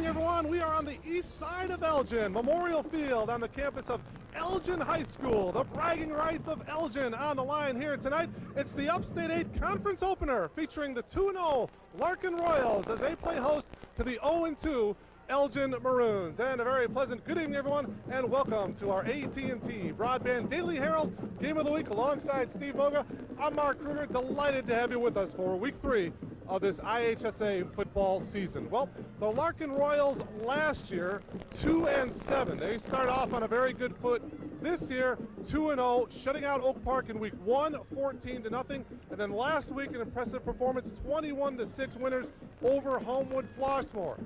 evening, everyone. We are on the east side of Elgin, Memorial Field, on the campus of Elgin High School. The bragging rights of Elgin on the line here tonight. It's the Upstate 8 Conference Opener featuring the 2-0 Larkin Royals as they play host to the 0-2 Elgin Maroons. And a very pleasant good evening, everyone, and welcome to our AT&T Broadband Daily Herald Game of the Week alongside Steve Boga. I'm Mark Kruger, delighted to have you with us for Week 3 of this IHSA football season. Well, the Larkin Royals last year, 2-7. They start off on a very good foot. This year, 2-0, shutting out Oak Park in Week 1, 14-0. And then last week, an impressive performance, 21-6 winners over Homewood Flossmoor.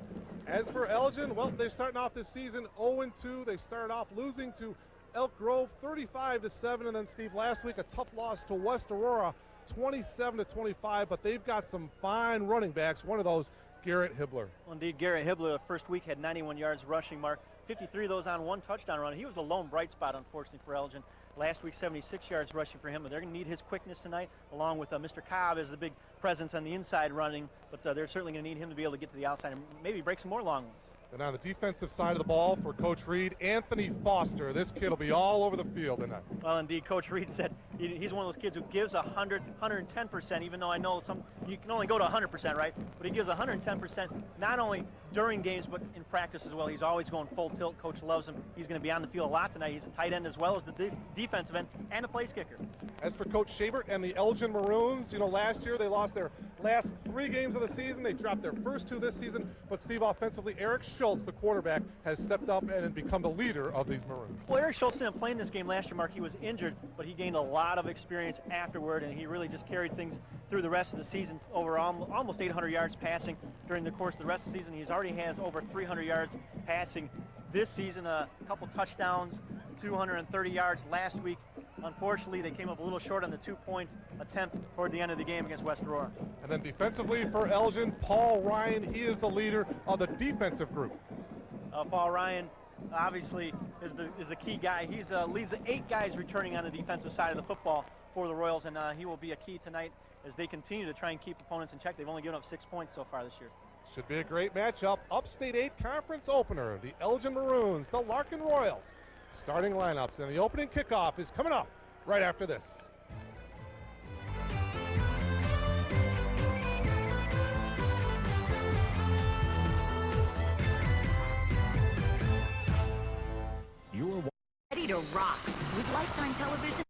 As for Elgin, well, they're starting off this season 0-2. They started off losing to Elk Grove 35-7, and then Steve, last week a tough loss to West Aurora 27-25, but they've got some fine running backs. One of those, Garrett Hibbler. Well, indeed, Garrett Hibbler the first week had 91 yards rushing, Mark, 53 of those on one touchdown run. He was the lone bright spot, unfortunately, for Elgin. Last week, 76 yards rushing for him, but they're going to need his quickness tonight, along with Mr. Cobb as the big presence on the inside running, but they're certainly going to need him to be able to get to the outside and maybe break some more long ones. And on the defensive side of the ball for Coach Reed, Anthony Foster. This kid will be all over the field tonight. Well, indeed, Coach Reed said he's one of those kids who gives 100, 110%, even though I know you can only go to 100%, right? But he gives 110% not only during games but in practice as well. He's always going full tilt. Coach loves him. He's going to be on the field a lot tonight. He's a tight end as well as the defensive end and a place kicker. As for Coach Shabert and the Elgin Maroons, you know, last year they lost their last 3 games of the season. They dropped their first 2 this season. But Steve, offensively, Eric Schultz, the quarterback, has stepped up and become the leader of these Maroons. Well, Eric Schultz didn't play in this game last year, Mark. He was injured, but he gained a lot of experience afterward, and he really just carried things through the rest of the season. Over almost 800 yards passing during the course of the rest of the season. He already has over 300 yards passing this season, a couple touchdowns, 230 yards last week. Unfortunately, they came up a little short on the 2-point attempt toward the end of the game against West Aurora. And then defensively for Elgin, Paul Ryan, he is the leader of the defensive group. Paul Ryan obviously is the key guy. He leads 8 guys returning on the defensive side of the football for the Royals, and he will be a key tonight as they continue to try and keep opponents in check. They've only given up 6 points so far this year. Should be a great matchup. Upstate 8 Conference opener, the Elgin Maroons, the Larkin Royals. Starting lineups, and the opening kickoff is coming up right after this. You're ready to rock with Lifetime Television.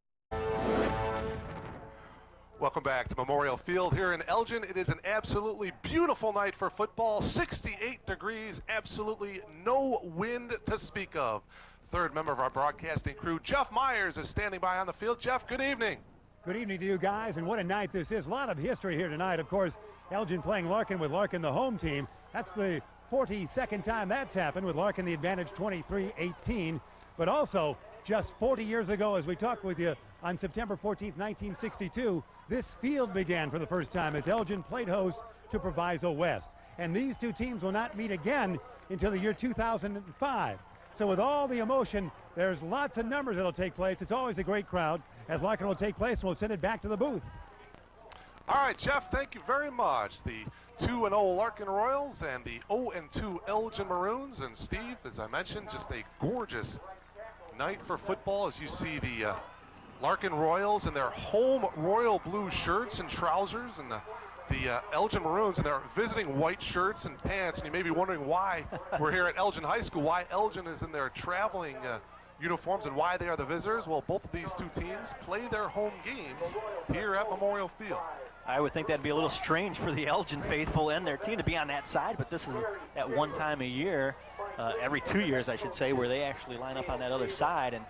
Welcome back to Memorial Field here in Elgin. It is an absolutely beautiful night for football. 68 degrees, absolutely no wind to speak of. Third member of our broadcasting crew, Jeff Myers, is standing by on the field. Jeff, good evening. Good evening to you guys, and what a night this is. A lot of history here tonight. Of course, Elgin playing Larkin with Larkin the home team. That's the 42nd time that's happened, with Larkin the advantage 23-18. But also, just 40 years ago, as we talked with you on September 14th, 1962, this field began for the first time as Elgin played host to Proviso West. And these two teams will not meet again until the year 2005. So with all the emotion, there's lots of numbers that'll take place. It's always a great crowd as Larkin will take place, and we'll send it back to the booth. All right, Jeff, thank you very much. The 2-0 Larkin Royals and the 0-2 Elgin Maroons. And Steve, as I mentioned, just a gorgeous night for football as you see the Larkin Royals in their home royal blue shirts and trousers, and the Elgin Maroons in their visiting white shirts and pants. And you may be wondering why we're here at Elgin High School, why Elgin is in their traveling uniforms and why they are the visitors. Well, both of these 2 teams play their home games here at Memorial Field. I would think that'd be a little strange for the Elgin faithful and their team to be on that side, but this is that one time a year, every 2 years I should say, where they actually line up on that other side. And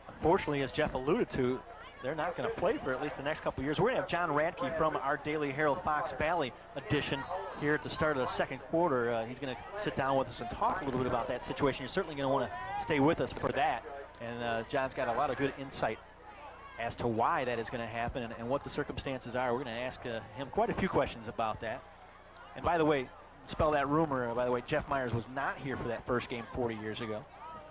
unfortunately, as Jeff alluded to, they're not going to play for at least the next couple of years. We're going to have John Radke from our Daily Herald Fox Valley edition here at the start of the second quarter. He's going to sit down with us and talk a little bit about that situation. You're certainly going to want to stay with us for that. And John's got a lot of good insight as to why that is going to happen and what the circumstances are. We're going to ask him quite a few questions about that. And by the way, spell that rumor, by the way, Jeff Myers was not here for that first game 40 years ago.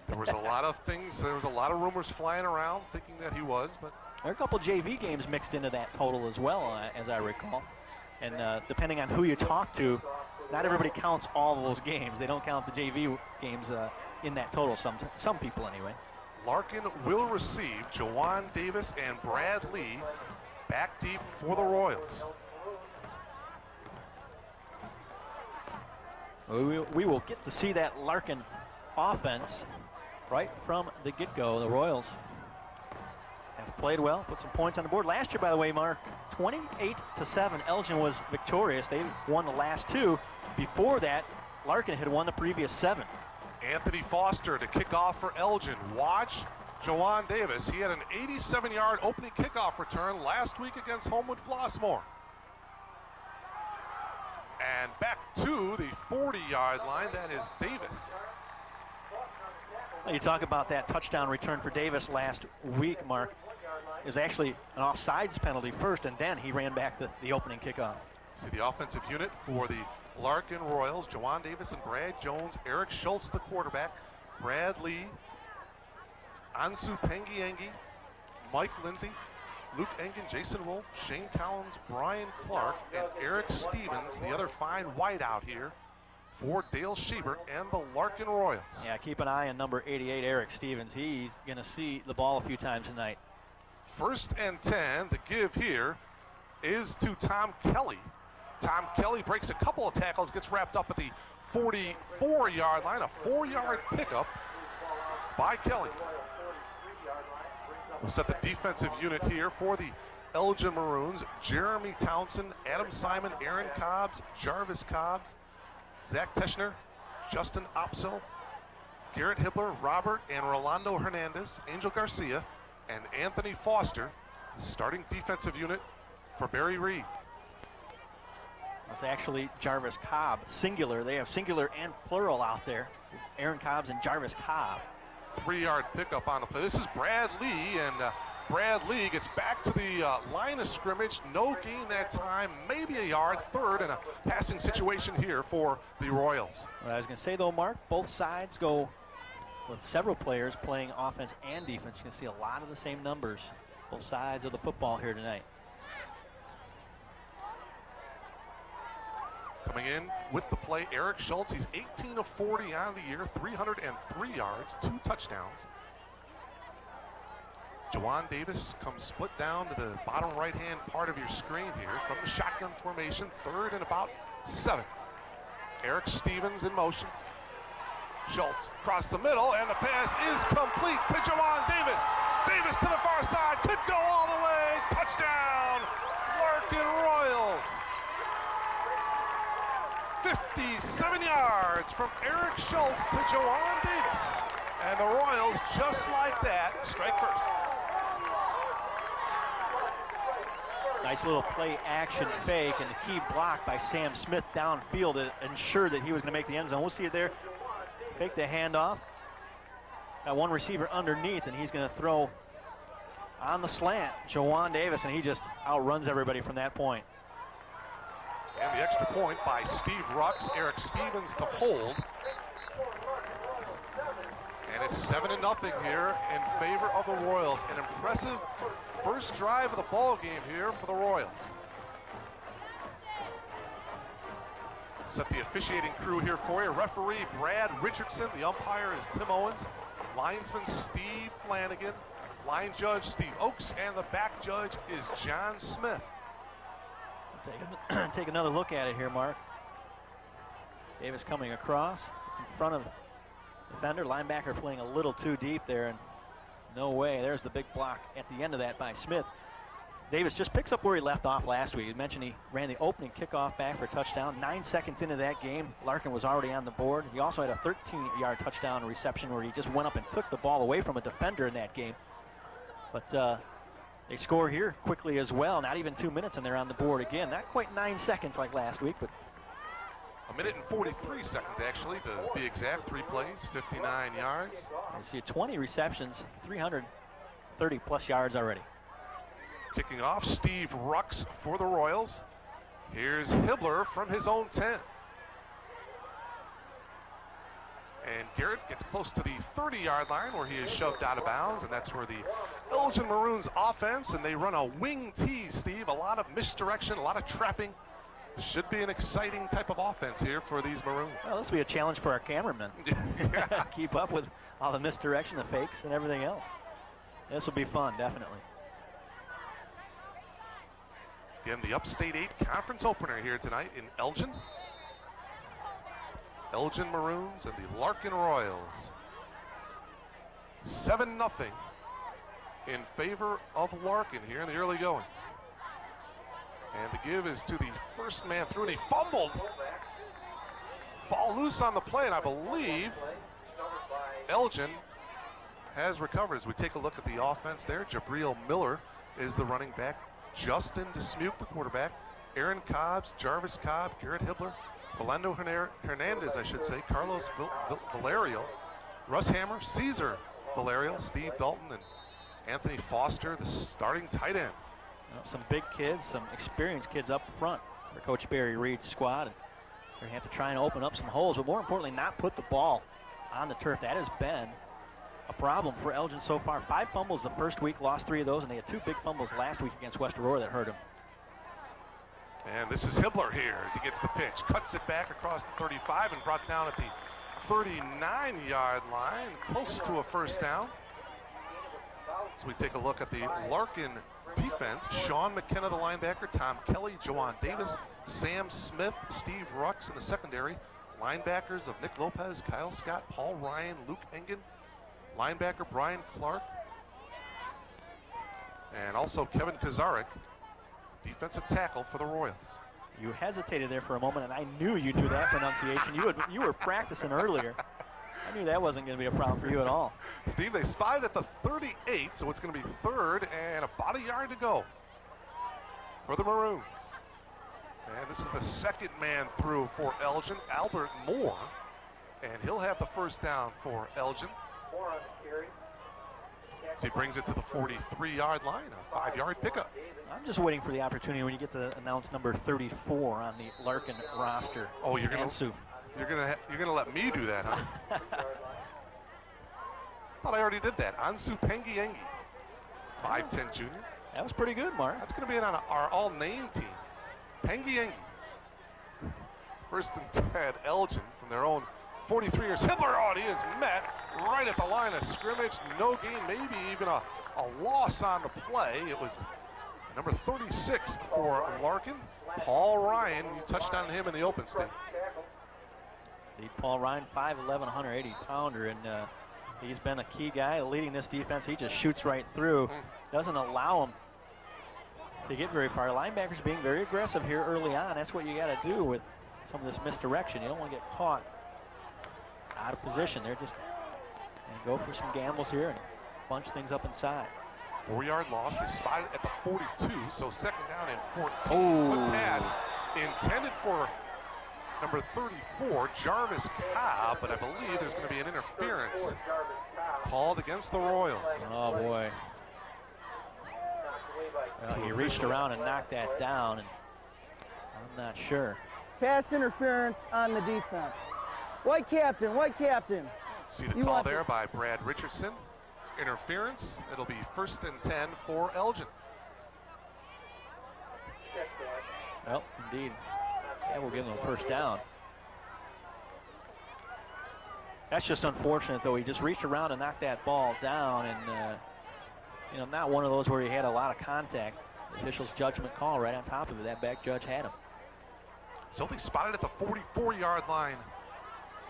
There was a lot of things, there was a lot of rumors flying around thinking that he was, but there are a couple JV games mixed into that total as well, as I recall. And depending on who you talk to, not everybody counts all of those games. They don't count the JV games in that total, some people anyway. Larkin will receive Jawan Davis and Brad Lee back deep for the Royals. We will get to see that Larkin offense right from the get-go. The Royals have played well, put some points on the board. Last year, by the way, Mark, 28-7, Elgin was victorious. They won the last two. Before that, Larkin had won the previous 7. Anthony Foster to kick off for Elgin. Watch Jawan Davis. He had an 87-yard opening kickoff return last week against Homewood Flossmoor. And back to the 40-yard line, that is Davis. Well, you talk about that touchdown return for Davis last week, Mark. It was actually an offsides penalty first, and then he ran back the opening kickoff. See the offensive unit for the Larkin Royals, Jawan Davis and Brad Jones, Eric Schultz, the quarterback, Brad Lee, Ansu Pengiengi, Mike Lindsay, Luke Engen, Jason Wolf, Shane Collins, Brian Clark, and Eric Stevens, the other fine wideout here for Dale Schubert and the Larkin Royals. Yeah, keep an eye on number 88, Eric Stevens. He's going to see the ball a few times tonight. 1st and 10, the give here is to Tom Kelly. Tom Kelly breaks a couple of tackles, gets wrapped up at the 44-yard line, a 4-yard pickup by Kelly. We'll set the defensive unit here for the Elgin Maroons. Jeremy Townsend, Adam Simon, Aaron Cobbs, Jarvis Cobbs, Zach Teschner, Justin Opsel, Garrett Hibbler, Robert and Rolando Hernandez, Angel Garcia, and Anthony Foster, the starting defensive unit for Barry Reed. It's actually Jarvis Cobb, singular. They have singular and plural out there. Aaron Cobbs and Jarvis Cobb. 3-yard pickup on the play. This is Brad Lee, and Brad Lee gets back to the line of scrimmage. No gain that time, maybe a yard, 3rd, and a passing situation here for the Royals. What I was going to say, though, Mark, both sides go with several players playing offense and defense. You can see a lot of the same numbers, both sides of the football here tonight. Coming in with the play, Eric Schultz. He's 18 of 40 on the year, 303 yards, 2 touchdowns. Jawan Davis comes split down to the bottom right-hand part of your screen here from the shotgun formation, 3rd and about 7. Eric Stevens in motion. Schultz across the middle, and the pass is complete to Jawan Davis. Davis to the far side, could go all the way. Touchdown, Larkin Royals. 57 yards from Eric Schultz to Jawan Davis. And the Royals, just like that, strike first. Nice little play action fake and the key block by Sam Smith downfield that ensured that he was going to make the end zone. We'll see it there. Fake the handoff. Got one receiver underneath, and he's going to throw on the slant. Jawan Davis, and he just outruns everybody from that point. And the extra point by Steve Rux, Eric Stevens to hold. And it's 7-0 here in favor of the Royals. An impressive first drive of the ball game here for the Royals. Set the officiating crew here for you. Referee Brad Richardson. The umpire is Tim Owens. Linesman Steve Flanagan. Line judge Steve Oakes. And the back judge is John Smith. Take another look at it here, Mark. Davis coming across. It's in front of the defender. Linebacker playing a little too deep there, and no way. There's the big block at the end of that by Smith. Davis just picks up where he left off last week. You mentioned he ran the opening kickoff back for a touchdown. 9 seconds into that game, Larkin was already on the board. He also had a 13-yard touchdown reception where he just went up and took the ball away from a defender in that game. But they score here quickly as well. Not even 2 minutes, and they're on the board again. Not quite 9 seconds like last week, but 1 minute and 43 seconds, actually, to be exact. 3 plays, 59 yards. you see 20 receptions, 330-plus yards already. Kicking off, Steve Rux for the Royals. Here's Hibbler from his own 10. And Garrett gets close to the 30-yard line where he is shoved out of bounds, and that's where the Elgin Maroons offense, and they run a wing tease, Steve. A lot of misdirection, a lot of trapping Should be an exciting type of offense here for these Maroons. Well, this will be a challenge for our cameramen. Yeah. Keep up with all the misdirection, the fakes, and everything else. This will be fun, definitely. Again, the Upstate 8 conference opener here tonight in Elgin. Elgin Maroons and the Larkin Royals. 7-0 in favor of Larkin here in the early going. And the give is to the first man through, and he fumbled. Ball loose on the play, and I believe Elgin has recovered. As we take a look at the offense there, Jabril Miller is the running back. Justin DeSmuke, the quarterback. Aaron Cobbs, Jarvis Cobb, Garrett Hibbler, Orlando Hernandez, I should say, Carlos Valerio, Russ Hammer, Caesar Valerio, Steve Dalton, and Anthony Foster, the starting tight end. Some big kids, some experienced kids up front for Coach Barry Reed's squad. They have to try and open up some holes, but more importantly, not put the ball on the turf. That has been a problem for Elgin so far. 5 fumbles the first week, lost 3 of those, and they had 2 big fumbles last week against West Aurora that hurt them. And this is Hibbler here as he gets the pitch, cuts it back across the 35 and brought down at the 39-yard line, close to a first down. So we take a look at the Larkin defense. Sean McKenna, the linebacker, Tom Kelly, Joanne Davis, Sam Smith, Steve Rux in the secondary. Linebackers of Nick Lopez, Kyle Scott, Paul Ryan, Luke Engen. Linebacker Brian Clark. And also Kevin Kazarek, defensive tackle for the Royals. You hesitated there for a moment, and I knew you knew that pronunciation. You were practicing earlier. I knew that wasn't going to be a problem for you at all. Steve, they spotted at the 38, so it's going to be 3rd and about a yard to go for the Maroons. And this is the second man through for Elgin, Albert Moore, and he'll have the first down for Elgin. So he brings it to the 43-yard line, a 5-yard pickup. I'm just waiting for the opportunity when you get to announce number 34 on the Larkin roster. Oh, you're gonna let me do that, huh? Thought I already did that. Ansu Pengiengi, 5'10" junior. That was pretty good, Mark. That's going to be on our all-name team. Pengiengi. 1st and 10, Elgin from their own 43 years. Hibbler, oh, he is met right at the line of scrimmage. No gain, maybe even a loss on the play. It was number 36 for Larkin. Paul Ryan, you touched on him in the open state. Paul Ryan, 5'11", 180-pounder, and he's been a key guy leading this defense. He just shoots right through, doesn't allow him to get very far. Linebackers being very aggressive here early on. That's what you got to do with some of this misdirection. You don't want to get caught out of position. They're just go for some gambles here and bunch things up inside. 4-yard loss. They spotted at the 42, so 2nd down and 14. Oh. Quick pass intended for number 34, Jarvis Cobb, but I believe there's going to be an interference called against the Royals. Oh, boy. Well, he reached around and knocked that down, and I'm not sure. Pass interference on the defense. White captain, white captain. See the call there by Brad Richardson. Interference. It'll be 1st and 10 for Elgin. Well, indeed. Yeah, we'll give him a first down. That's just unfortunate, though. He just reached around and knocked that ball down, and not one of those where he had a lot of contact. The official's judgment call right on top of it. That back judge had him. So they spotted at the 44-yard line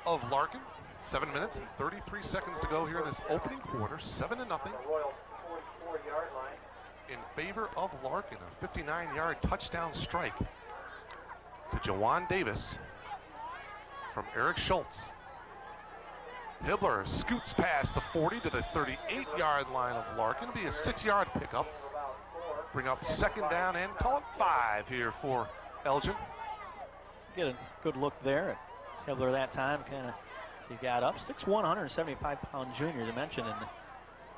of Larkin. 7 minutes and 33 seconds to go here in this opening quarter. 7-0 in favor of Larkin. A 59-yard touchdown strike to Jawan Davis from Eric Schultz. Hibbler scoots past the 40 to the 38-yard line of Larkin. It'll be a 6-yard pickup. Bring up 2nd down and call it 5 here for Elgin. Get a good look there at Hibbler that time. He got up. 6'1", 175-pound junior to mention. And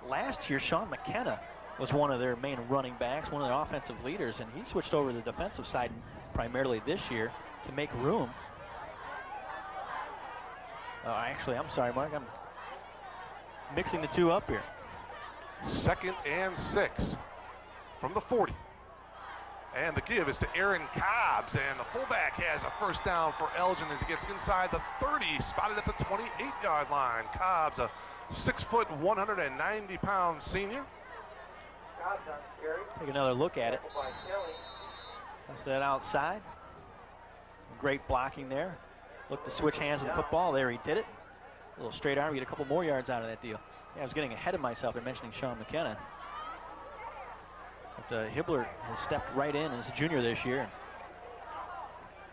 last year, Sean McKenna was one of their main running backs, one of their offensive leaders, and he switched over to the defensive side primarily this year to make room. Actually, I'm sorry, Mark. I'm mixing the two up here. 2nd and 6 from the 40. And the give is to Aaron Cobbs, and the fullback has a first down for Elgin as he gets inside the 30, spotted at the 28-yard line. Cobbs, a 6 foot, 190-pound senior. Take another look at it. That's that outside. Great blocking there. Looked to switch hands of the football. There he did it. A little straight arm. We get a couple more yards out of that deal. Yeah, I was getting ahead of myself in mentioning Sean McKenna. But Hibbler has stepped right in as a junior this year.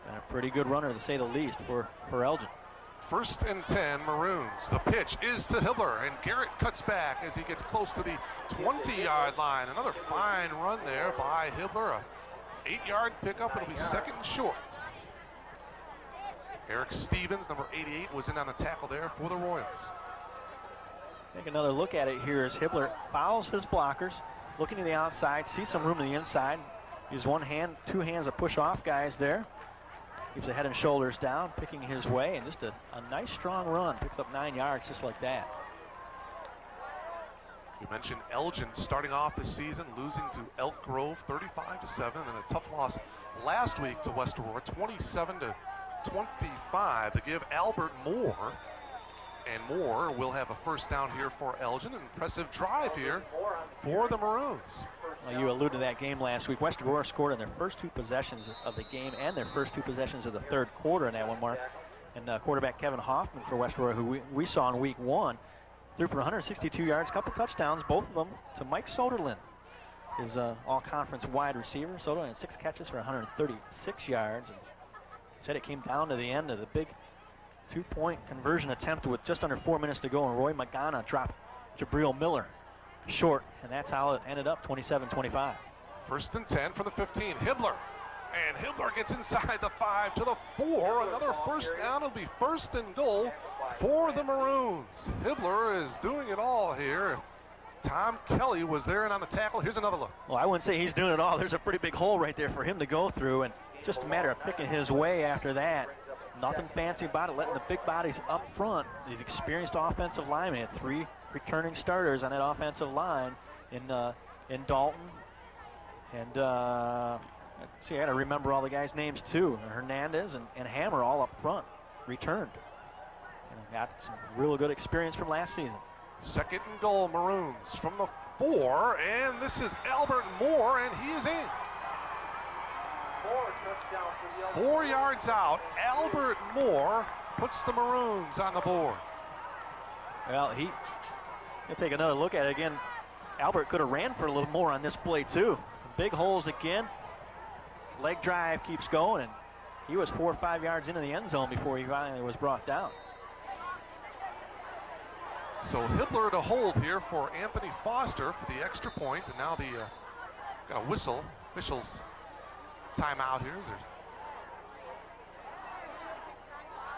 And a pretty good runner, to say the least, for Elgin. 1st and 10, Maroons. The pitch is to Hibbler, and Garrett cuts back as he gets close to the 20-yard line. Another fine run there by Hibbler. A 8-yard pickup. It'll be 2nd and short. Eric Stevens, number 88, was in on the tackle there for the Royals. Take another look at it here as Hibbler fouls his blockers, looking to the outside, sees some room to the inside. Use one hand, two hands to push off guys there. Keeps the head and shoulders down, picking his way, and just a nice strong run. Picks up 9 yards just like that. You mentioned Elgin starting off the season, losing to Elk Grove 35-7, and a tough loss last week to West Aurora, 27-25. To give Albert Moore, and Moore will have a first down here for Elgin. An impressive drive here for the Maroons. Well, you alluded to that game last week. West Aurora scored in their first 2 possessions of the game and their first 2 possessions of the 3rd quarter in that one, Mark. And quarterback Kevin Hoffman for West Aurora, who we saw in week 1, threw for 162 yards, couple touchdowns, both of them to Mike Soderlin, his all-conference wide receiver. Soderlin had 6 catches for 136 yards. And said it came down to the end of the big 2-point conversion attempt with just under 4 minutes to go, and Roy Magana dropped Jabril Miller short, and that's how it ended up, 27-25. 1st and 10 for the 15, Hibbler. And Hibbler gets inside the 5 to the 4. Another first down. It'll be 1st and goal for the Maroons. Hibbler is doing it all here. Tom Kelly was there and on the tackle. Here's another look. Well, I wouldn't say he's doing it all. There's a pretty big hole right there for him to go through, and just a matter of picking his way after that. Nothing fancy about it, letting the big bodies up front. These experienced offensive linemen had 3 returning starters on that offensive line in Dalton. And see, I got to remember all the guys' names too. Hernandez and Hammer all up front returned. And got some real good experience from last season. 2nd and goal, Maroons from the 4, and this is Albert Moore, and he is in. 4 yards out, Albert Moore puts the Maroons on the board. Well, he'll take another look at it again. Albert could have ran for a little more on this play too. Big holes again. Leg drive keeps going, and he was 4 or 5 yards into the end zone before he finally was brought down. So Hibbler to hold here for Anthony Foster for the extra point, and now the got a whistle. Officials timeout here. There's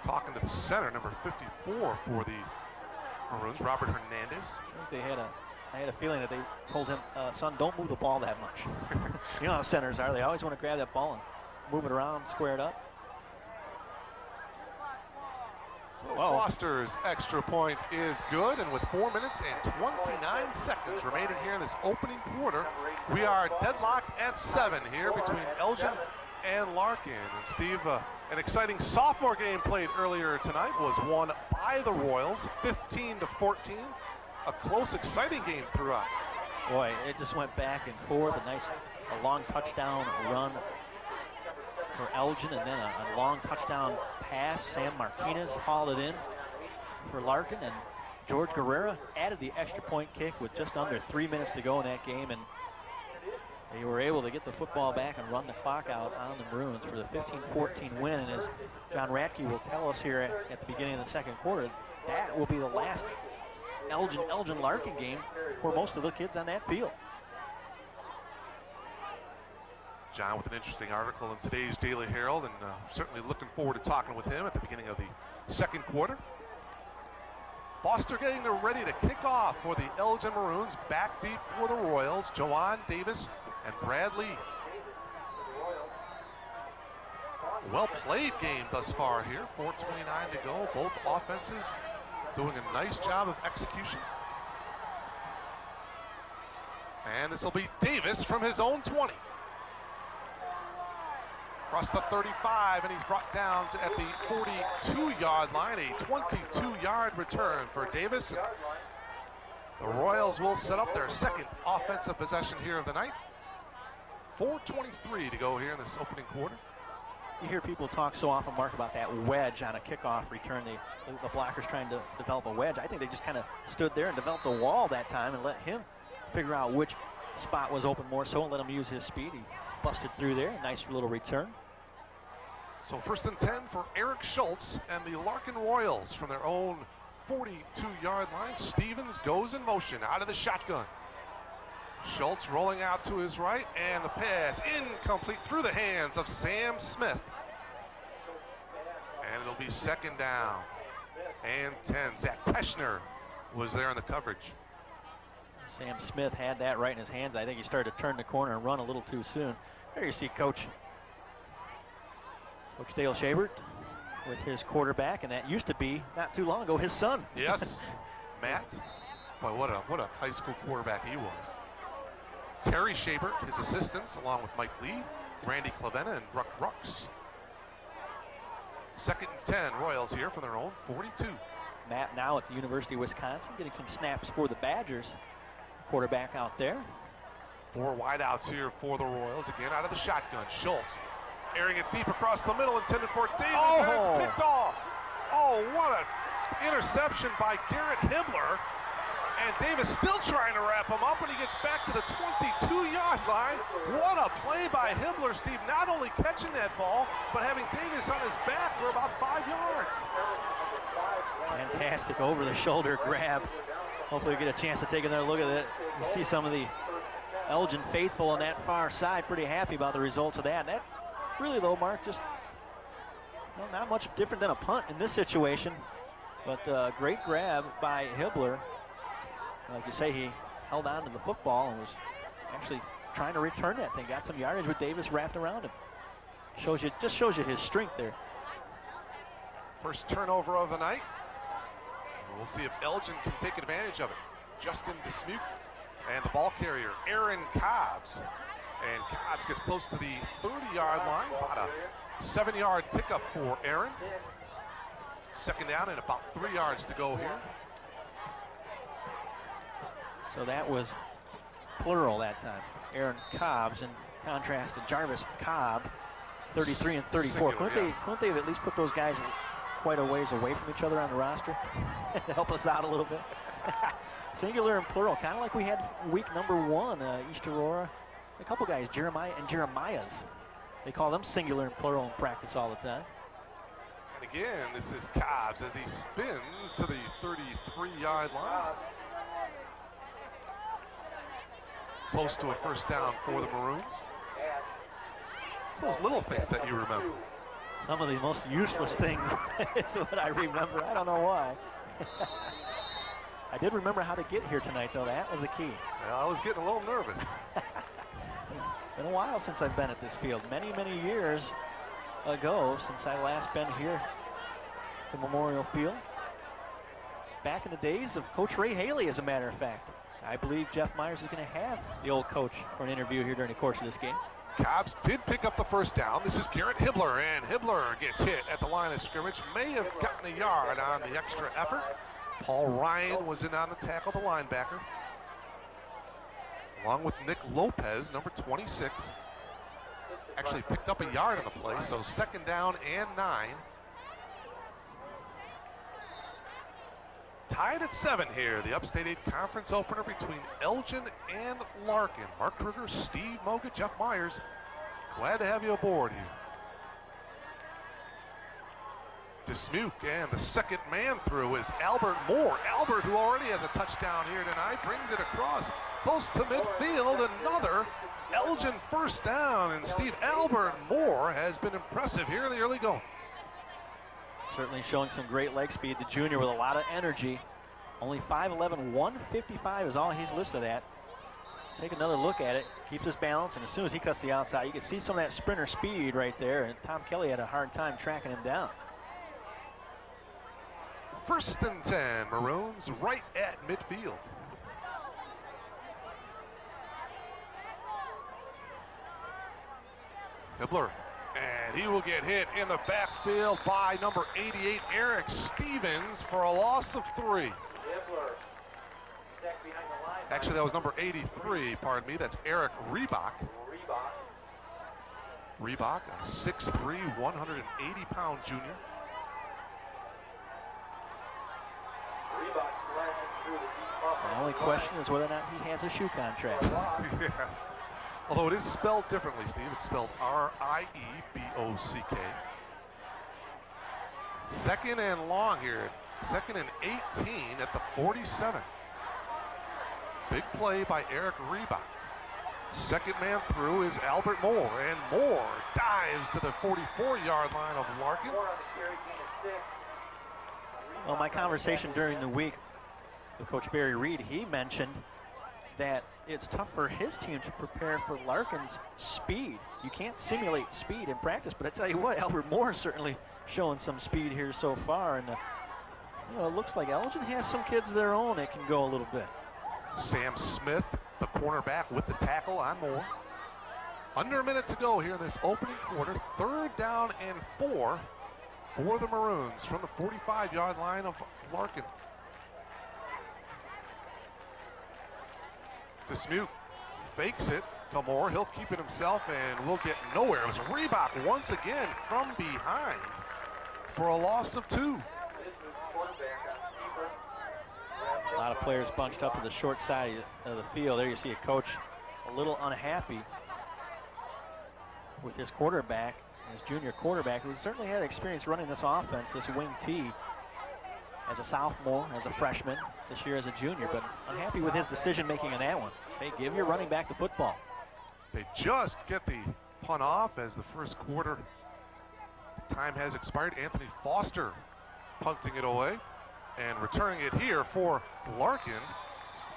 talking to the center, number 54 for the Maroons, Robert Hernandez. I think I had a feeling that they told him, son, don't move the ball that much. You know how centers are. They always want to grab that ball and move it around, square it up. So Foster's extra point is good, and with 4 minutes and 29 seconds remaining here in this opening quarter, we are deadlocked at 7 here between Elgin and Larkin. And Steve, an exciting sophomore game played earlier tonight was won by the Royals, 15-14. A close, exciting game throughout. Boy, it just went back and forth. A long touchdown run for Elgin, and then a long touchdown pass. Sam Martinez hauled it in for Larkin, and George Guerrera added the extra point kick with just under 3 minutes to go in that game, and they were able to get the football back and run the clock out on the Maroons for the 15-14 win. And as John Radke will tell us here at the beginning of the 2nd quarter, that will be the last Elgin Larkin game for most of the kids on that field. John with an interesting article in today's Daily Herald, and certainly looking forward to talking with him at the beginning of the 2nd quarter. Foster getting ready to kick off for the Elgin Maroons. Back deep for the Royals, Joanne Davis and Brad Lee. Well-played game thus far here, 4:29 to go. Both offenses doing a nice job of execution. And this will be Davis from his own 20. Across the 35, and he's brought down at the 42-yard line. A 22-yard return for Davis. And the Royals will set up their second offensive possession here of the night. 4:23 to go here in this opening quarter. You hear people talk so often, Mark, about that wedge on a kickoff return. The blockers trying to develop a wedge. I think they just kind of stood there and developed a wall that time and let him figure out which spot was open more so and let him use his speed. He busted through there. Nice little return. So 1st and 10 for Eric Schultz and the Larkin Royals from their own 42-yard line. Stevens goes in motion out of the shotgun. Schultz rolling out to his right, and the pass incomplete through the hands of Sam Smith. And it'll be 2nd down and 10. Zach Teschner was there in the coverage. Sam Smith had that right in his hands. I think he started to turn the corner and run a little too soon. There you see Coach Dale Shabert with his quarterback, and that used to be, not too long ago, his son. Yes, Matt. Boy, what a high school quarterback he was. Terry Shabert, his assistants, along with Mike Lee, Randy Clavena, and Ruck Rucks. 2nd and 10, Royals here from their own 42. Matt now at the University of Wisconsin, getting some snaps for the Badgers. Quarterback out there. 4 wideouts here for the Royals, again out of the shotgun. Schultz airing it deep across the middle, intended for Davis, and it's picked off. Oh, what an interception by Garrett Hibbler. And Davis still trying to wrap him up, and he gets back to the 22-yard line. What a play by Hibbler, Steve. Not only catching that ball, but having Davis on his back for about 5 yards. Fantastic over-the-shoulder grab. Hopefully we get a chance to take another look at it. You see some of the Elgin faithful on that far side pretty happy about the results of that. And that really, though, Mark, just not much different than a punt in this situation. But great grab by Hibbler. Like you say, he held on to the football and was actually trying to return that thing. Got some yardage with Davis wrapped around him. Just shows you his strength there. First turnover of the night. We'll see if Elgin can take advantage of it. Justin Dismuke and the ball carrier, Aaron Cobbs. And Cobbs gets close to the 30-yard line. About a 7-yard pickup for Aaron. 2nd down and about 3 yards to go here. So that was plural that time. Aaron Cobbs in contrast to Jarvis Cobb, 33 and 34. Singular, couldn't they have at least put those guys quite a ways away from each other on the roster to help us out a little bit? Singular and plural, kind of like we had week number 1, East Aurora. A couple guys, Jeremiah and Jeremiah's. They call them singular and plural in practice all the time. And again, this is Cobbs as he spins to the 33-yard line. Close to a first down for the Maroons. It's those little things that you remember. Some of the most useless things is what I remember. I don't know why. I did remember how to get here tonight, though. That was the key. Well, I was getting a little nervous. Been a while since I've been at this field. Many, many years ago since I last been here at the Memorial Field. Back in the days of Coach Ray Haley, as a matter of fact. I believe Jeff Myers is going to have the old coach for an interview here during the course of this game. Cobbs did pick up the first down. This is Garrett Hibbler, and Hibbler gets hit at the line of scrimmage. May have gotten a yard on the extra effort. Paul Ryan was in on the tackle, the linebacker, along with Nick Lopez, number 26. Actually picked up a yard on the play, so 2nd down and 9. Tied at 7 here, the Upstate 8 conference opener between Elgin and Larkin. Mark Kruger, Steve Moga, Jeff Myers, glad to have you aboard here. Dismuke, and the second man through is Albert Moore. Albert, who already has a touchdown here tonight, brings it across close to midfield. Another Elgin first down, and Steve Albert Moore has been impressive here in the early going. Certainly showing some great leg speed. The junior with a lot of energy. Only 5'11", 155 is all he's listed at. Take another look at it. Keeps his balance, and as soon as he cuts the outside, you can see some of that sprinter speed right there, and Tom Kelly had a hard time tracking him down. 1st and 10, Maroons right at midfield. Hibbler, And he will get hit in the backfield by number 88, Eric Stevens, for a loss of 3. Actually, that was number 83, pardon me. That's Eric Reebok. Reebok, a 6'3", 180-pound junior. The only question is whether or not he has a shoe contract. Yes. Although it is spelled differently, Steve. It's spelled R-I-E-B-O-C-K. Second and long here. Second and 18 at the 47. Big play by Eric Reebok. Second man through is Albert Moore, and Moore dives to the 44-yard line of Larkin. Well, my conversation during the week with Coach Barry Reed, he mentioned that it's tough for his team to prepare for Larkin's speed. You can't simulate speed in practice, but I tell you what, Albert Moore is certainly showing some speed here so far, and it looks like Elgin has some kids of their own that can go a little bit. Sam Smith, the cornerback, with the tackle on Moore. Under a minute to go here in this opening quarter. 3rd down and 4 for the Maroons from the 45-yard line of Larkin. Dismute fakes it to Moore. He'll keep it himself and will get nowhere. It was Reebok once again from behind for a loss of 2. A lot of players bunched up to the short side of the field. There you see a coach a little unhappy with his quarterback, his junior quarterback, who certainly had experience running this offense, this wing T, as a sophomore, as a freshman, this year as a junior, but unhappy with his decision-making on that one. Hey, give your running back the football. They just get the punt off as the first quarter time has expired. Anthony Foster punting it away. And returning it here for Larkin,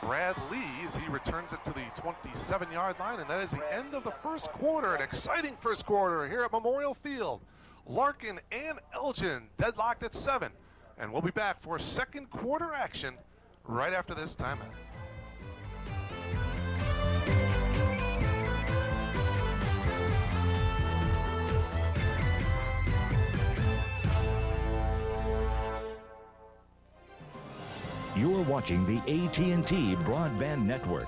Brad Lees. He returns it to the 27-yard line, and that is the end of the first quarter. An exciting first quarter here at Memorial Field. Larkin and Elgin deadlocked at 7. And we'll be back for second quarter action right after this timeout. You're watching the AT&T Broadband Network.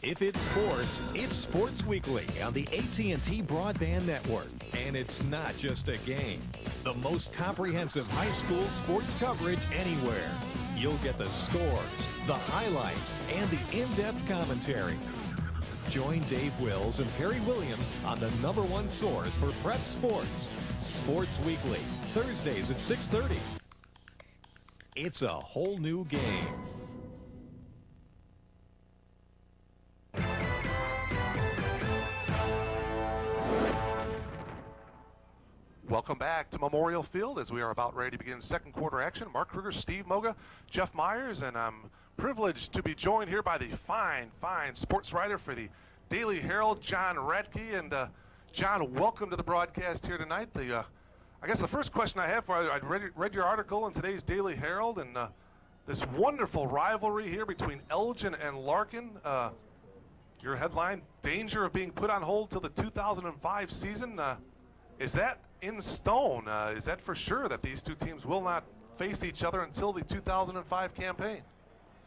If it's sports, it's Sports Weekly on the AT&T Broadband Network. And it's not just a game. The most comprehensive high school sports coverage anywhere. You'll get the scores, the highlights, and the in-depth commentary. Join Dave Wills and Perry Williams on the #1 source for prep sports. Sports Weekly, Thursdays at 6:30. It's a whole new game. Welcome back to Memorial Field as we are about ready to begin second quarter action. Mark Kruger, Steve Moga, Jeff Myers, and I'm privileged to be joined here by the fine sports writer for the Daily Herald, John Radke. And John, welcome to the broadcast here tonight. I guess the first question I have for you, I read your article in today's Daily Herald, and this wonderful rivalry here between Elgin and Larkin. Your headline, danger of being put on hold till the 2005 season. Is that in stone? Is that for sure that these two teams will not face each other until the 2005 campaign?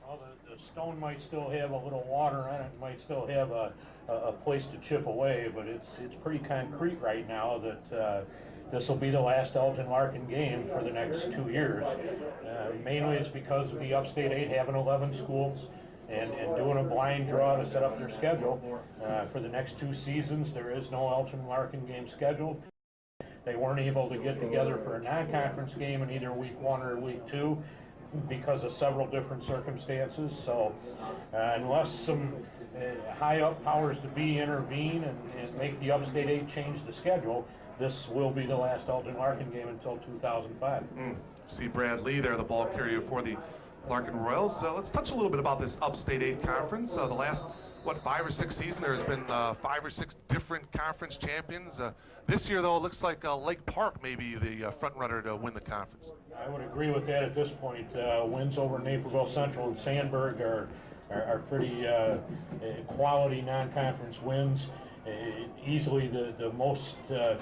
Well, the stone might still have a little water on it, might still have a place to chip away, but it's pretty concrete right now that this will be the last Elgin-Larkin game for the next 2 years. Mainly it's because of the Upstate 8 having 11 schools and doing a blind draw to set up their schedule. For the next 2 seasons, there is no Elgin-Larkin game scheduled. They weren't able to get together for a non-conference game in either week 1 or week 2 because of several different circumstances. So unless some high-up powers to be intervene and make the Upstate 8 change the schedule, this will be the last Elgin-Larkin game until 2005. See Brad Lee there, the ball carrier for the Larkin Royals. Let's touch a little bit about this Upstate 8 conference. The last, 5 or 6 seasons, there's been 5 or 6 different conference champions. This year, though, it looks like Lake Park may be the front runner to win the conference. I would agree with that at this point. Wins over Naperville Central and Sandburg are pretty quality non-conference wins. easily the most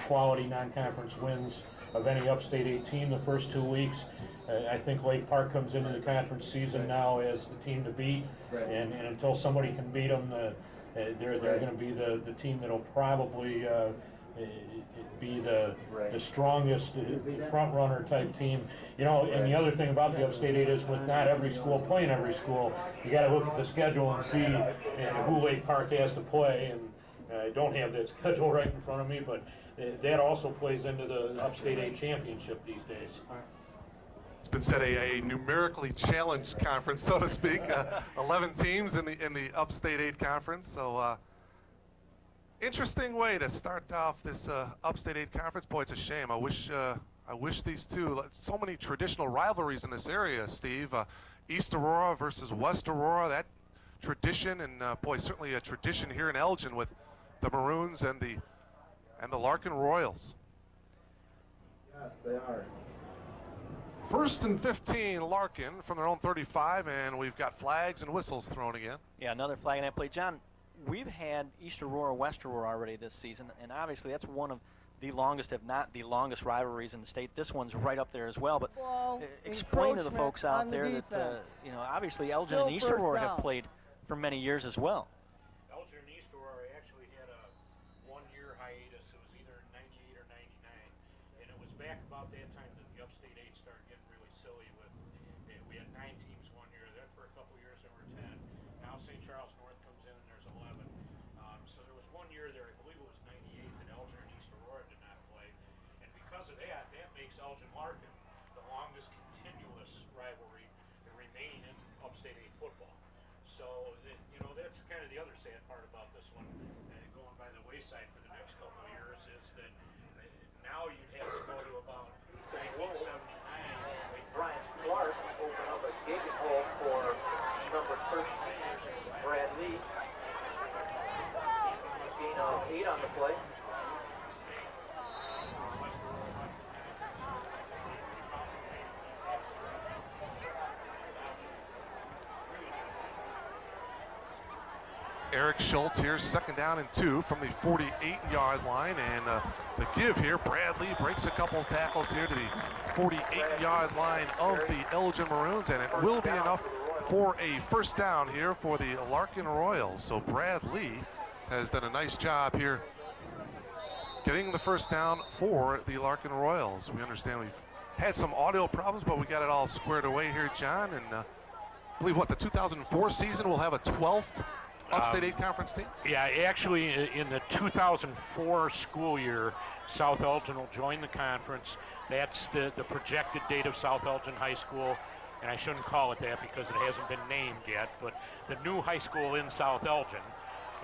quality non-conference wins of any upstate 8 team the first 2 weeks. I think Lake Park comes into the conference season now as the team to beat, and until somebody can beat them, they're going to be the team that'll probably be the strongest front runner type team. You know, and the other thing about the Upstate 8 is with not every school playing every school, you got to look at the schedule and see who Lake Park has to play. And I don't have that schedule right in front of me, but that also plays into the Upstate 8 championship these days. It's been said a numerically challenged conference, so to speak. 11 teams in the Upstate 8 conference. So interesting way to start off this Upstate 8 conference. Boy, it's a shame. I wish these two. So many traditional rivalries in this area, Steve. East Aurora versus West Aurora. That tradition, and boy, certainly a tradition here in Elgin with the Maroons and the Larkin Royals. Yes, they are. First and 15, Larkin from their own 35, and we've got flags and whistles thrown again. Yeah, another flag in that play. John, we've had East Aurora, West Aurora already this season, and obviously that's one of the longest, if not the longest, rivalries in the state. This one's right up there as well. But explain to the folks out there that, you know, obviously Elgin and East Aurora have played for many years as well. Elgin and East Aurora actually had a one-year hiatus. It was either 98 or 99, and it was back about that time that the Upstate 8 started getting really silly with, we had 9 teams one year. Then for a couple years there were 10. Now St. Charles North comes in and there's 11. So there was one year there, I believe it was 98, that Elgin and East Aurora did not play. And because of that, that makes Elgin Larkin the longest continuous rivalry to remain in Upstate 8 football. So, you know, that's kind of the other sad part about this one, going by the wayside for the next couple of years, is that now you'd have to go to about 1979. Brian Clark open up a gaping hole for number 13, Brad Lee. Gain of 8 on the play. Eric Schultz here, second down and 2 from the 48-yard line, and the give here, Bradley breaks a couple tackles here to the 48-yard line of the Elgin Maroons, and it will be enough for a first down here for the Larkin Royals. So Brad Lee has done a nice job here getting the first down for the Larkin Royals. We understand we've had some audio problems, but we got it all squared away here, John, and I believe what, the 2004 season will have a 12th Upstate 8 conference team? Yeah, actually in the 2004 school year, South Elgin will join the conference. That's the projected date of South Elgin High School, and I shouldn't call it that because it hasn't been named yet, but the new high school in South Elgin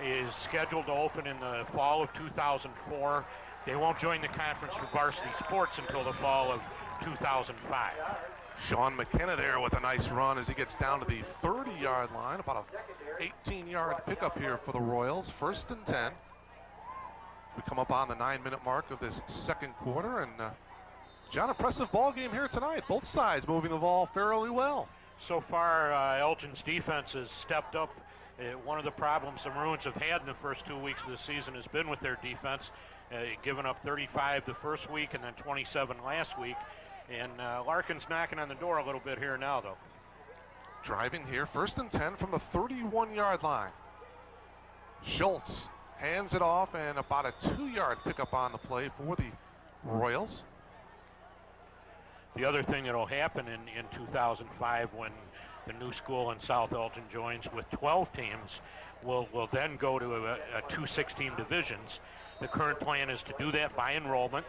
is scheduled to open in the fall of 2004. They won't join the conference for varsity sports until the fall of 2005. Sean McKenna there with a nice run as he gets down to the 30-yard line. About a 18-yard pickup here for the Royals. First and 10. We come up on the 9-minute mark of this second quarter, and John, impressive ball game here tonight. Both sides moving the ball fairly well. So far, Elgin's defense has stepped up. One of the problems the Maroons have had in the first 2 weeks of the season has been with their defense, giving up 35 the first week and then 27 last week. And Larkin's knocking on the door a little bit here now, though. Driving here, first and 10 from the 31-yard line. Schultz hands it off, and about a 2-yard pickup on the play for the Royals. The other thing that will happen in 2005 when the new school in South Elgin joins with 12 teams, will then go to a 2-6-team divisions. The current plan is to do that by enrollment,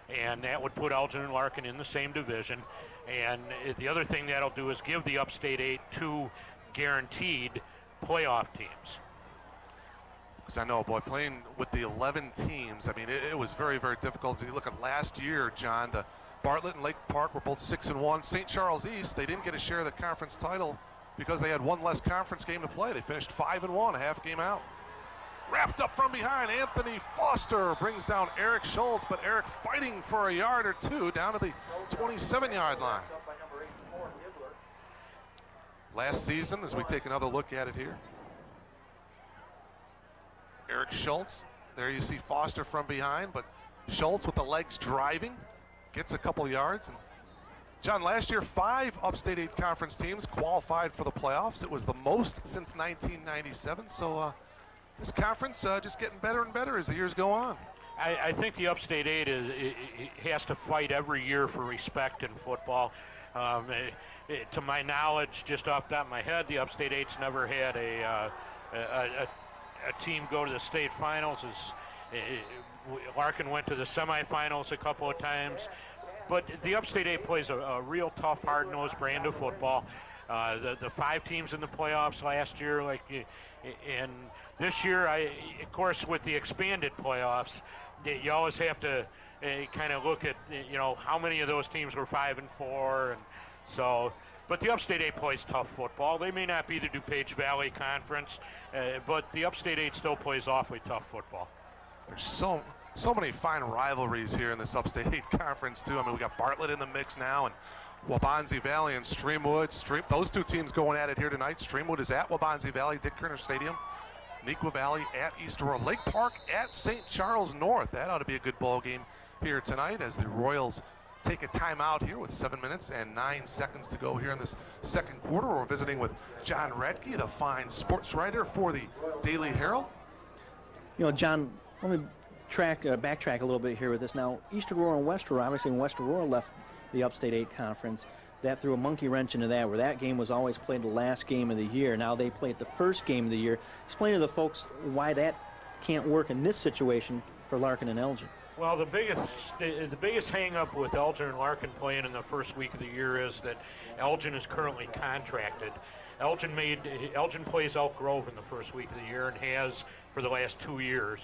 and that would put Elgin and Larkin in the same division. And the other thing that'll do is give the Upstate 8 2 guaranteed playoff teams. Because I know, boy, playing with the 11 teams, I mean, it was very, very difficult. If you look at last year, John, the Bartlett and Lake Park were both 6-1. St. Charles East, they didn't get a share of the conference title because they had one less conference game to play. They finished 5-1, a half game out. Wrapped up from behind, Anthony Foster brings down Eric Schultz, but Eric fighting for a yard or two down to the 27-yard line. Last season, as we take another look at it here, Eric Schultz There you see Foster from behind, but Schultz with the legs driving, gets a couple yards. And John, last year 5 Upstate 8 conference teams qualified for the playoffs. It was the most since 1997. So this conference just getting better and better as the years go on. I think the Upstate 8 has to fight every year for respect in football. To my knowledge, just off the top of my head, the Upstate 8's never had a team go to the state finals. Larkin went to the semifinals a couple of times. But the Upstate 8 plays a real tough, hard-nosed brand of football. The 5 teams in the playoffs last year, and this year, of course, with the expanded playoffs, you always have to kind of look at, how many of those teams were 5 and 4, and so. But the Upstate 8 plays tough football. They may not be the DuPage Valley Conference, but the Upstate 8 still plays awfully tough football. There's so many fine rivalries here in this Upstate 8 Conference, too. I mean, we got Bartlett in the mix now, and Waubonsie Valley and Streamwood. Those 2 teams going at it here tonight. Streamwood is at Waubonsie Valley, Dick Kerner Stadium. Neuqua Valley at East Aurora. Lake Park at St. Charles North. That ought to be a good ball game here tonight as the Royals take a timeout here with 7 minutes and 9 seconds to go here in this second quarter. We're visiting with John Radke, the fine sports writer for the Daily Herald. John, let me backtrack a little bit here with this. Now, East Aurora and West Aurora, obviously when West Aurora left the Upstate 8 Conference, that threw a monkey wrench into that, where that game was always played the last game of the year. Now they play it the first game of the year. Explain to the folks why that can't work in this situation for Larkin and Elgin. Well, the biggest hang-up with Elgin and Larkin playing in the first week of the year is that Elgin is currently contracted. Elgin plays Elk Grove in the first week of the year and has for the last 2 years.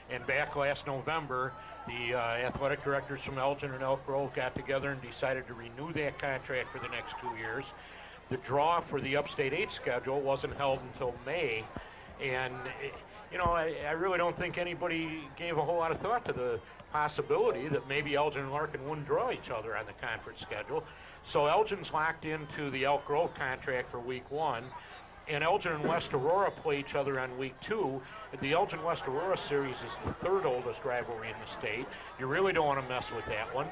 And back last November, the athletic directors from Elgin and Elk Grove got together and decided to renew that contract for the next 2 years. The draw for the Upstate 8 schedule wasn't held until May, and I really don't think anybody gave a whole lot of thought to the possibility that maybe Elgin and Larkin wouldn't draw each other on the conference schedule. So Elgin's locked into the Elk Grove contract for week 1. And Elgin and West Aurora play each other on week 2. The Elgin-West Aurora series is the 3rd oldest rivalry in the state. You really don't want to mess with that one.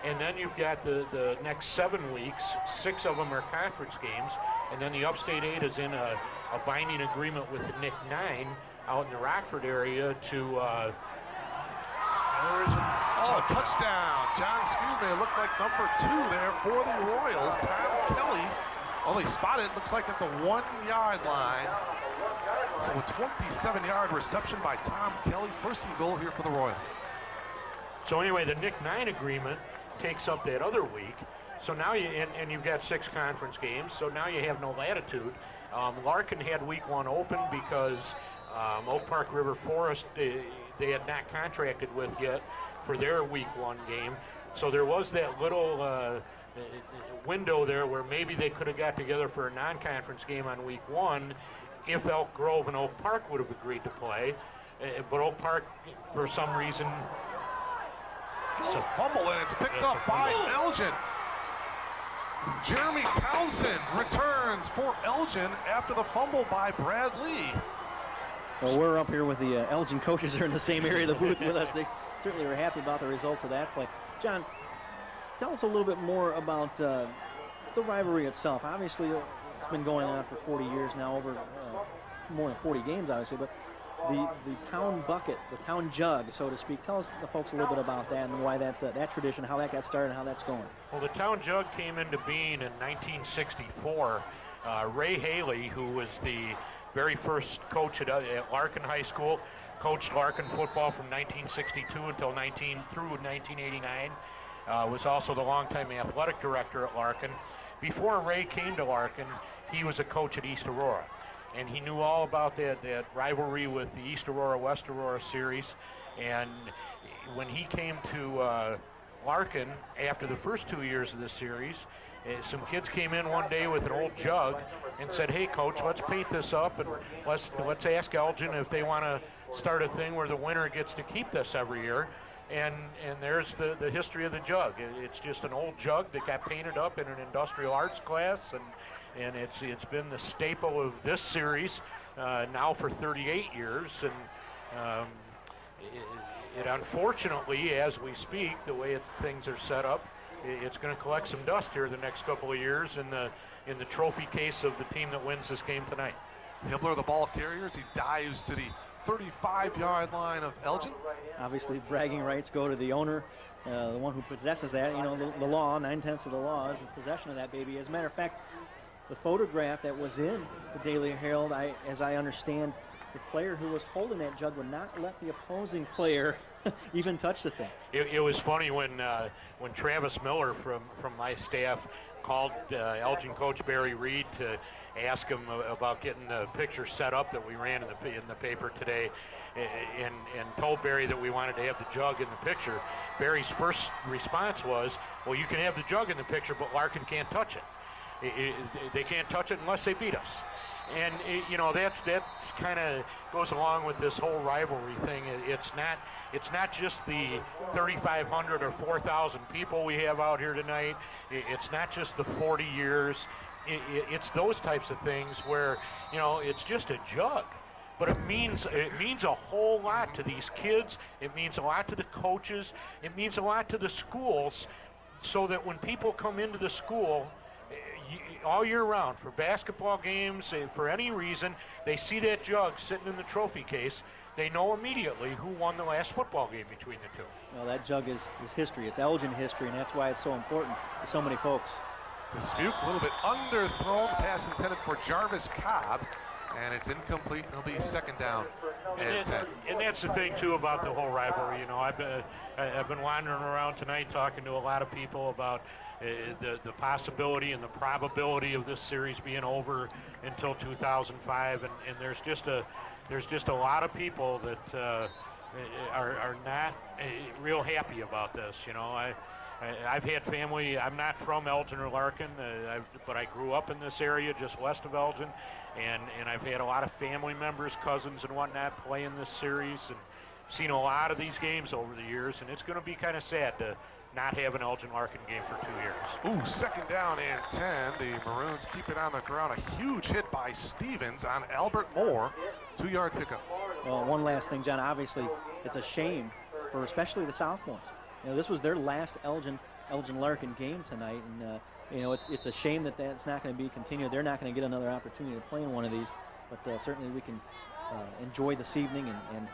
And then you've got the next 7 weeks, 6 of them are conference games, and then the Upstate 8 is in a binding agreement with the Nick 9 out in the Rockford area to, Touchdown. John Scooby looked like number 2 there for the Royals. Tom Kelly. They spotted, looks like at the 1-yard line. So a 27-yard reception by Tom Kelly. First and goal here for the Royals. So anyway, the Nick 9 agreement takes up that other week. So now and you've got 6 conference games, so now you have no latitude. Larkin had week 1 open because Oak Park River Forest, they had not contracted with yet for their week 1 game. So there was that little window there where maybe they could have got together for a non-conference game on week 1 if Elk Grove and Oak Park would have agreed to play. But Oak Park, for some reason... It's a fumble, and it's picked up by Elgin. Jeremy Townsend returns for Elgin after the fumble by Brad Lee. Well, we're up here with the Elgin coaches. They're in the same area of the booth with us. They certainly were happy about the results of that play. John, tell us a little bit more about the rivalry itself. Obviously, it's been going on for 40 years now, over more than 40 games, obviously, but the town bucket, the town jug, so to speak. Tell us, the folks, a little bit about that and why that tradition, how that got started and how that's going. Well, the town jug came into being in 1964. Ray Haley, who was the very first coach at Larkin High School, coached Larkin football from 1962 until 1989. Was also the longtime athletic director at Larkin. Before Ray came to Larkin, he was a coach at East Aurora, and he knew all about that rivalry with the East Aurora-West Aurora series. And when he came to Larkin after the first 2 years of the series, some kids came in one day with an old jug and said, "Hey, coach, let's paint this up and let's ask Elgin if they want to start a thing where the winner gets to keep this every year." And there's the history of the jug. It's just an old jug that got painted up in an industrial arts class, and it's been the staple of this series now for 38 years. And it unfortunately, as we speak, the way things are set up, it's going to collect some dust here the next couple of years in the trophy case of the team that wins this game tonight. Hibbler, the ball carriers, he dives to the 35-yard line of Elgin. Obviously, bragging rights go to the owner, the one who possesses that. You know, the law, 9/10 of the law, is in possession of that baby. As a matter of fact, the photograph that was in the Daily Herald, as I understand, the player who was holding that jug would not let the opposing player even touch the thing. It was funny when Travis Miller from my staff called Elgin coach Barry Reed to ask him about getting the picture set up that we ran in the paper today, and told Barry that we wanted to have the jug in the picture. Barry's first response was, well, you can have the jug in the picture, but Larkin can't touch it. They can't touch it unless they beat us. And you know, that's kind of goes along with this whole rivalry thing. It's not just the 3,500 or 4,000 people we have out here tonight. It's not just the 40 years. It's those types of things where, you know, it's just a jug, but it means a whole lot to these kids. It means a lot to the coaches. It means a lot to the schools, so that when people come into the school all year round for basketball games, for any reason, they see that jug sitting in the trophy case, they know immediately who won the last football game between the two. Well, that jug is history. It's Elgin history, and that's why it's so important to so many folks. Dismuke, a little bit underthrown. The pass intended for Jarvis Cobb, and it's incomplete. It'll be second down and 10. And that's the thing too about the whole rivalry. You know, I've been wandering around tonight talking to a lot of people about the possibility and the probability of this series being over until 2005, and there's just a lot of people that are not real happy about this. You know, I've had family. I'm not from Elgin or Larkin, but I grew up in this area just west of Elgin, and I've had a lot of family members, cousins and whatnot play in this series, and seen a lot of these games over the years, and it's going to be kind of sad to not have an Elgin-Larkin game for 2 years. Ooh, second down and 10. The Maroons keep it on the ground. A huge hit by Stevens on Albert Moore. 2-yard pickup. Well, one last thing, John. Obviously, it's a shame for especially the sophomores. You know, this was their last Elgin-Larkin game tonight, and you know, it's a shame that that's not going to be continued. They're not going to get another opportunity to play in one of these, but certainly we can enjoy this evening and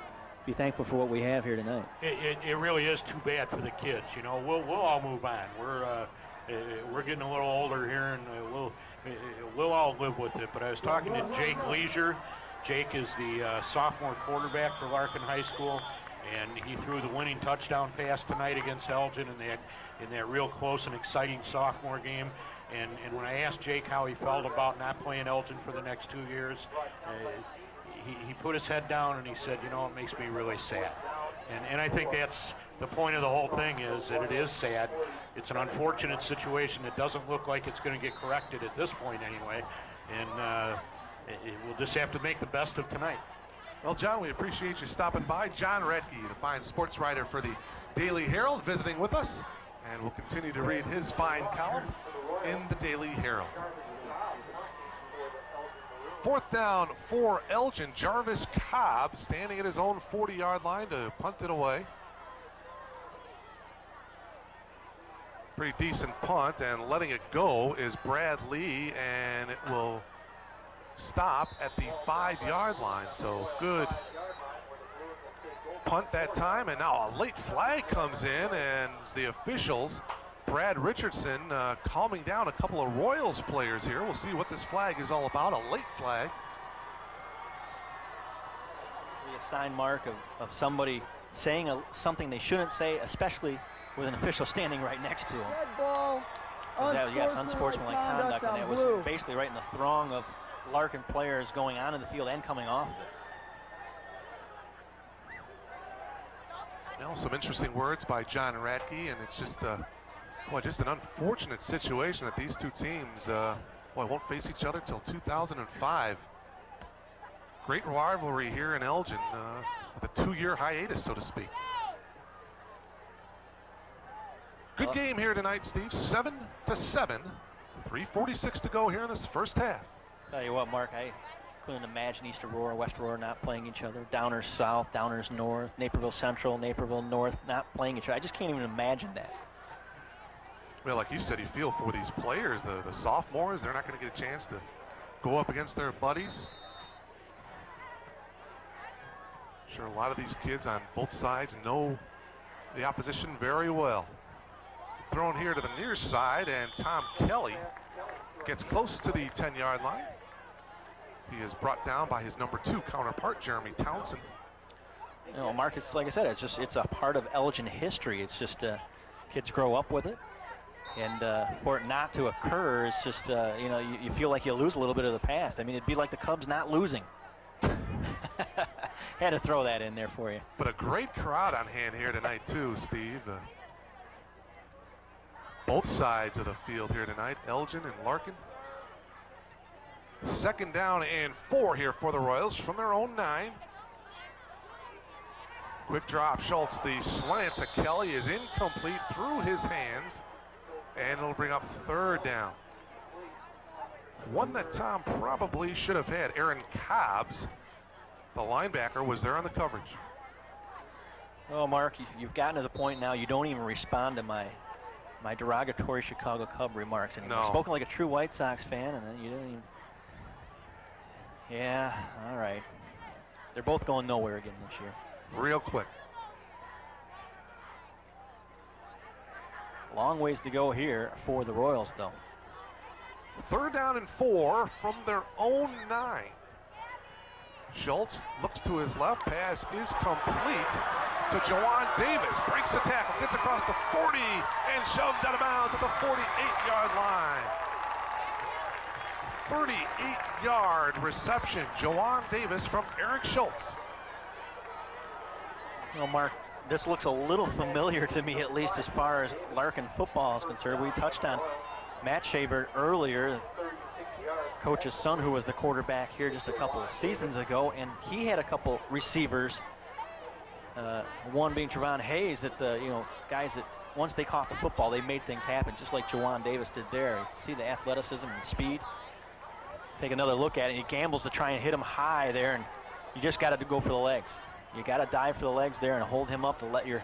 be thankful for what we have here tonight. It really is too bad for the kids. You know, we'll all move on. We're getting a little older here, and we'll all live with it. But I was talking to Jake Leisure. Jake is the sophomore quarterback for Larkin High School, and he threw the winning touchdown pass tonight against Elgin in that real close and exciting sophomore game. And when I asked Jake how he felt about not playing Elgin for the next 2 years, he put his head down and he said, you know, it makes me really sad. And I think that's the point of the whole thing, is that it is sad. It's an unfortunate situation. It doesn't look like it's going to get corrected at this point anyway. And we'll just have to make the best of tonight. Well, John, we appreciate you stopping by. John Redke, the fine sports writer for the Daily Herald, visiting with us. And we'll continue to read his fine column in the Daily Herald. Fourth down for Elgin. Jarvis Cobb standing at his own 40-yard line to punt it away. Pretty decent punt, and letting it go is Brad Lee, and it will stop at the 5-yard line. So good punt that time, and now a late flag comes in, and the officials, Brad Richardson, calming down a couple of Royals players here. We'll see what this flag is all about, a late flag. A sign mark of somebody saying something they shouldn't say, especially with an official standing right next to him. Red ball. Yes, unsportsmanlike conduct, and it was basically right in the throng of Larkin players going onto the field and coming off of it. Now, some interesting words by John Radke, and it's just just an unfortunate situation that these two teams won't face each other till 2005. Great rivalry here in Elgin, with a 2-year hiatus, so to speak. Good game here tonight, Steve. 7-7. 3:46 to go here in this first half. Tell you what, Mark, couldn't imagine East Aurora, West Aurora not playing each other. Downers South, Downers North, Naperville Central, Naperville North not playing each other. I just can't even imagine that. Well, like you said, you feel for these players, the sophomores. They're not going to get a chance to go up against their buddies. Sure, a lot of these kids on both sides know the opposition very well. Thrown here to the near side, and Tom Kelly gets close to the 10-yard line. He is brought down by his number 2 counterpart, Jeremy Townsend. You know, Marcus, like I said, it's a part of Elgin history. It's just kids grow up with it. And for it not to occur, it's just, you know, you feel like you lose a little bit of the past. I mean, it'd be like the Cubs not losing. Had to throw that in there for you. But a great crowd on hand here tonight, too, Steve. Both sides of the field here tonight, Elgin and Larkin. 2nd down and 4 here for the Royals from their own 9. Quick drop, Schultz, the slant to Kelly is incomplete through his hands, and it'll bring up 3rd down. One that Tom probably should have had. Aaron Cobbs, the linebacker, was there on the coverage. Oh, Mark, you've gotten to the point now you don't even respond to my derogatory Chicago Cub remarks anymore. No. You've spoken like a true White Sox fan, and then you didn't even. Yeah, all right. They're both going nowhere again this year. Real quick. Long ways to go here for the Royals, though. 3rd down and 4 from their own 9. Schultz looks to his left, pass is complete to Jawan Davis. Breaks the tackle, gets across the 40, and shoved out of bounds at the 48-yard line. 38-yard reception, Jawan Davis from Eric Schultz. Well, Mark, this looks a little familiar to me, at least as far as Larkin football is concerned. We touched on Matt Schaber earlier, coach's son, who was the quarterback here just a couple of seasons ago, and he had a couple receivers, one being Trevon Hayes, that guys that once they caught the football, they made things happen, just like Jawan Davis did there. You see the athleticism and speed. Take another look at it, and he gambles to try and hit him high there, and you just got to go for the legs. You got to dive for the legs there and hold him up to let your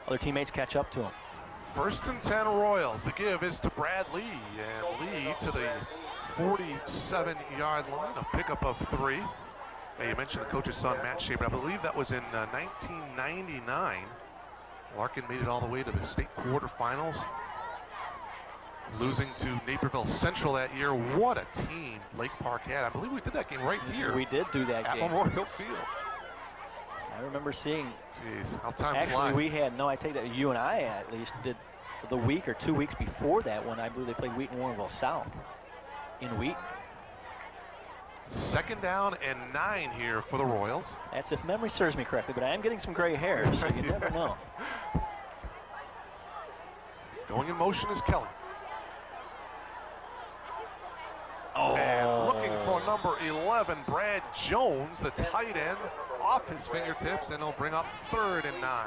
other teammates catch up to him. 1st and 10 Royals. The give is to Brad Lee, and Lee to the 47-yard line, a pickup of 3. Hey, you mentioned the coach's son, Matt Schaber. I believe that was in 1999. Larkin made it all the way to the state quarterfinals, losing to Naperville Central that year. What a team Lake Park had. I believe we did that game right here. We did do that at game. Memorial Field. I remember seeing. Jeez, how time actually, flies. we had, no, I take that, you and I at least did the week or 2 weeks before that when I believe they played Wheaton Warrenville South in Wheaton. 2nd down and 9 here for the Royals. That's if memory serves me correctly, but I am getting some gray hair, so you never know. Going in motion is Kelly. Oh. And looking for number 11, Brad Jones, the tight end, off his fingertips, and he'll bring up 3rd and 9.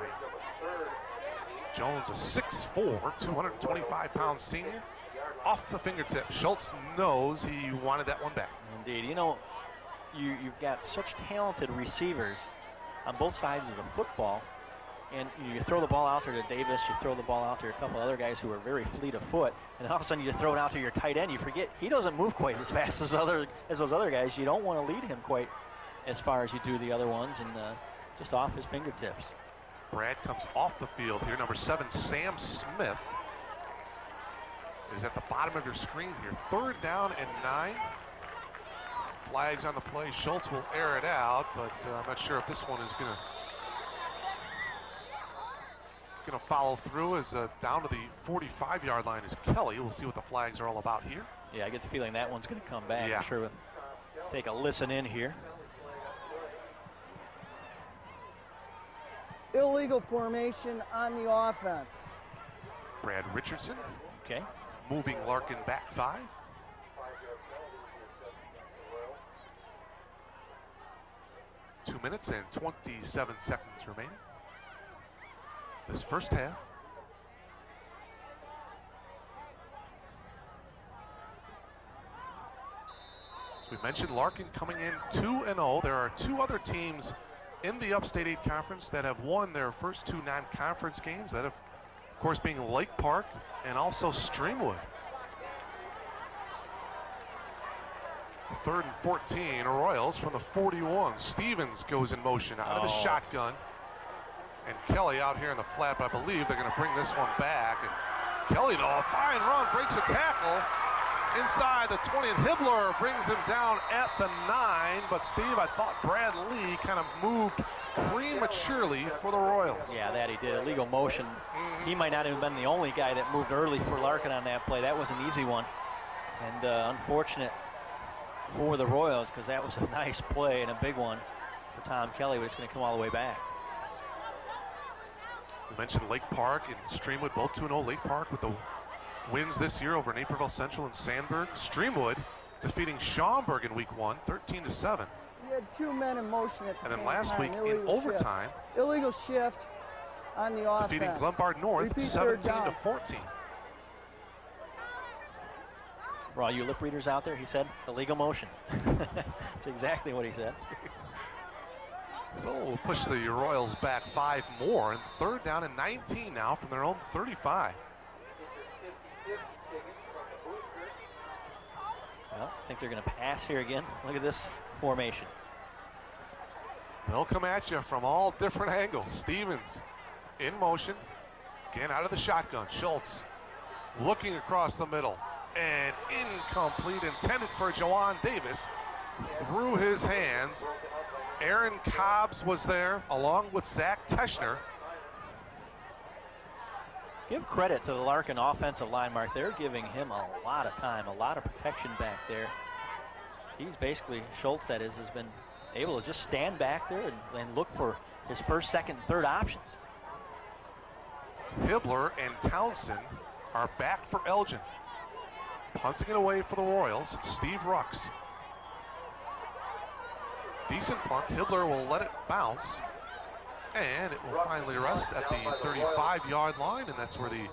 Jones, a 6'4", 225-pound senior, off the fingertip. Schultz knows he wanted that one back. Indeed. You know, you've got such talented receivers on both sides of the football, and you throw the ball out there to Davis, you throw the ball out to a couple other guys who are very fleet of foot, and all of a sudden you throw it out to your tight end. You forget he doesn't move quite as fast as those other guys. You don't want to lead him quite as far as you do the other ones, and just off his fingertips. Brad comes off the field here. Number 7, Sam Smith, is at the bottom of your screen here. 3rd down and 9. Flags on the play. Schultz will air it out, but I'm not sure if this one is gonna follow through. As down to the 45-yard line is Kelly. We'll see what the flags are all about here. Yeah, I get the feeling that one's going to come back. Yeah. I'm sure we'll take a listen in here. Illegal formation on the offense. Brad Richardson. Okay. Moving Larkin back 5. Two minutes and 27 seconds remaining. This first half. We mentioned Larkin coming in 2-0. There are two other teams in the Upstate 8 Conference that have won their first two non-conference games. That have, of course, being Lake Park and also Streamwood. 3rd and 14, Royals from the 41. Stevens goes in motion out of the shotgun. And Kelly out here in the flat, but I believe they're going to bring this one back. And Kelly, though, a fine run, breaks a tackle inside the 20, and Hibbler brings him down at the 9. But Steve, I thought Brad Lee kind of moved prematurely for the Royals. Yeah, that he did. Illegal motion. He might not have been the only guy that moved early for Larkin on that play. That was an easy one. And unfortunate for the Royals, because that was a nice play and a big one for Tom Kelly, but it's going to come all the way back. We mentioned Lake Park and Streamwood, both 2-0. Lake Park with the wins this year over Naperville Central and Sandburg. Streamwood defeating Schaumburg in week 1, 13-7. You had 2 men in motion at the same time. And then last week in overtime, illegal shift on the offense. defeating Glenbard North 17-14. For all you lip readers out there, he said illegal motion. That's exactly what he said. So we'll push the Royals back 5 more, and 3rd down and 19 now from their own 35. Well, I think they're going to pass here again. Look at this formation. They'll come at you from all different angles. Stevens in motion, again out of the shotgun. Schultz looking across the middle, and incomplete, intended for Jawan Davis. Through his hands. Aaron Cobbs was there along with Zach Teschner. Give credit to the Larkin offensive line, Mark. They're giving him a lot of time, a lot of protection back there. He's basically, Schultz that is, has been able to just stand back there and look for his first, second, and third options. Hibbler and Townsend are back for Elgin. Punting it away for the Royals, Steve Rux. Decent punt. Hibbler will let it bounce, and it will finally rest at the 35-yard line, and that's where the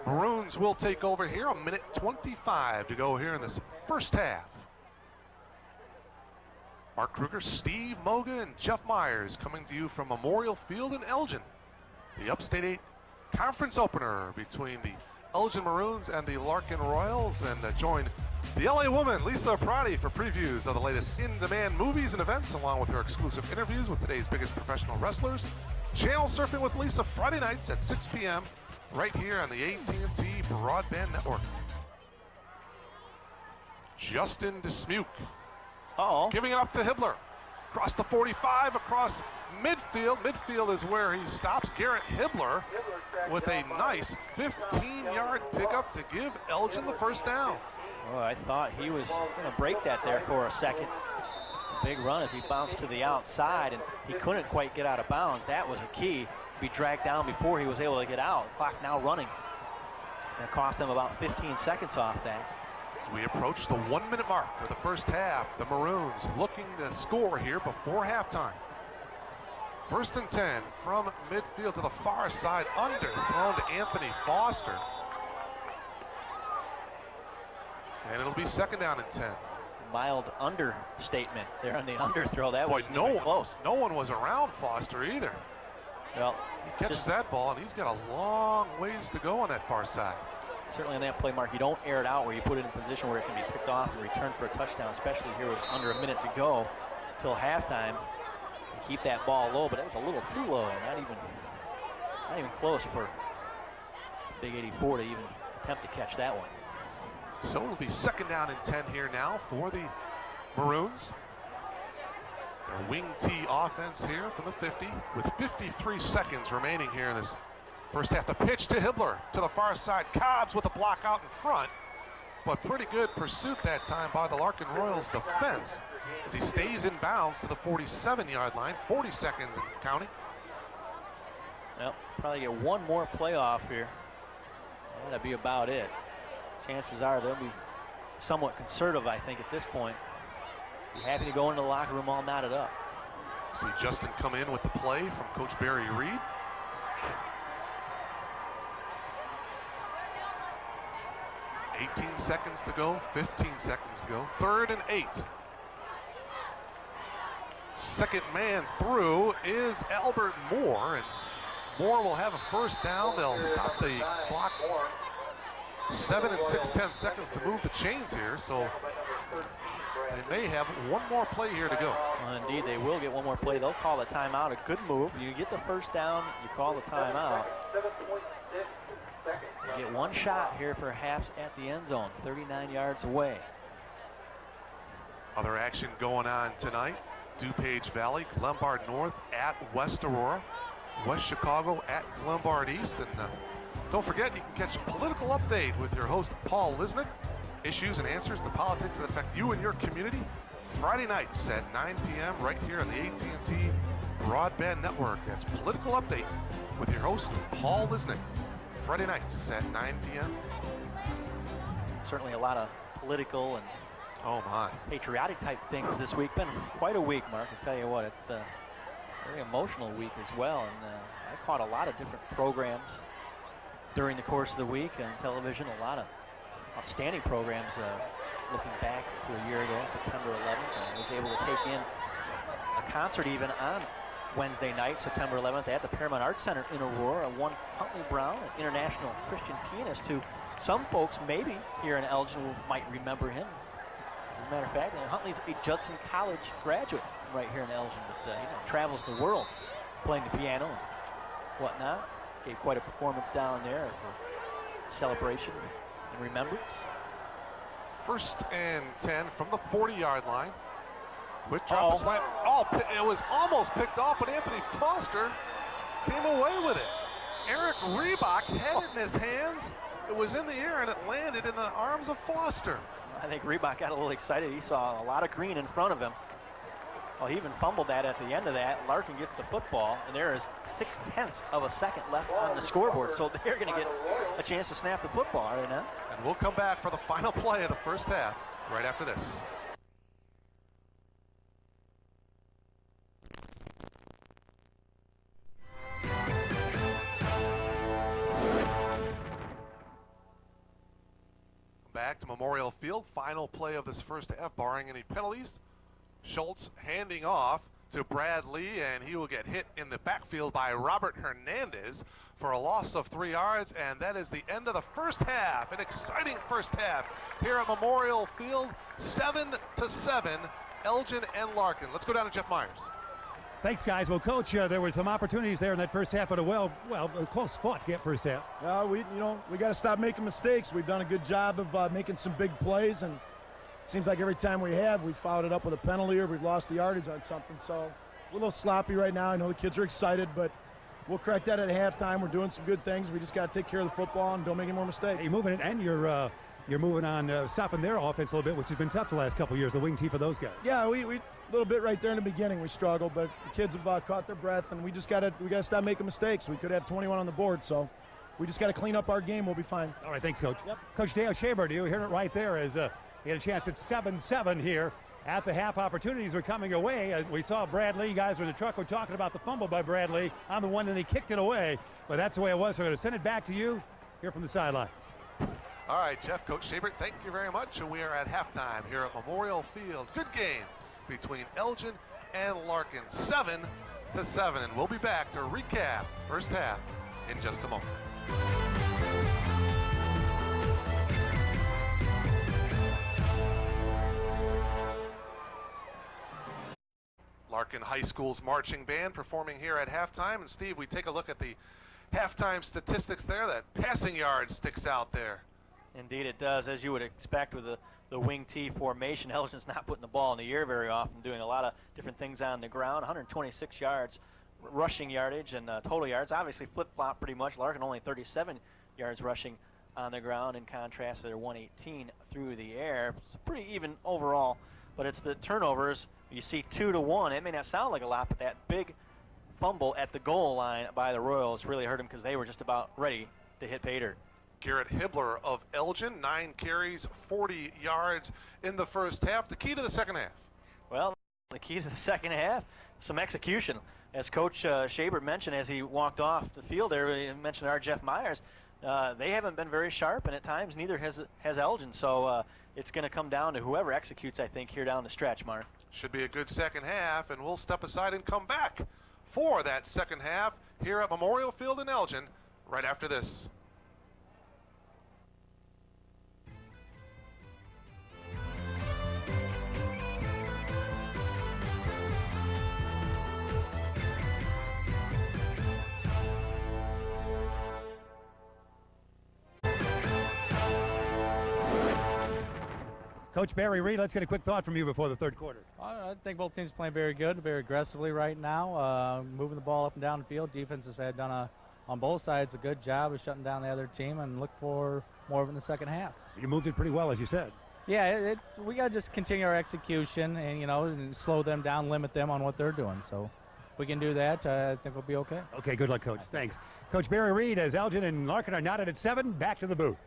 Maroons will take over here. 1:25 to go here in this first half. Mark Kruger, Steve Moga, and Jeff Myers coming to you from Memorial Field in Elgin. The Upstate 8 conference opener between the Elgin Maroons and the Larkin Royals, and join the LA woman, Lisa Prati, for previews of the latest in-demand movies and events, along with her exclusive interviews with today's biggest professional wrestlers. Channel Surfing with Lisa Friday nights at 6 p.m. right here on the AT&T Broadband Network. Justin Dismuke giving it up to Hibbler. Across the 45, across midfield. Midfield is where he stops. Garrett Hibbler with a nice 15-yard pickup to give Elgin the first down. Oh, I thought he was going to break that there for a second. Big run as he bounced to the outside, and he couldn't quite get out of bounds. That was the key. Be dragged down before he was able to get out. The clock now running. That cost them about 15 seconds off that. As we approach the 1-minute mark of the first half, the Maroons looking to score here before halftime. 1st and 10 from midfield to the far side, underthrown to Anthony Foster. And it'll be 2nd down and 10. Mild understatement there on the underthrow. That was close. No one was around Foster either. Well, he catches that ball, and he's got a long ways to go on that far side. Certainly on that play, Mark, you don't air it out where you put it in a position where it can be picked off and returned for a touchdown, especially here with under a minute to go till halftime. You keep that ball low, but it was a little too low. Not even close for Big 84 to even attempt to catch that one. So it'll be 2nd down and 10 here now for the Maroons. Their wing T offense here from the 50 with 53 seconds remaining here in this first half. The pitch to Hibbler to the far side. Cobbs with a block out in front, but pretty good pursuit that time by the Larkin Royals defense as he stays in bounds to the 47-yard line. 40 seconds and counting. Well, probably get one more playoff here. That'll be about it. Chances are they'll be somewhat conservative, I think, at this point. Be happy to go into the locker room all knotted up. See Justin come in with the play from Coach Barry Reed. .18 seconds to go, 15 seconds to go. 3rd and 8 second man through is Albert Moore, and Moore will have a first down. They'll stop the clock. 7 and 6/10 seconds to move the chains here, so they may have one more play here to go. Well, indeed, they will get one more play. They'll call the timeout. A good move. You get the first down, you call the timeout. You get one shot here, perhaps, at the end zone, 39 yards away. Other action going on tonight. DuPage Valley, Glenbard North at West Aurora, West Chicago at Glenbard East. And don't forget, you can catch a political update with your host, Paul Lisnick. Issues and answers to politics that affect you and your community. Friday nights at 9 p.m. right here on the AT&T Broadband Network. That's Political Update with your host, Paul Lisnick. Friday nights at 9 p.m. Certainly a lot of political and patriotic type things this week. Been quite a week, Mark. I tell you what, it's a very emotional week as well. And I caught a lot of different programs during the course of the week on television. A lot of outstanding programs looking back to a year ago, September 11th. I was able to take in a concert even on Wednesday night, September 11th, at the Paramount Arts Center in Aurora. One Huntley Brown, an international Christian pianist who some folks maybe here in Elgin might remember him. As a matter of fact, Huntley's a Judson College graduate right here in Elgin, but travels the world playing the piano and whatnot. Gave quite a performance down there for celebration and remembrance. 1st and 10 from the 40-yard line. Quick drop of slant. Oh, it was almost picked off, but Anthony Foster came away with it. Eric Reebok had it in his hands. It was in the air and it landed in the arms of Foster. I think Reebok got a little excited. He saw a lot of green in front of him. Well, he even fumbled that at the end of that. Larkin gets the football, and there is 0.6 of a second left on the scoreboard. So they're going to get a chance to snap the football, are they not? And we'll come back for the final play of the first half right after this. Back to Memorial Field, final play of this first half, barring any penalties. Schultz handing off to Brad Lee, and he will get hit in the backfield by Robert Hernandez for a loss of 3 yards, and that is the end of the first half. An exciting first half here at Memorial Field, 7-7, Elgin and Larkin. Let's go down to Jeff Myers. Thanks, guys. Well, Coach, there were some opportunities there in that first half, but a close fought first half. We got to stop making mistakes. We've done a good job of making some big plays, and it seems like every time we've followed it up with a penalty or we've lost the yardage on something. So we're a little sloppy right now. I know the kids are excited, but we'll correct that at halftime. We're doing some good things. We just got to take care of the football and don't make any more mistakes. You're moving it, and you're moving on, stopping their offense a little bit, which has been tough the last couple of years, the wing tee for those guys. Yeah, we a little bit right there in the beginning. We struggled, but the kids have caught their breath, and we got to stop making mistakes. We could have 21 on the board, so we just got to clean up our game. We'll be fine. All right, thanks, Coach. Yep. Coach Dale Shaber, do you hear it right there as he had a chance at 7-7 here at the half. Opportunities are coming away. We saw Brad Lee, guys in the truck were talking about the fumble by Brad Lee on the one, and he kicked it away. But that's the way it was. So we're going to send it back to you here from the sidelines. All right, Jeff, Coach Shaber, thank you very much. And we are at halftime here at Memorial Field. Good game between Elgin and Larkin, 7-7. And we'll be back to recap first half in just a moment. Larkin High School's marching band performing here at halftime. And Steve, we take a look at the halftime statistics there. That passing yard sticks out there. Indeed it does. As you would expect with the wing T formation, Elgin's not putting the ball in the air very often, doing a lot of different things on the ground. 126 yards rushing yardage and total yards. Obviously flip-flop pretty much. Larkin only 37 yards rushing on the ground in contrast to their 118 through the air. It's pretty even overall, but it's the turnovers. You see 2-1. It may not sound like a lot, but that big fumble at the goal line by the Royals really hurt them because they were just about ready to hit pay dirt. Garrett Hibbler of Elgin, 9 carries, 40 yards in the first half. The key to the second half? Well, the key to the second half, some execution. As Coach Shaber mentioned as he walked off the field there, he mentioned our Jeff Myers. They haven't been very sharp, and at times neither has Elgin. So it's going to come down to whoever executes, I think, here down the stretch, Mark. Should be a good second half, and we'll step aside and come back for that second half here at Memorial Field in Elgin right after this. Coach Barry Reed, let's get a quick thought from you before the third quarter. I think both teams are playing very good, very aggressively right now, moving the ball up and down the field. Defense has done on both sides a good job of shutting down the other team, and look for more of it in the second half. You moved it pretty well, as you said. Yeah, we got to just continue our execution and, and slow them down, limit them on what they're doing. So if we can do that, I think we'll be okay. Okay, good luck, Coach. Thanks. Coach Barry Reed, as Elgin and Larkin are knotted at 7, back to the booth.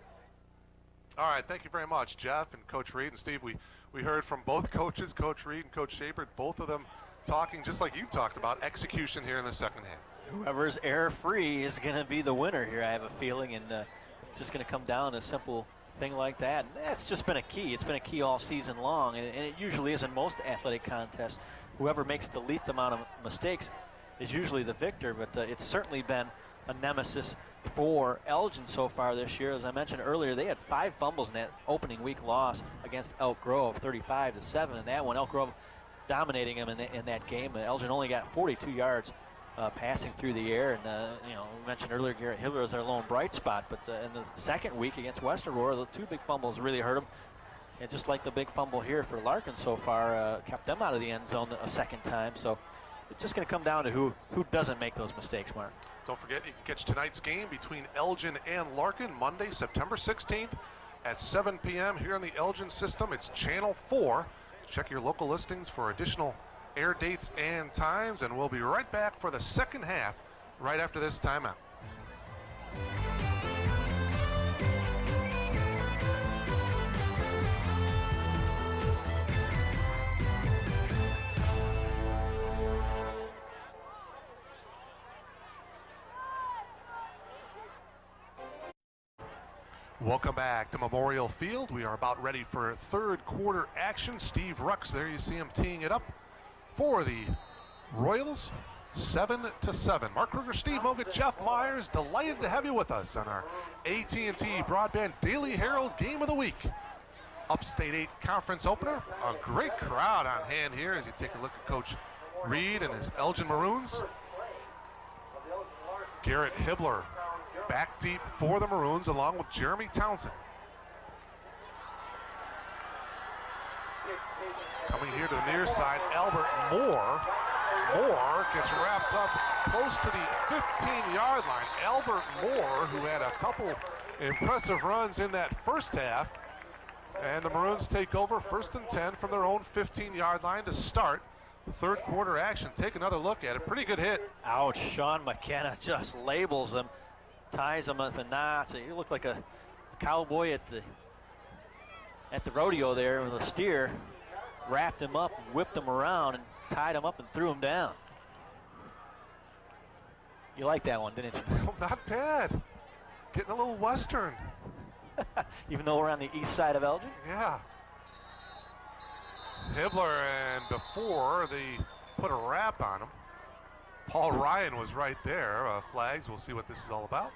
All right, thank you very much, Jeff and Coach Reed and Steve. We heard from both coaches, Coach Reed and Coach Shapert, both of them talking just like you talked about execution here in the second half. Whoever's error-free is going to be the winner here, I have a feeling, and it's just going to come down to a simple thing like that. And that's just been a key. It's been a key all season long, and it usually is in most athletic contests. Whoever makes the least amount of mistakes is usually the victor, but it's certainly been a nemesis for Elgin so far this year. As I mentioned earlier, they had 5 fumbles in that opening week loss against Elk Grove, 35-7, and that one, Elk Grove dominating them in that game. Elgin only got 42 yards passing through the air, and we mentioned earlier Garrett Hibbler was their lone bright spot, but in the second week against West Aurora, the 2 big fumbles really hurt them, and just like the big fumble here for Larkin so far, kept them out of the end zone a second time. So it's just going to come down to who doesn't make those mistakes, Mark. Don't forget, you can catch tonight's game between Elgin and Larkin Monday, September 16th at 7 p.m. here on the Elgin system. It's Channel 4. Check your local listings for additional air dates and times, and we'll be right back for the second half right after this timeout. Welcome back to Memorial Field. We are about ready for third quarter action. Steve Rux, there you see him teeing it up for the Royals, 7-7. Mark Kruger, Steve Moga, Jeff Myers, delighted to have you with us on our AT&T Broadband Daily Herald Game of the Week. Upstate 8 conference opener. A great crowd on hand here as you take a look at Coach Reed and his Elgin Maroons. Garrett Hibbler back deep for the Maroons along with Jeremy Townsend. Coming here to the near side, Albert Moore. Moore gets wrapped up close to the 15-yard line. Albert Moore, who had a couple impressive runs in that first half. And the Maroons take over 1st and 10 from their own 15-yard line to start third quarter action. Take another look at it. Pretty good hit. Ouch, Sean McKenna just labels them, ties them up in knots. You look like a cowboy at the rodeo there with a steer. Wrapped him up, whipped him around, and tied him up and threw him down. You like that one, didn't you? Not bad. Getting a little Western. Even though we're on the east side of Elgin? Yeah. Hibbler, and before they put a wrap on him, Paul Ryan was right there. Flags, we'll see what this is all about.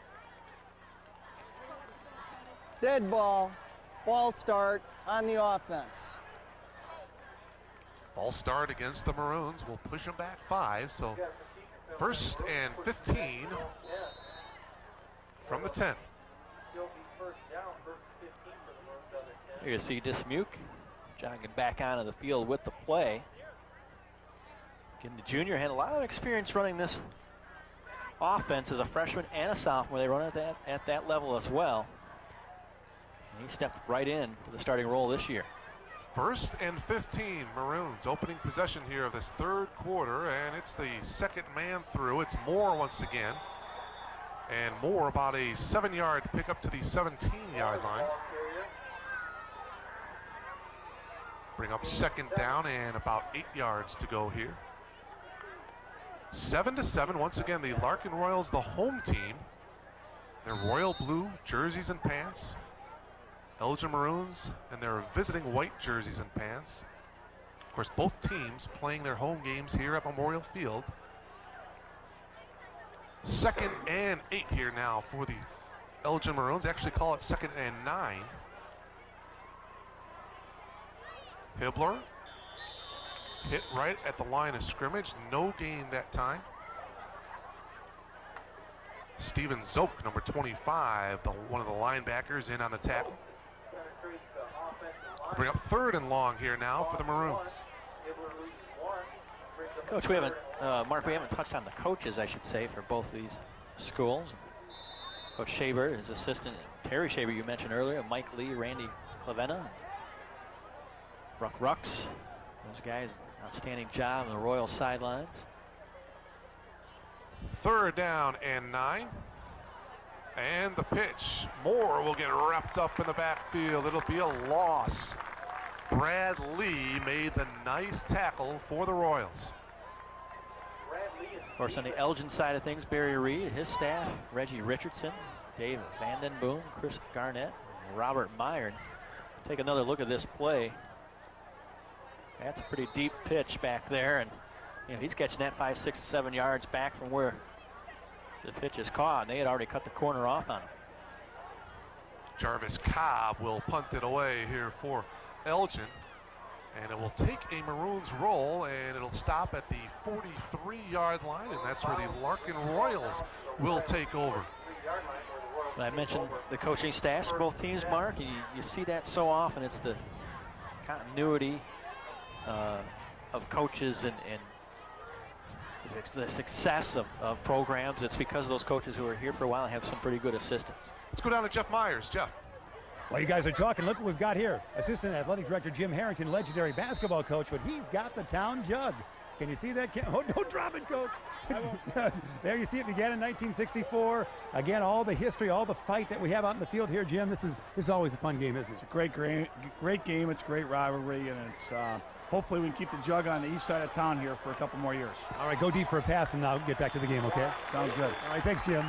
Dead ball, false start on the offense. False start against the Maroons will push them back 5, so 1st and 15 from the 10. Here you see Dismuke jogging back onto the field with the play. Again, the junior had a lot of experience running this offense as a freshman and a sophomore. They run at that level as well. And he stepped right in to the starting role this year. 1st and 15, Maroons opening possession here of this third quarter, and it's the second man through. It's Moore once again, and Moore about a 7-yard pickup to the 17-yard line. Bring up second down and about 8 yards to go here. 7-7, once again, the Larkin Royals, the home team. Their royal blue jerseys and pants. Elgin Maroons and their visiting white jerseys and pants. course, both teams playing their home games here at Memorial Field. 2nd and 8 here now for the Elgin Maroons. They actually call it 2nd and 9. Hibbler hit right at the line of scrimmage. No gain that time. Steven Zoke, number 25, one of the linebackers, in on the tackle. Bring up 3rd and long here now for the Maroons. Coach, Mark, we haven't touched on the coaches, I should say, for both of these schools. Coach Shaver, his assistant, Terry Shaver, you mentioned earlier, Mike Lee, Randy Clavena, Ruck Rucks. Those guys, outstanding job on the Royal sidelines. 3rd down and 9. And the pitch. Moore will get wrapped up in the backfield. It'll be a loss. Brad Lee made the nice tackle for the Royals. Of course, on the Elgin side of things, Barry Reed, his staff, Reggie Richardson, Dave Vanden Boom, Chris Garnett, Robert Meyer. Take another look at this play. That's a pretty deep pitch back there, and he's catching that 5, 6, 7 yards back from where the pitch is caught, and they had already cut the corner off on him. Jarvis Cobb will punt it away here for Elgin, and it will take a Maroons roll, and it'll stop at the 43-yard line, and that's where the Larkin Royals will take over. I mentioned the coaching staffs for both teams, Mark. You see that so often. It's the continuity of coaches and the success of programs. It's because of those coaches who are here for a while and have some pretty good assistants. Let's go down to Jeff Myers. Jeff. While you guys are talking, look what we've got here. Assistant Athletic Director Jim Harrington, legendary basketball coach, but he's got the town jug. Can you see that? Oh, don't drop it, Coach. There you see it began in 1964. Again, all the history, all the fight that we have out in the field here, Jim. This is always a fun game, isn't it? It's a great game. It's a great rivalry, and it's hopefully we can keep the jug on the east side of town here for a couple more years. All right, go deep for a pass, and now get back to the game, okay? Sounds good. All right, thanks, Jim.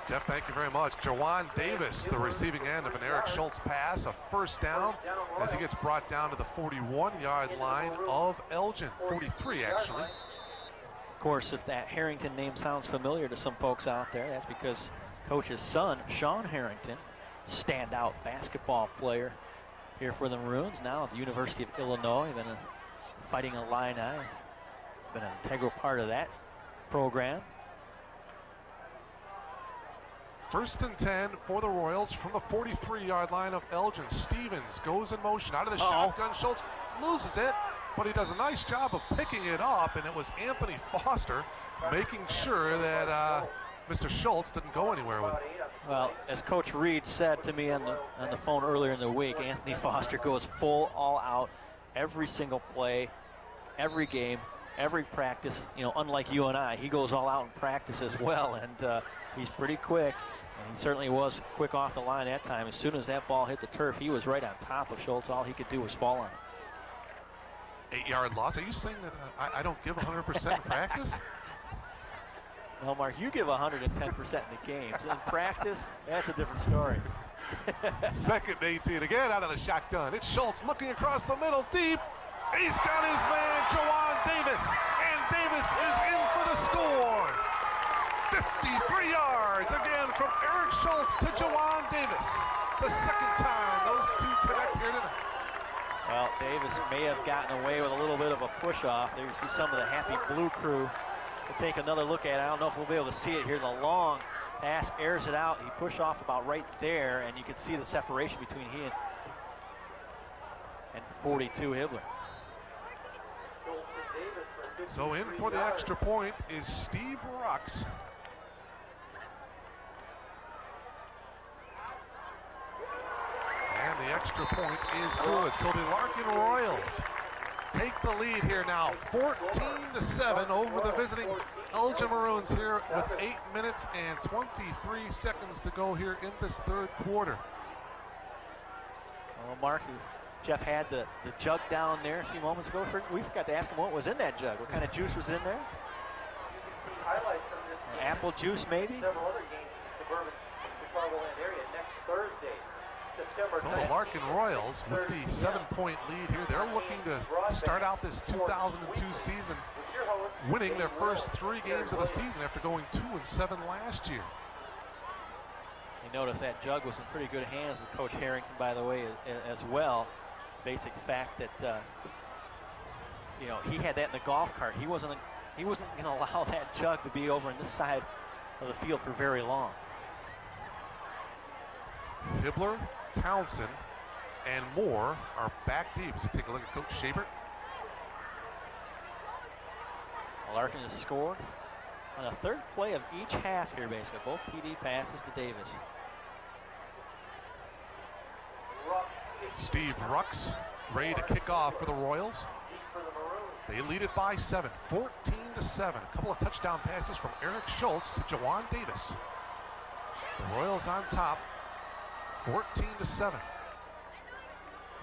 Jeff, thank you very much. Jawan Davis, the receiving end of an Eric Schultz pass, a 1st down as he gets brought down to the 41-yard line of Elgin, 43 actually. Of course, if that Harrington name sounds familiar to some folks out there, that's because Coach's son, Sean Harrington, standout basketball player here for the Maroons, now at the University of Illinois, been a Fighting Illini, been an integral part of that program. 1st and 10 for the Royals from the 43-yard line of Elgin. Stevens goes in motion out of the shotgun. Schultz loses it, but he does a nice job of picking it up, and it was Anthony Foster making sure that Mr. Schultz didn't go anywhere with it. Well, as Coach Reed said to me on the phone earlier in the week, Anthony Foster goes full all out every single play, every game, every practice. Unlike you and I, he goes all out in practice as well, and he's pretty quick. And he certainly was quick off the line that time. As soon as that ball hit the turf, he was right on top of Schultz. All he could do was fall on it. 8-yard loss. Are you saying that I don't give 100% in practice? No, Mark, you give 110% in the games. In practice, that's a different story. 2nd and 18. Again out of the shotgun. It's Schultz looking across the middle deep. He's got his man, Jawan Davis. And Davis is in for the score. 53 yards again from Eric Schultz to Jawan Davis. The 2nd time those two connect here tonight. Well, Davis may have gotten away with a little bit of a push-off. There you see some of the Happy Blue crew. We'll take another look at it. I don't know if we'll be able to see it here. The long pass airs it out. He pushed off about right there, and you can see the separation between he and 42 Hibbler. So in for the extra point is Steve Rux. And the extra point is good. So the Larkin Royals take the lead here now, 14-7 over the visiting Elgin Maroons here with 8 minutes and 23 seconds to go here in this 3rd quarter. Well, Mark, Jeff had the jug down there a few moments ago. We forgot to ask him what was in that jug. What kind of juice was in there? Apple juice, maybe? Several other games in suburban Chicagoland area next Thursday, September So the Larkin Royals with the 7-point lead here, they're looking to start out this 2002 season winning their first 3 games of the season after going 2-7 last year. You notice that jug was in pretty good hands with Coach Harrington, by the way, as well. Basic fact that you know, he had that in the golf cart. He wasn't going to allow that jug to be over on this side of the field for very long. Hibbler, Townsend, and Moore are back deep. As you take a look at Coach Schabert. Larkin has scored on a third play of each half here, basically. Both TD passes to Davis. Steve Rux ready to kick off for the Royals. They lead it by 7, 14-7. A couple of touchdown passes from Eric Schultz to Jawan Davis. The Royals on top, 14-7.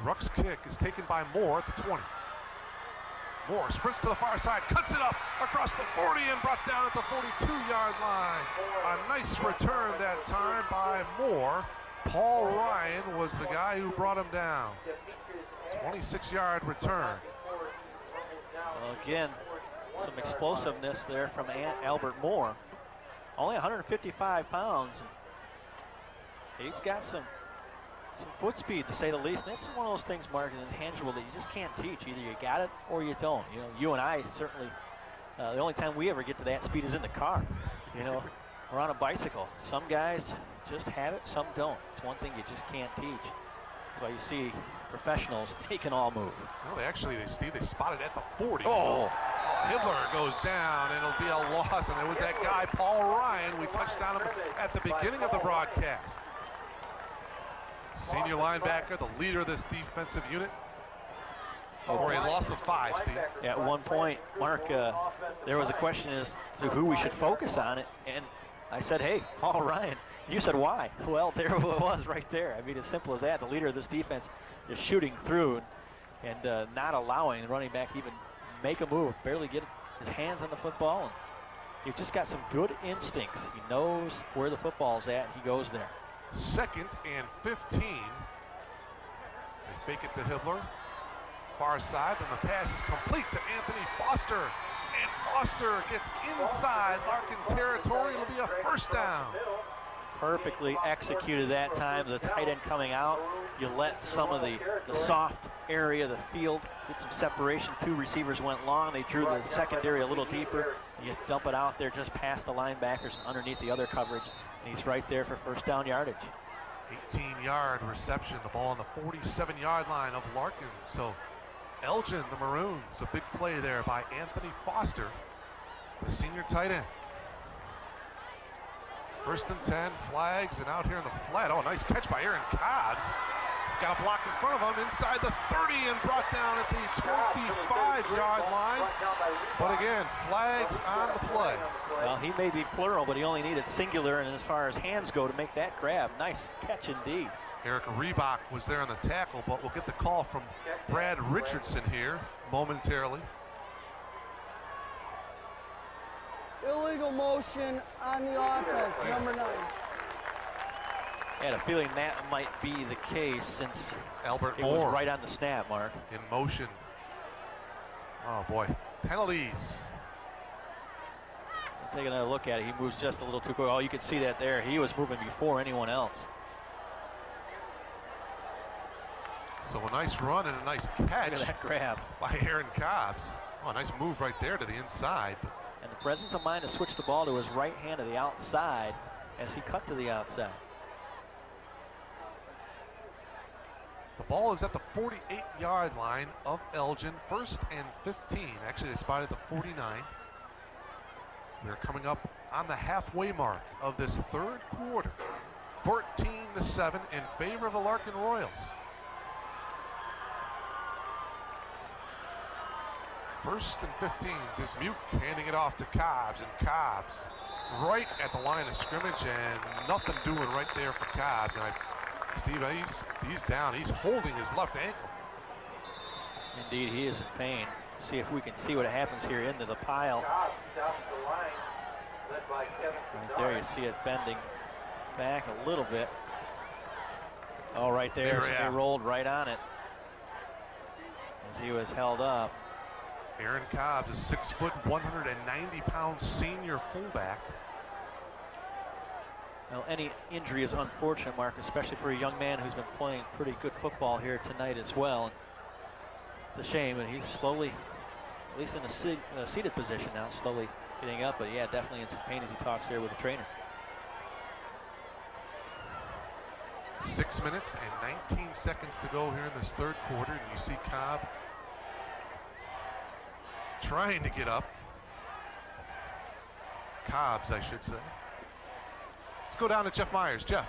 Ruck's kick is taken by Moore at the 20. Moore sprints to the far side, cuts it up across the 40 and brought down at the 42-yard line. A nice return that time by Moore. Paul Ryan was the guy who brought him down. 26-yard return. Well, again, some explosiveness there from Albert Moore. Only 155 pounds. He's got some foot speed, to say the least. And that's one of those things, Mark, is intangible that you just can't teach. Either you got it or you don't. You know, you and I certainly, the only time we ever get to that speed is in the car. You know, or on a bicycle. Some guys just have it, some don't. It's one thing you just can't teach. That's why you see professionals, they can all move. Well, Steve, they spotted at the 40. Oh. So Hibbler goes down, and it'll be a loss. And it was that guy, Paul Ryan. We touched on him at the beginning of the broadcast. Senior linebacker, the leader of this defensive unit, for a loss of 5, Steve. At one point, Mark, there was a question as to who we should focus on it, and I said, hey, Paul Ryan. You said why? Well, there it was right there. I mean, as simple as that. The leader of this defense is shooting through and not allowing the running back to even make a move, barely get his hands on the football. And he's just got some good instincts. He knows where the football's at, and he goes there. 2nd and 15. They fake it to Hibbler. Far side, then the pass is complete to Anthony Foster. And Foster gets inside Larkin territory. It'll be a first down. Perfectly executed that time. The tight end coming out. You let some of the soft area of the field get some separation. 2 receivers went long. They drew the secondary a little deeper. You dump it out there just past the linebackers and underneath the other coverage. And he's right there for first down yardage. 18-yard reception. The ball on the 47-yard line of Larkin. So Elgin, the Maroons, a big play there by Anthony Foster, the senior tight end. 1st and 10, flags, and out here in the flat. Oh, nice catch by Aaron Cobbs. He's got a block in front of him inside the 30 and brought down at the 25-yard line. But again, flags on the play. Well, he may be plural, but he only needed singular, and as far as hands go, to make that grab. Nice catch indeed. Eric Reebok was there on the tackle, but we'll get the call from Brad Richardson here momentarily. Illegal motion on the offense, number 9. I had a feeling that might be the case since Albert it Moore was right on the snap, Mark. In motion. Oh boy, penalties. Take another look at it. He moves just a little too quick. Oh, you can see that there. He was moving before anyone else. So a nice run and a nice catch. Look at that grab by Aaron Cobbs. Oh, a nice move right there to the inside. And the presence of mind to switch the ball to his right hand to the outside as he cut to the outside. The ball is at the 48-yard line of Elgin. 1st and 15. Actually, they spotted the 49. We're coming up on the halfway mark of this 3rd quarter. 14-7 in favor of the Larkin Royals. 1st and 15. Dismuke handing it off to Cobbs, and Cobbs right at the line of scrimmage, and nothing doing right there for Cobbs. And Steve, he's down. He's holding his left ankle. Indeed, he is in pain. See if we can see what happens here into the pile. Right there, you see it bending back a little bit. Oh, right there. Yeah. He rolled right on it as he was held up. Aaron Cobbs, a 6 foot, 190-pound senior fullback. Well, any injury is unfortunate, Mark, especially for a young man who's been playing pretty good football here tonight as well. It's a shame, and he's slowly, at least in a seated position now, slowly getting up. But yeah, definitely in some pain as he talks here with the trainer. 6 minutes and 19 seconds to go here in this third quarter, and you see Cobb trying to get up. Cobbs, I should say. Let's go down to Jeff Myers. Jeff.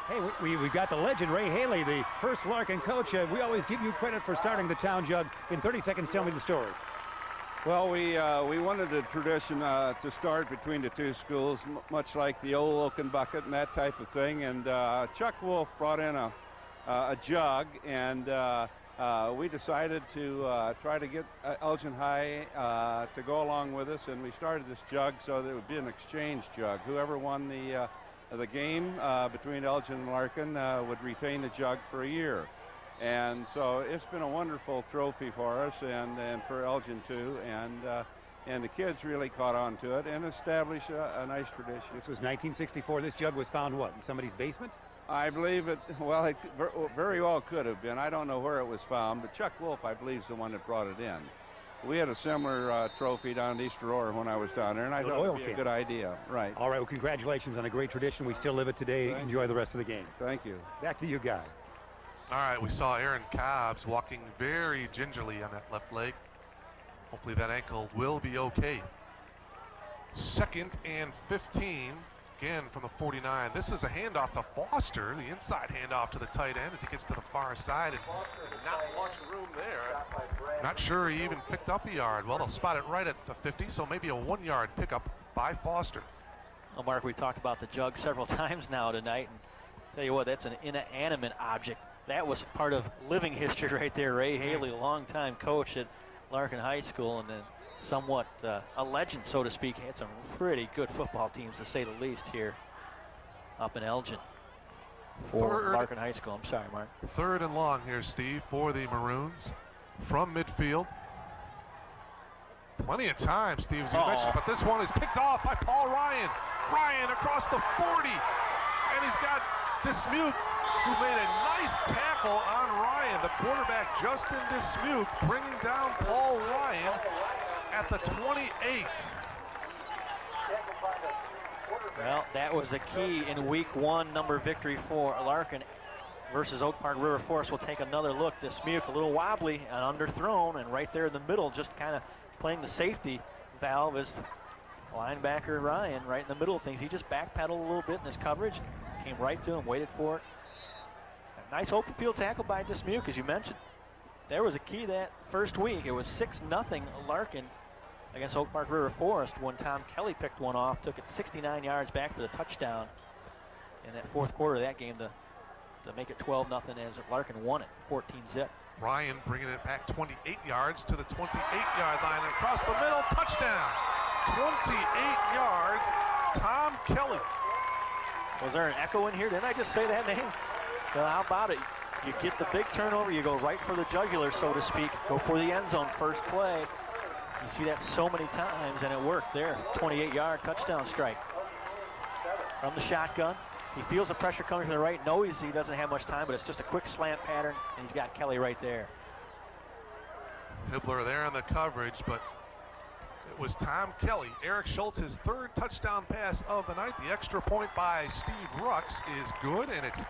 Hey, we've got the legend, Ray Haley, the first Larkin coach. We always give you credit for starting the Town Jug. In 30 seconds, tell me the story. Well, we wanted a tradition to start between the two schools, much like the old Oaken Bucket and that type of thing. And Chuck Wolf brought in a jug, and we decided to try to get Elgin High to go along with us. And we started this jug so that it would be an exchange jug. Whoever won the game between Elgin and Larkin would retain the jug for a year. And so it's been a wonderful trophy for us and for Elgin too, and the kids really caught on to it and established a nice tradition. This was 1964. This jug was found what, in somebody's basement? I believe it, well, it very well could have been. I don't know where it was found, but Chuck Wolf, I believe, is the one that brought it in. We had a similar trophy down at East Aurora when I was down there, and I thought it would be a good idea. Right. All right, well, congratulations on a great tradition. We still live it today. Enjoy the rest of the game. Thank you. Back to you guys. All right, we saw Aaron Cobbs walking very gingerly on that left leg. Hopefully that ankle will be okay. 2nd and 15, again from the 49. This is a handoff to Foster, the inside handoff to the tight end as he gets to the far side, and not much room there. Not sure he even picked up a yard. Well, they'll spot it right at the 50, so maybe a 1-yard pickup by Foster. Well, Mark, we talked about the jug several times now tonight, and tell you what, that's an inanimate object. That was part of living history right there. Ray Haley, longtime coach at Larkin High School, and then somewhat a legend, so to speak. Had some pretty good football teams, to say the least, here up in Elgin for Larkin High School. I'm sorry, Mark. 3rd and long here, Steve, for the Maroons from midfield. Plenty of time, Steve, as you mentioned, but this one is picked off by Paul Ryan. Ryan across the 40, and he's got Dismuke, who made a nice tackle on Ryan. The quarterback, Justin Dismuke, bringing down Paul Ryan at the 28. Well, that was the key in week 1 number victory for Larkin versus Oak Park River Forest. We'll take another look. Dismuke a little wobbly and underthrown, and right there in the middle, just kind of playing the safety valve is linebacker Ryan right in the middle of things. He just backpedaled a little bit in his coverage, came right to him, waited for it. A nice open field tackle by Dismuke, as you mentioned. There was a key that first week. It was 6-0 Larkin against Oak Park River Forest when Tom Kelly picked one off, took it 69 yards back for the touchdown in that 4th quarter of that game to make it 12-0 as Larkin won it, 14-zip. Ryan bringing it back 28 yards to the 28-yard line and across the middle, touchdown. 28 yards, Tom Kelly. Was there an echo in here? Didn't I just say that name? Well, how about it? You get the big turnover, you go right for the jugular, so to speak. Go for the end zone first play. You see that so many times, and it worked there. 28-yard touchdown strike. From the shotgun, he feels the pressure coming from the right. Knows he doesn't have much time, but it's just a quick slant pattern, and he's got Kelly right there. Hibbler there in the coverage, but it was Tom Kelly. Eric Schultz, his 3rd touchdown pass of the night. The extra point by Steve Rux is good, and it's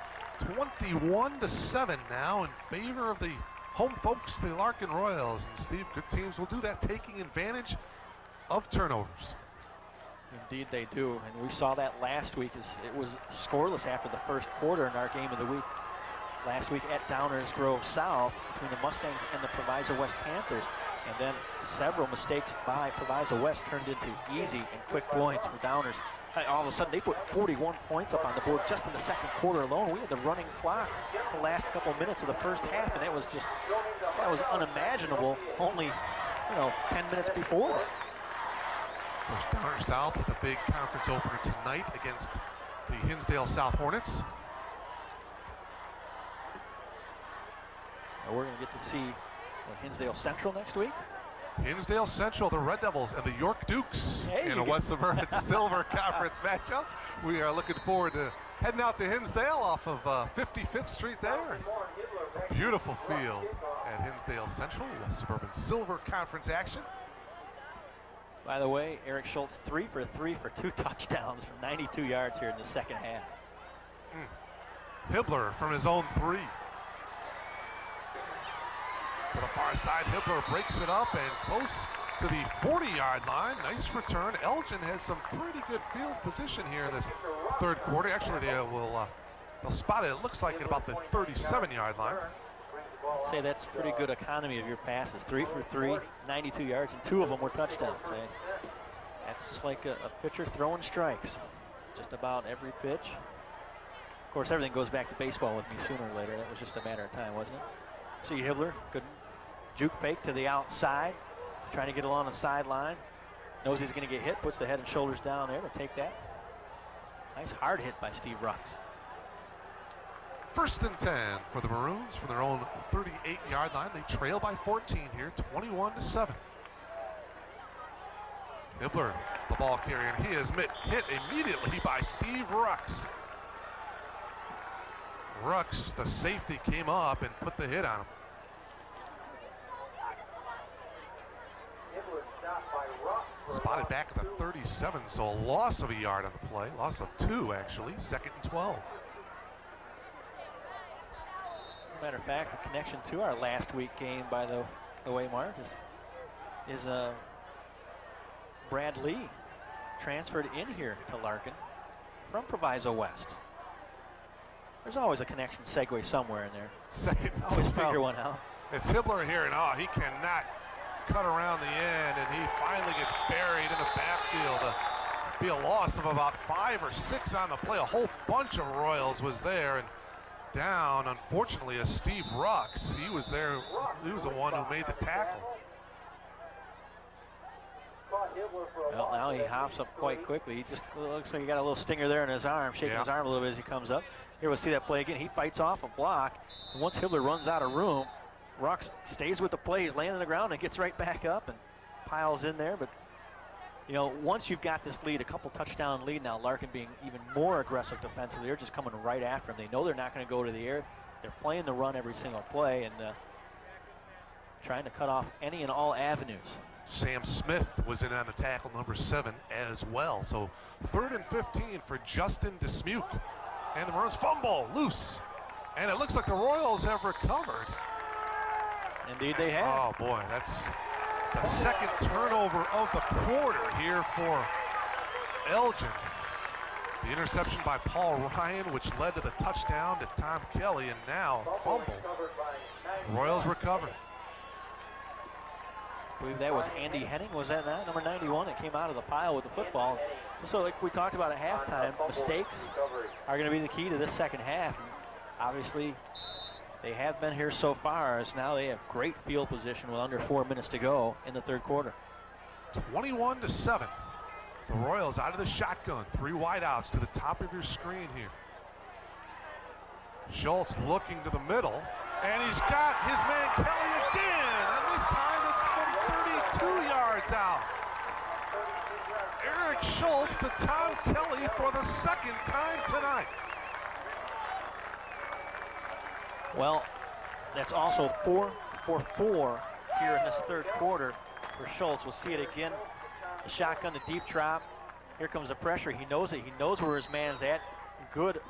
21-7 now in favor of the home folks, the Larkin Royals. And Steve, good teams will do that, taking advantage of turnovers. Indeed they do, and we saw that last week as it was scoreless after the first quarter in our game of the week last week at Downers Grove South between the Mustangs and the Proviso West Panthers, and then several mistakes by Proviso West turned into easy and quick points for Downers. All of a sudden they put 41 points up on the board just in the 2nd quarter alone. We had the running clock the last couple minutes of the first half, and that was unimaginable only 10 minutes before. Of course, Downers South with a big conference opener tonight against the Hinsdale South Hornets. we're going to get to see Hinsdale Central next week. Hinsdale Central, the Red Devils, and the York Dukes in a West Suburban Silver Conference matchup. We are looking forward to heading out to Hinsdale off of 55th Street there. A beautiful field at Hinsdale Central, West Suburban Silver Conference action. By the way, Eric Schultz 3 for 3 for 2 touchdowns from 92 yards here in the second half. Hibbler from his own 3. To the far side, Hibbler breaks it up and close to the 40-yard line. Nice return. Elgin has some pretty good field position here in this third quarter. Actually, they'll spot it. It looks like at about the 37-yard line. I'd say that's pretty good economy of your passes. 3 for 3, 92 yards, and 2 of them were touchdowns. That's just like a pitcher throwing strikes. Just about every pitch. Of course, everything goes back to baseball with me sooner or later. That was just a matter of time, wasn't it? See Hibbler, good juke fake to the outside, trying to get along the sideline. Knows he's going to get hit, puts the head and shoulders down there to take that. Nice hard hit by Steve Rux. 1st and 10 for the Maroons from their own 38-yard line. They trail by 14 here, 21-7. Hibbler, the ball carrier, and he is hit immediately by Steve Rux. Rux, the safety, came up and put the hit on him. Spotted back at the 37, so a loss of a yard on the play. Loss of 2, actually. 2nd and 12. Matter of fact, the connection to our last week game, by the way, Mark, is Brad Lee transferred in here to Larkin from Proviso West. There's always a connection segue somewhere in there. 2nd and 12. Always figure one out. It's Hibbler here, and he cannot cut around the end, and he finally gets buried in the backfield. Be a loss of about 5 or 6 on the play. A whole bunch of Royals was there, and down, unfortunately, is Steve Rux. He was there. He was the one who made the tackle. Well, now he hops up quite quickly. He just looks like he got a little stinger there in his arm, shaking his arm a little bit as he comes up. Here we'll see that play again. He fights off a block, and once Hibbler runs out of room, Rux stays with the play. He's laying on the ground and gets right back up and piles in there. But, you know, once you've got this lead, a couple touchdown lead now, Larkin being even more aggressive defensively. They're just coming right after him. They know they're not going to go to the air. They're playing the run every single play and trying to cut off any and all avenues. Sam Smith was in on the tackle, number 7, as well. So 3rd and 15 for Justin Dismuke. And the Maroons fumble, loose. And it looks like the Royals have recovered. Indeed they have. Oh boy, that's the 2nd turnover of the quarter here for Elgin. The interception by Paul Ryan, which led to the touchdown to Tom Kelly, and now a fumble. The Royals recover. I believe that was Andy Henning, was that not? Number 91 that came out of the pile with the football. So like we talked about at halftime, mistakes are going to be the key to this second half. And obviously, they have been here so far, as now they have great field position with under 4 minutes to go in the third quarter. 21-7. The Royals out of the shotgun. 3 wideouts to the top of your screen here. Schultz looking to the middle, and he's got his man Kelly again, and this time it's from 32 yards out. Eric Schultz to Tom Kelly for the 2nd time tonight. Well, that's also 4 for 4 here in this third quarter for Schultz. We'll see it again. The shotgun, the deep drop. Here comes the pressure. He knows it. He knows where his man's at. Good,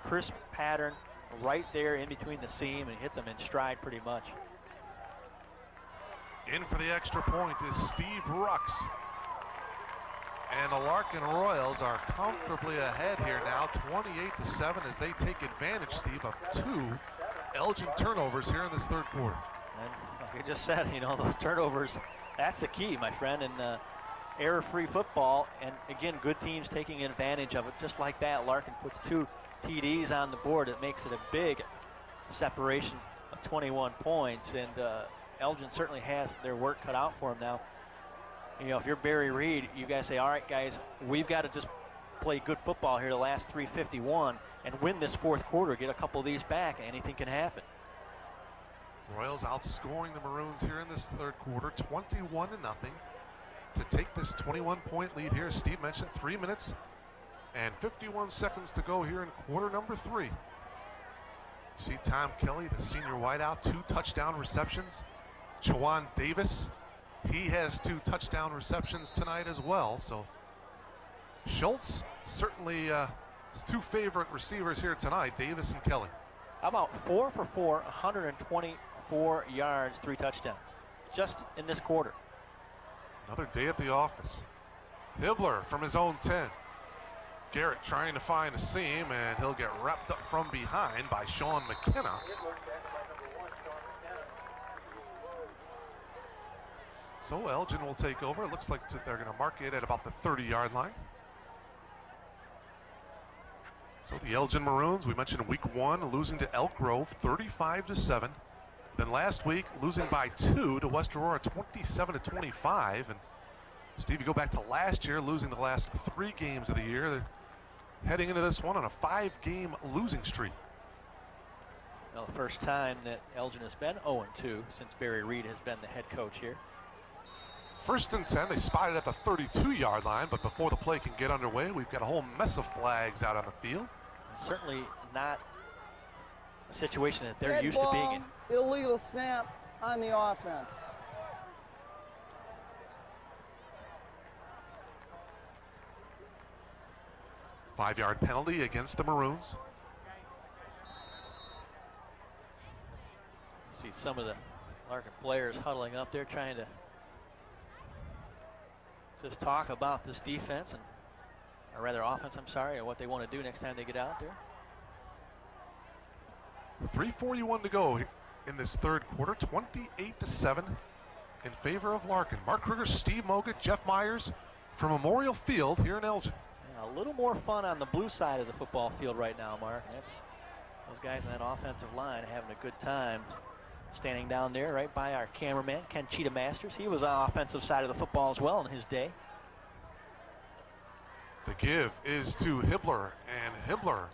crisp pattern right there in between the seam, and hits him in stride pretty much. In for the extra point is Steve Rux. And the Larkin Royals are comfortably ahead here now, 28-7, as they take advantage, Steve, of 2 Elgin turnovers here in this third quarter. And like you just said, you know, those turnovers, that's the key, my friend, and error-free football. And again, good teams taking advantage of it. Just like that, Larkin puts 2 TDs on the board. It makes it a big separation of 21 points. And Elgin certainly has their work cut out for him now. You know, if you're Barry Reed, you guys say, all right, guys, we've got to just play good football here the last 3:51 and win this fourth quarter, get a couple of these back. Anything can happen. Royals outscoring the Maroons here in this third quarter, 21-0, to take this 21-point lead here. Steve mentioned 3 minutes and 51 seconds to go here in quarter number 3. You see Tom Kelly, the senior wideout, 2 touchdown receptions. Jawan Davis, he has 2 touchdown receptions tonight as well. So Schultz certainly his 2 favorite receivers here tonight, Davis and Kelly. How about 4 for 4, 124 yards, 3 touchdowns, just in this quarter. Another day at the office. Hibbler from his own 10. Garrett trying to find a seam, and he'll get wrapped up from behind by Sean McKenna. So Elgin will take over. It looks like they're going to mark it at about the 30-yard line. So the Elgin Maroons, we mentioned week 1 losing to Elk Grove 35-7. Then last week losing by 2 to West Aurora 27-25. And Steve, you go back to last year, losing the last 3 games of the year. They're heading into this one on a 5-game losing streak. Well, the first time that Elgin has been 0-2 since Barry Reed has been the head coach here. 1st and 10, they spot it at the 32-yard line, but before the play can get underway, we've got a whole mess of flags out on the field. Certainly not a situation that they're used to being in. Illegal snap on the offense. Five-yard penalty against the Maroons. See some of the Larkin players huddling up there trying to just talk about this defense, and or rather offense, I'm sorry, and what they want to do next time they get out there. 3:41 to go in this third quarter, 28-7 in favor of Larkin. Mark Kruger, Steve Moga, Jeff Myers from Memorial Field here in Elgin. Yeah, a little more fun on the blue side of the football field right now, Mark. And that's those guys on that offensive line having a good time. Standing down there right by our cameraman, Ken Cheetah Masters. He was on the offensive side of the football as well in his day. The give is to Hibbler, and Hibbler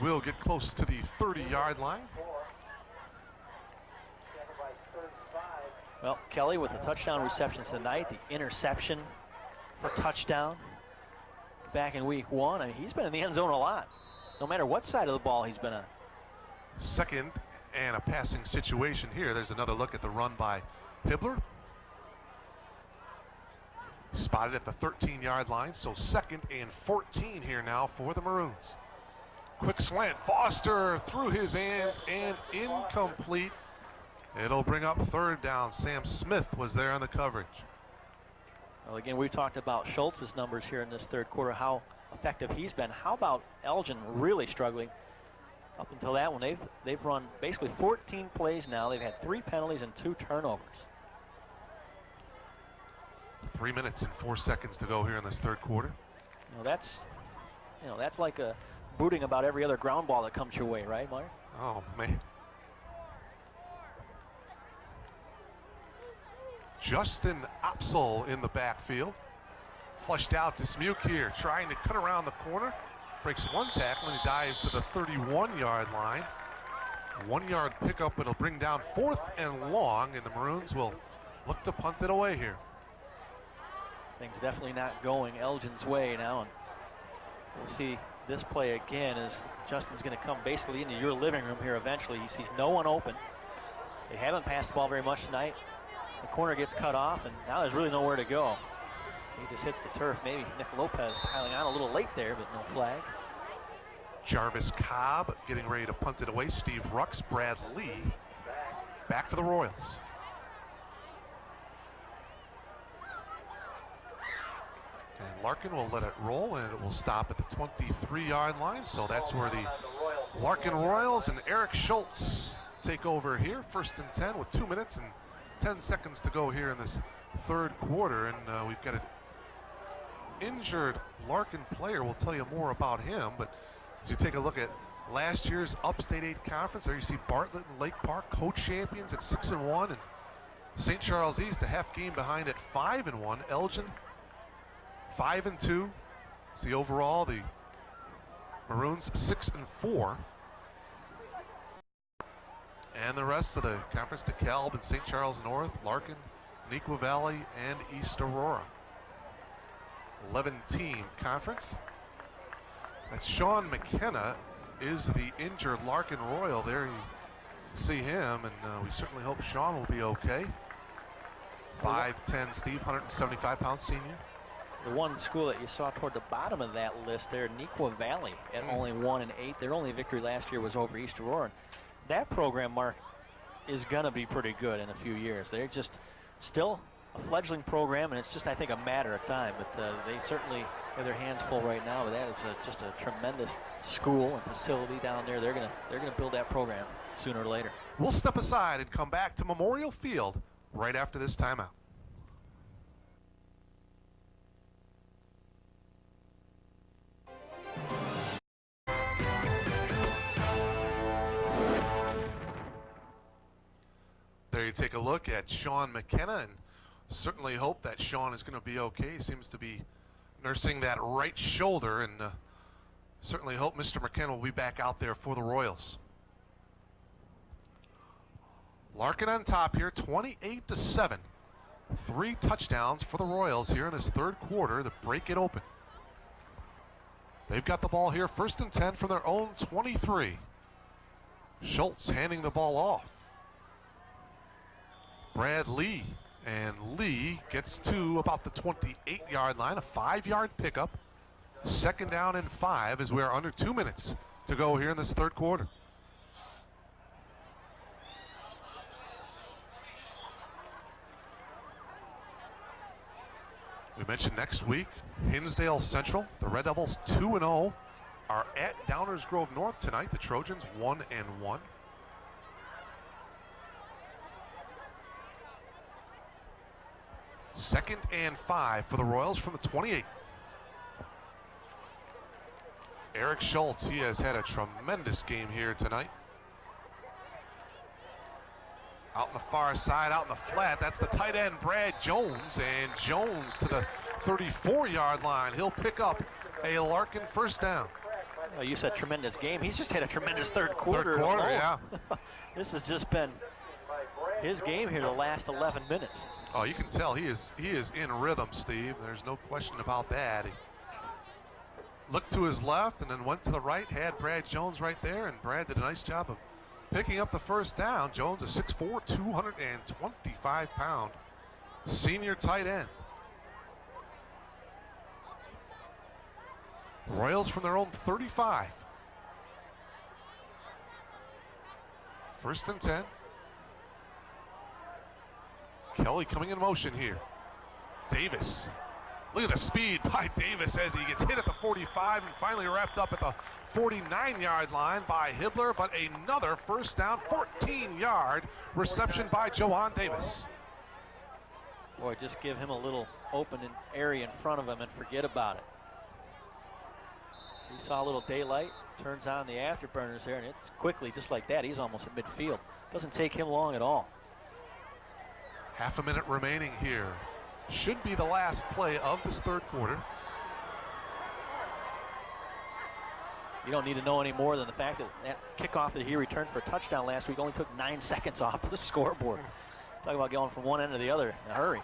will get close to the 30-yard line. Well, Kelly with the touchdown receptions tonight, the interception for touchdown back in week 1. I mean, he's been in the end zone a lot, no matter what side of the ball he's been on. Second and a passing situation here. There's another look at the run by Hibbler. Spotted at the 13-yard line, so 2nd and 14 here now for the Maroons. Quick slant, Foster through his hands and incomplete. It'll bring up 3rd down. Sam Smith was there on the coverage. Well, again, we talked about Schultz's numbers here in this third quarter, how effective he's been. How about Elgin really struggling? Up until that one, they've run basically 14 plays now. They've had 3 penalties and 2 turnovers. 3 minutes and 4 seconds to go here in this third quarter. That's like a booting about every other ground ball that comes your way, right, Mark? Oh man. Justin Opsel in the backfield. Flushed out to Smuke here, trying to cut around the corner. Breaks 1 tackle and he dives to the 31-yard line. 1-yard pickup, it'll bring down 4th and long, and the Maroons will look to punt it away here. Things definitely not going Elgin's way now, and we'll see this play again as Justin's going to come basically into your living room here eventually. He sees no one open. They haven't passed the ball very much tonight. The corner gets cut off, and now there's really nowhere to go. He just hits the turf. Maybe Nick Lopez piling on a little late there, but no flag. Jarvis Cobb getting ready to punt it away. Steve Rux, Brad Lee back for the Royals. And Larkin will let it roll, and it will stop at the 23-yard line. So that's where the Larkin Royals and Eric Schultz take over here. 1st and 10 with 2 minutes and 10 seconds to go here in this third quarter. And we've got an injured Larkin player. We'll tell you more about him. But as you take a look at last year's Upstate 8 Conference, there you see Bartlett and Lake Park, co-champions at 6-1. And St. Charles East, a half game behind at 5-1. Elgin 5-2. See overall the Maroons 6-4. And the rest of the conference, DeKalb and St. Charles North, Larkin, Neuqua Valley, and East Aurora. 11-team conference. That's Sean McKenna is the injured Larkin Royal. There you see him, and we certainly hope Sean will be okay. 5'10", Steve, 175-pound senior. The one school that you saw toward the bottom of that list there, Neuqua Valley, at only 1-8. Their only victory last year was over East Aurora. That program, Mark, is going to be pretty good in a few years. They're just still a fledgling program, and it's just, I think, a matter of time. But they certainly have their hands full right now. But that is just a tremendous school and facility down there. They're gonna build that program sooner or later. We'll step aside and come back to Memorial Field right after this timeout. There you take a look at Sean McKenna, and certainly hope that Sean is going to be okay. He seems to be nursing that right shoulder, and certainly hope Mr. McKenna will be back out there for the Royals. Larkin on top here, 28-7. 3 touchdowns for the Royals here in this third quarter to break it open. They've got the ball here, 1st and 10 from their own 23. Schultz handing the ball off. Brad Lee, and Lee gets to about the 28-yard line, a 5-yard pickup. 2nd down and 5 as we are under 2 minutes to go here in this third quarter. We mentioned next week, Hinsdale Central, the Red Devils 2-0, are at Downers Grove North tonight. The Trojans 1-1. 2nd and 5 for the Royals from the 28. Eric Schultz, he has had a tremendous game here tonight. Out on the far side, out in the flat, that's the tight end, Brad Jones, and Jones to the 34-yard line. He'll pick up a Larkin 1st down. Well, you said tremendous game. He's just had a tremendous third quarter. Third quarter, yeah. This has just been his game here the last 11 minutes. Oh, you can tell he is in rhythm, Steve. There's no question about that. He looked to his left and then went to the right, had Brad Jones right there, and Brad did a nice job of picking up the 1st down. Jones, a 6'4", 225-pound senior tight end. Royals from their own 35. 1st and 10. Kelly coming in motion here. Davis. Look at the speed by Davis as he gets hit at the 45 and finally wrapped up at the 49-yard line by Hibbler, but another 1st down, 14-yard reception by Joan Davis. Boy, just give him a little open area in front of him and forget about it. He saw a little daylight, turns on the afterburners there, and it's quickly, just like that, he's almost at midfield. Doesn't take him long at all. Half a minute remaining here. Should be the last play of this third quarter. You don't need to know any more than the fact that that kickoff that he returned for a touchdown last week only took 9 seconds off the scoreboard. Talk about going from one end to the other in a hurry.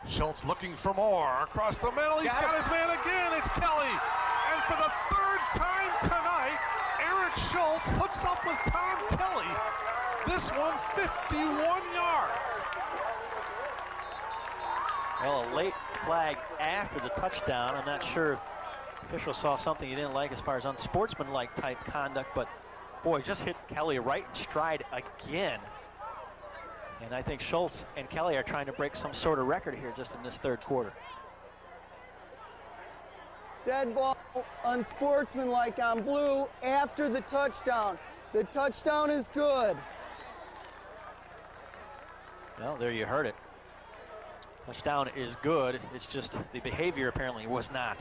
Schultz looking for more across the middle. He's got his man again. It's Kelly. And for the 3rd time tonight, Eric Schultz hooks up with Tom Kelly. This one 51 yards. Well, a late flag after the touchdown. I'm not sure official saw something he didn't like as far as unsportsmanlike type conduct, but boy, just hit Kelly right in stride again. And I think Schultz and Kelly are trying to break some sort of record here just in this third quarter. Dead ball, unsportsmanlike on blue after the touchdown. The touchdown is good. Well, there you heard it. Touchdown is good. It's just the behavior apparently was not.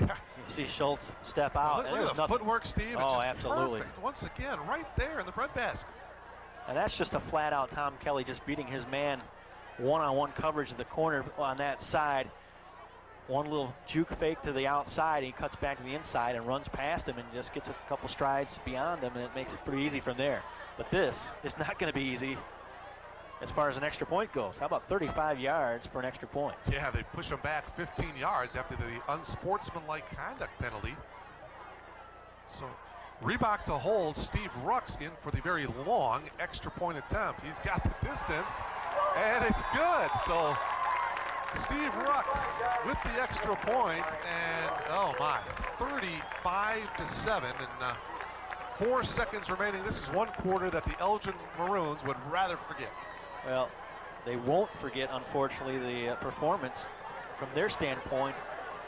Yeah. You see Schultz step out. Look at the footwork, Steve. Oh, it's just absolutely. Perfect. Once again, right there in the breadbasket. And that's just a flat-out Tom Kelly just beating his man one-on-one coverage of the corner on that side. one little juke fake to the outside, and he cuts back to the inside and runs past him and just gets a couple strides beyond him, and it makes it pretty easy from there. But this is not going to be easy as far as an extra point goes. How about 35 yards for an extra point? Yeah, they push him back 15 yards after the unsportsmanlike conduct penalty. So Reebok to hold, Steve Rucks in for the very long extra point attempt. He's got the distance, and it's good. So Steve Rucks with the extra point, and oh my, 35-7, and 4 seconds remaining. This is one quarter that the Elgin Maroons would rather forget. Well, they won't forget, unfortunately, the performance from their standpoint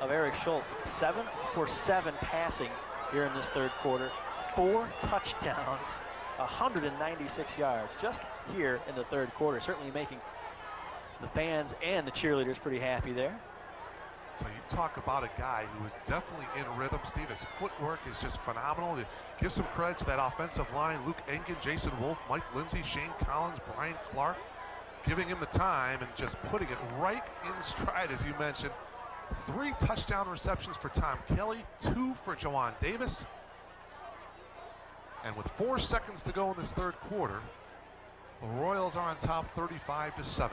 of Eric Schultz. 7 for 7 passing here in this third quarter. 4 touchdowns, 196 yards just here in the third quarter. Certainly making the fans and the cheerleaders pretty happy there. So you talk about a guy who is definitely in rhythm, Steve. His footwork is just phenomenal. You give some credit to that offensive line. Luke Enkin, Jason Wolf, Mike Lindsay, Shane Collins, Brian Clark, giving him the time and just putting it right in stride, as you mentioned. 3 touchdown receptions for Tom Kelly, 2 for Jawan Davis. And with 4 seconds to go in this third quarter, the Royals are on top 35-7.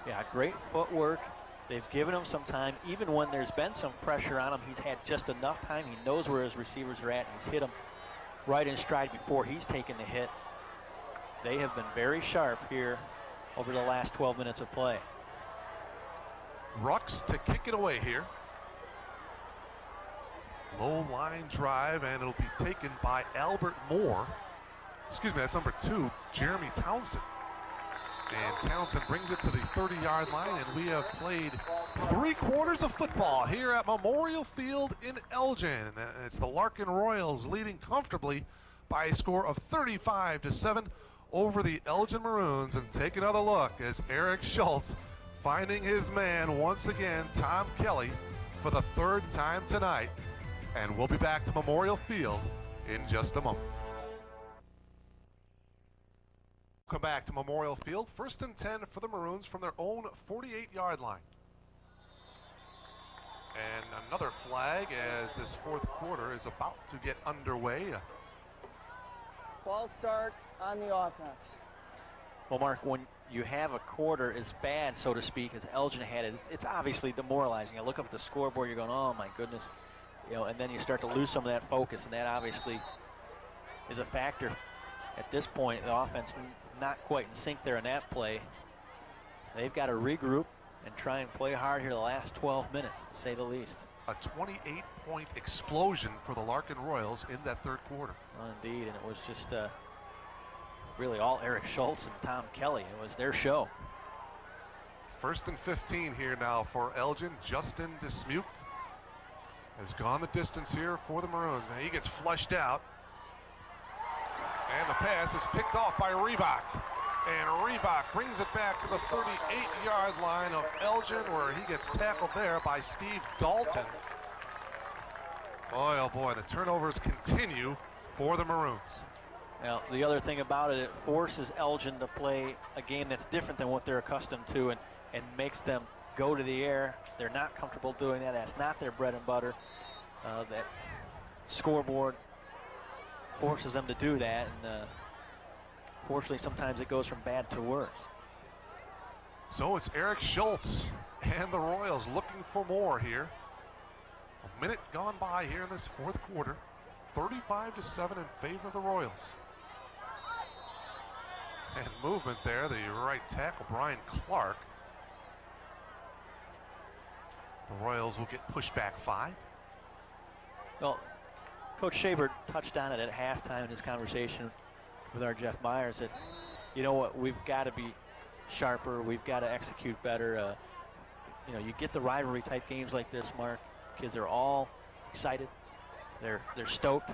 Yeah, great footwork. They've given him some time. Even when there's been some pressure on him, he's had just enough time. He knows where his receivers are at. He's hit them right in stride before he's taken the hit. They have been very sharp here over the last 12 minutes of play. Rucks to kick it away here. Low line drive, and it'll be taken by Albert Moore. Excuse me, that's number 2, Jeremy Townsend. And Townsend brings it to the 30-yard line, and we have played 3 quarters of football here at Memorial Field in Elgin. And it's the Larkin Royals leading comfortably by a score of 35-7 over the Elgin Maroons. And take another look as Eric Schultz finding his man once again, Tom Kelly, for the 3rd time tonight. And we'll be back to Memorial Field in just a moment. Come back to Memorial Field. 1st and 10 for the Maroons from their own 48-yard line. And another flag as this 4th quarter is about to get underway. False start on the offense. Well, Mark, when you have a quarter as bad, so to speak, as Elgin had it, it's obviously demoralizing. You look up at the scoreboard, you're going, oh my goodness. You know, and then you start to lose some of that focus, and that obviously is a factor. At this point, the offense not quite in sync there in that play. They've got to regroup and try and play hard here the last 12 minutes, to say the least. A 28-point explosion for the Larkin Royals in that 3rd quarter. Indeed, and it was just really all Eric Schultz and Tom Kelly. It was their show. 1st and 15 here now for Elgin. Justin Dismuke has gone the distance here for the Maroons, and he gets flushed out. And the pass is picked off by Reebok. And Reebok brings it back to the 38-yard line of Elgin, where he gets tackled there by Steve Dalton. Boy, oh boy, the turnovers continue for the Maroons. Now, the other thing about it, it forces Elgin to play a game that's different than what they're accustomed to, and makes them go to the air. They're not comfortable doing that. That's not their bread and butter. That scoreboard forces them to do that, and fortunately sometimes it goes from bad to worse. So it's Eric Schultz and the Royals looking for more here. A minute gone by here in this 4th quarter. 35-7 in favor of the Royals. And movement there, the right tackle, Brian Clark. The Royals will get pushed back 5. Well, Coach Schaber touched on it at halftime in his conversation with our Jeff Myers, that, you know what, we've got to be sharper, we've got to execute better. You know, you get the rivalry type games like this, Mark, kids are all excited, they're stoked,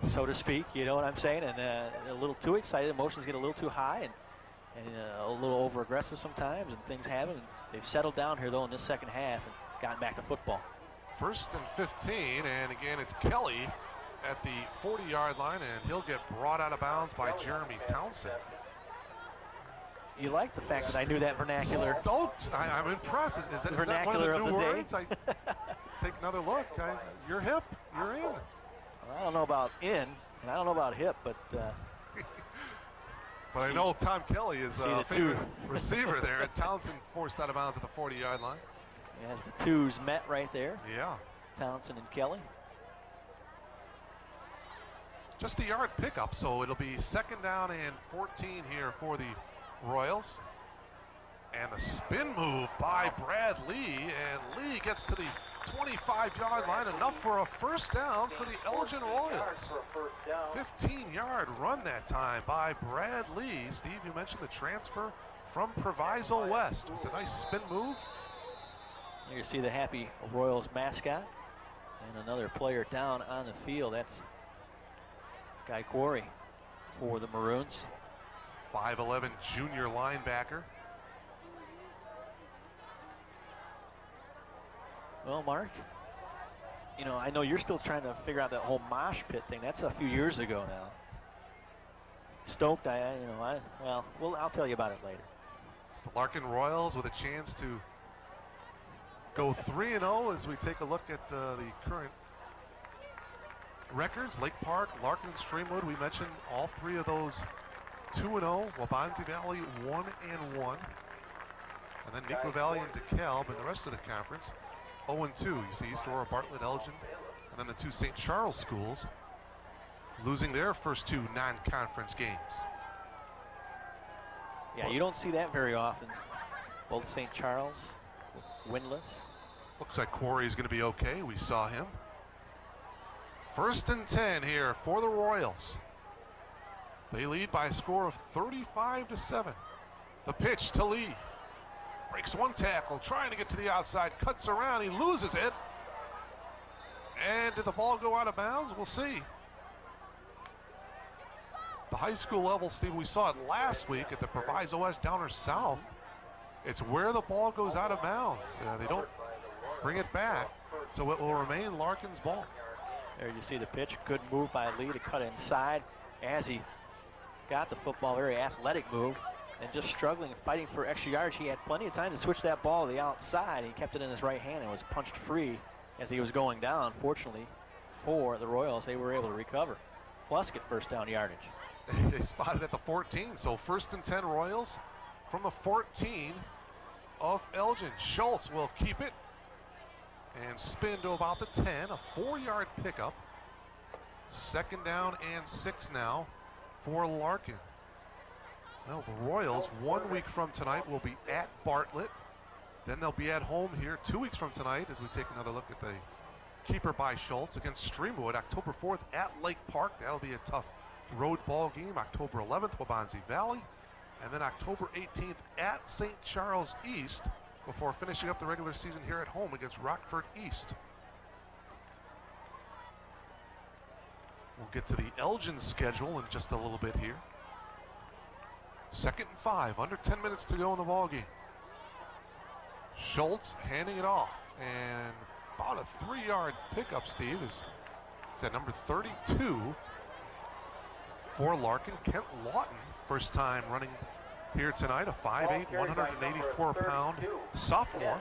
so to speak, you know what I'm saying, and a little too excited, emotions get a little too high, and a little over aggressive sometimes, and things happen. They've settled down here though in this second half and gotten back to football. 1st and 15, and again it's Kelly at the 40-yard line, and he'll get brought out of bounds by Jeremy Townsend. You like the fact that I knew that vernacular. Stoked. I'm impressed. Is that one of Vernacular the of new the day? words? Let's take another look. You're hip. You're in. Well, I don't know about in, and I don't know about hip, but but I know Tom Kelly is a the two receiver there. And Townsend forced out of bounds at the 40-yard line. as the twos met right there. Yeah. Townsend and Kelly. Just a yard pickup, so it'll be 2nd down and 14 here for the Royals. And the spin move by Brad Lee, and Lee gets to the 25-yard line, enough for a 1st down for the Elgin Royals. 15-yard run that time by Brad Lee. Steve, you mentioned the transfer from Proviso West with a nice spin move. Here you see the happy Royals mascot, and another player down on the field. That's Guy Quarry for the Maroons. 5'11" junior linebacker. Well, Mark, you know, I know you're still trying to figure out that whole mosh pit thing. That's a few years ago now. Stoked, I'll tell you about it later. The Larkin Royals with a chance to go 3-0 as we take a look at the current records. Lake Park, Larkin, and Streamwood. We mentioned all 3 of those 2-0. Wabansie Valley 1-1. And then Neuqua Valley and DeKalb and the rest of the conference 0-2. You see East Aurora, Bartlett, Elgin, and then the 2 St. Charles schools losing their first 2 non-conference games. Yeah, you don't see that very often. Both St. Charles winless. Looks like Quarry's going to be okay. We saw him. 1st and 10 here for the Royals. They lead by a score of 35-7. The pitch to Lee. Breaks 1 tackle, trying to get to the outside, cuts around, he loses it. And did the ball go out of bounds? We'll see. The high school level, Steve, we saw it last week at the Proviso West Downer South. It's where the ball goes out of bounds. They don't bring it back, so it will remain Larkin's ball. There you see the pitch. Good move by Lee to cut inside as he got the football. Very athletic move. And just struggling, fighting for extra yards. He had plenty of time to switch that ball to the outside. He kept it in his right hand and was punched free as he was going down. Fortunately for the Royals, they were able to recover, plus get 1st down yardage. They spotted at the 14, so 1st and 10 Royals from the 14 of Elgin. Schultz will keep it and spin to about the 10, a 4-yard pickup. 2nd down and 6 now for Larkin. Well, the Royals 1 week from tonight will be at Bartlett. Then they'll be at home here 2 weeks from tonight as we take another look at the keeper by Schultz against Streamwood. October 4th at Lake Park. That'll be a tough road ball game. October 11th, Wabansie Valley. And then October 18th at St. Charles East before finishing up the regular season here at home against Rockford East. We'll get to the Elgin schedule in just a little bit here. 2nd and 5, under 10 minutes to go in the ball game. Schultz handing it off, and about a 3-yard pickup, Steve, is at number 32 for Larkin. Kent Lawton, first time running here tonight, a 5'8", 184-pound sophomore,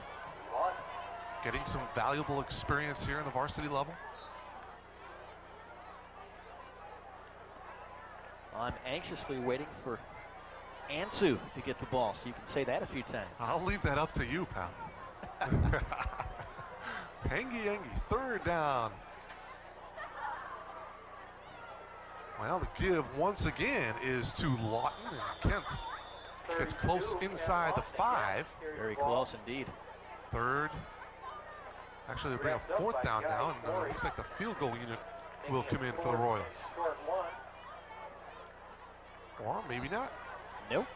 getting some valuable experience here in the varsity level. I'm anxiously waiting for Ansu to get the ball, so you can say that a few times. I'll leave that up to you, pal. Hengi, 3rd down. Well, the give once again is to Lawton, and Kent gets close inside the 5. Very close indeed. 3rd. Actually, they bring a 4th down now, and looks like the field goal unit will come in for the Royals. Or maybe not. Nope.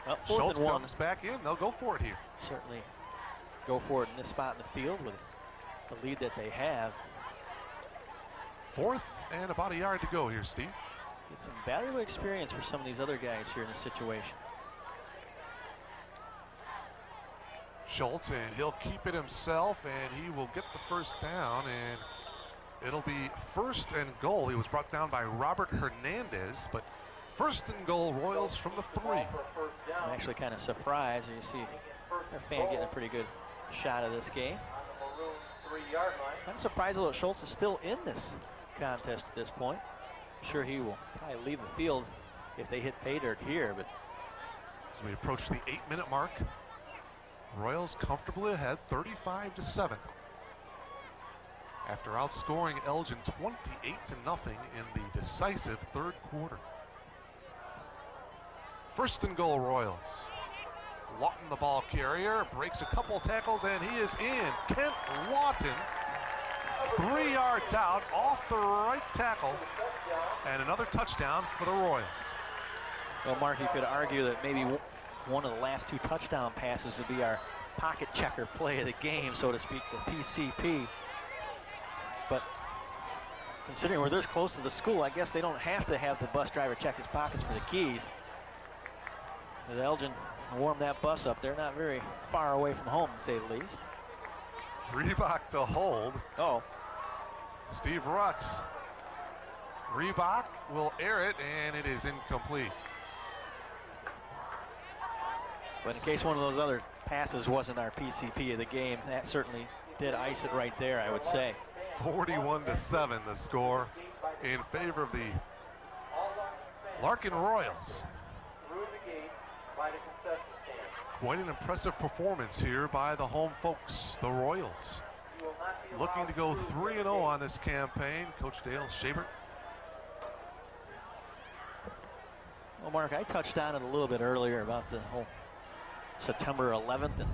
Well, Schultz comes back in. They'll go for it here. Certainly go for it in this spot in the field with the lead that they have. 4th and about a yard to go here, Steve. Get some valuable experience for some of these other guys here in this situation. Schultz, and he'll keep it himself, and he will get the 1st down, and it'll be 1st and goal. He was brought down by Robert Hernandez, but First and goal, Royals from the 3. I'm actually kind of surprised. You see our fan getting a pretty good shot of this game. I'm surprised that Schultz is still in this contest at this point. I'm sure he will probably leave the field if they hit pay dirt here, but as we approach the 8-minute mark, Royals comfortably ahead 35-7 after outscoring Elgin 28-0 in the decisive third quarter. First and goal, Royals. Lawton, the ball carrier, breaks a couple tackles, and he is in. Kent Lawton, 3 yards out, off the right tackle, and another touchdown for the Royals. Well, Mark, you could argue that maybe one of the last 2 touchdown passes would be our pocket checker play of the game, so to speak, the PCP. But considering we're this close to the school, I guess they don't have to have the bus driver check his pockets for the keys. With Elgin warm that bus up, they're not very far away from home, to say the least. Reebok to hold. Oh. Steve Rux. Reebok will air it, and it is incomplete. But in case one of those other passes wasn't our PCP of the game, that certainly did ice it right there, I would say. 41-7 the score in favor of the Larkin Royals. Quite an impressive performance here by the home folks, the Royals. Looking to go 3-0 on this campaign. Coach Dale Shabert. Well, Mark, I touched on it a little bit earlier about the whole September 11th and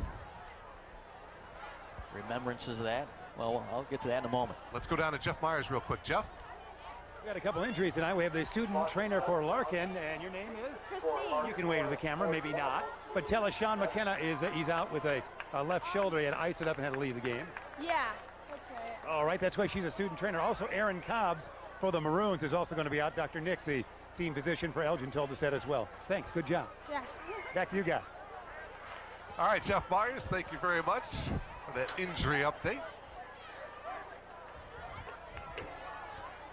remembrances of that. Well, I'll get to that in a moment. Let's go down to Jeff Myers real quick. Jeff? We got a couple injuries tonight. We have the student trainer for Larkin, and your name is? Christine. You can wave to the camera, maybe not. But tell us, Sean McKenna he's out with a left shoulder. He had iced it up and had to leave the game. Yeah, that's right. All right, that's why she's a student trainer. Also, Aaron Cobbs for the Maroons is also going to be out. Dr. Nick, the team physician for Elgin, told us that as well. Thanks, good job. Yeah. Back to you guys. All right, Jeff Myers, thank you very much for that injury update.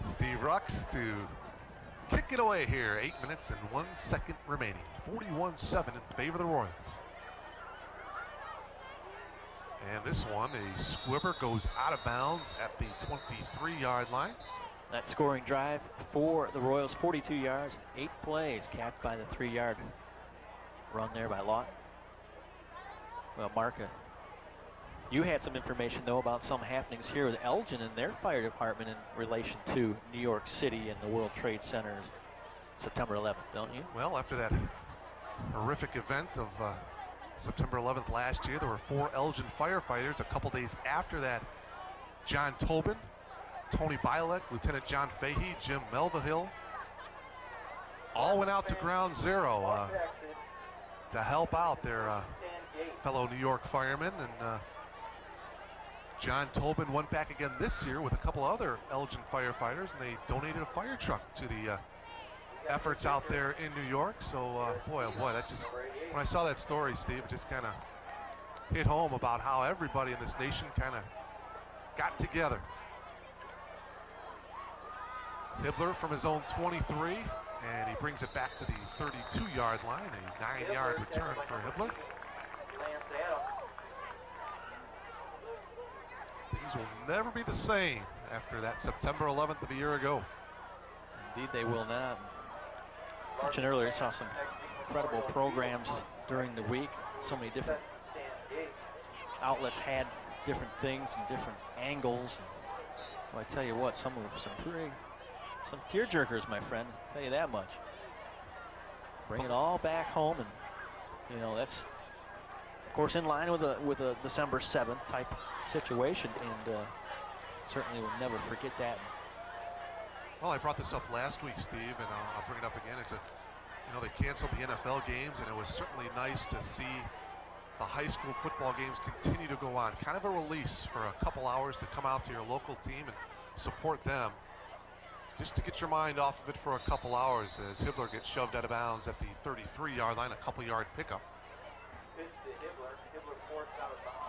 Steve Rux to kick it away here. 8 minutes and 1 second remaining. 41-7 in favor of the Royals. And this one, a squibber, goes out of bounds at the 23-yard line. That scoring drive for the Royals, 42 yards, 8 plays, capped by the 3-yard run there by Lawton. Well, Mark, you had some information, though, about some happenings here with Elgin and their fire department in relation to New York City and the World Trade Center's September 11th, don't you? Well, after that horrific event of September 11th last year, there were 4 Elgin firefighters. A couple days after that, John Tobin, Tony Bilek, Lieutenant John Fahey, Jim Melvihill, all went out to ground zero to help out their fellow New York firemen. And John Tobin went back again this year with a couple other Elgin firefighters, and they donated a fire truck to the efforts out there in New York. So boy, oh boy, that just, when I saw that story, Steve, it just kind of hit home about how everybody in this nation kind of got together. Hibbler from his own 23, and he brings it back to the 32-yard line, a 9-yard return for Hibbler. Things will never be the same after that September 11th of a year ago. Indeed, they will not. I mentioned earlier, I saw some incredible programs during the week. So many different outlets had different things and different angles. And, well, I tell you what, some tearjerkers, my friend. I'll tell you that much. Bring it all back home, and you know that's, of course, in line with a December 7th type situation, and certainly will never forget that. Well, I brought this up last week, Steve, and I'll bring it up again. It's they canceled the NFL games, and it was certainly nice to see the high school football games continue to go on. Kind of a release for a couple hours to come out to your local team and support them. Just to get your mind off of it for a couple hours as Hibbler gets shoved out of bounds at the 33-yard line, a couple-yard pickup.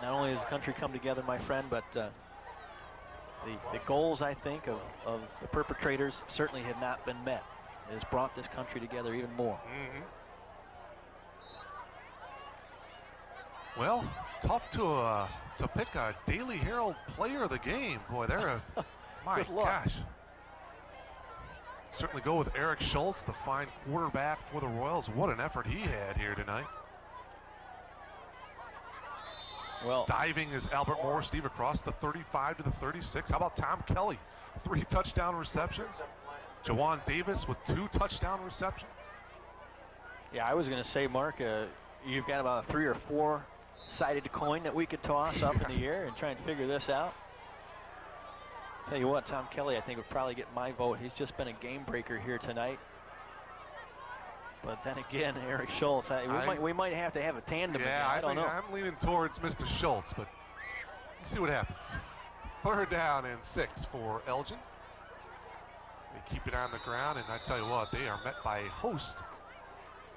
Not only has the country come together, my friend, but the goals, I think, of the perpetrators certainly have not been met. has brought this country together even more. Well, tough to pick a Daily Herald player of the game. Boy, they're my gosh. Certainly go with Eric Schultz, the fine quarterback for the Royals. What an effort he had here tonight. Well, diving is Albert Moore, Steve, across the 35 to the 36. How about Tom Kelly? 3 touchdown receptions. Jawan Davis with 2 touchdown receptions. Yeah, I was going to say, Mark, you've got about a 3 or 4 sided coin that we could toss up in the air and try and figure this out. Tell you what, Tom Kelly, I think, would probably get my vote. He's just been a game breaker here tonight. But then again, Eric Schultz, we might have to have a tandem. Yeah, I don't know. I'm leaning towards Mr. Schultz, but we'll see what happens. 3rd down and 6 for Elgin. They keep it on the ground, and I tell you what, they are met by a host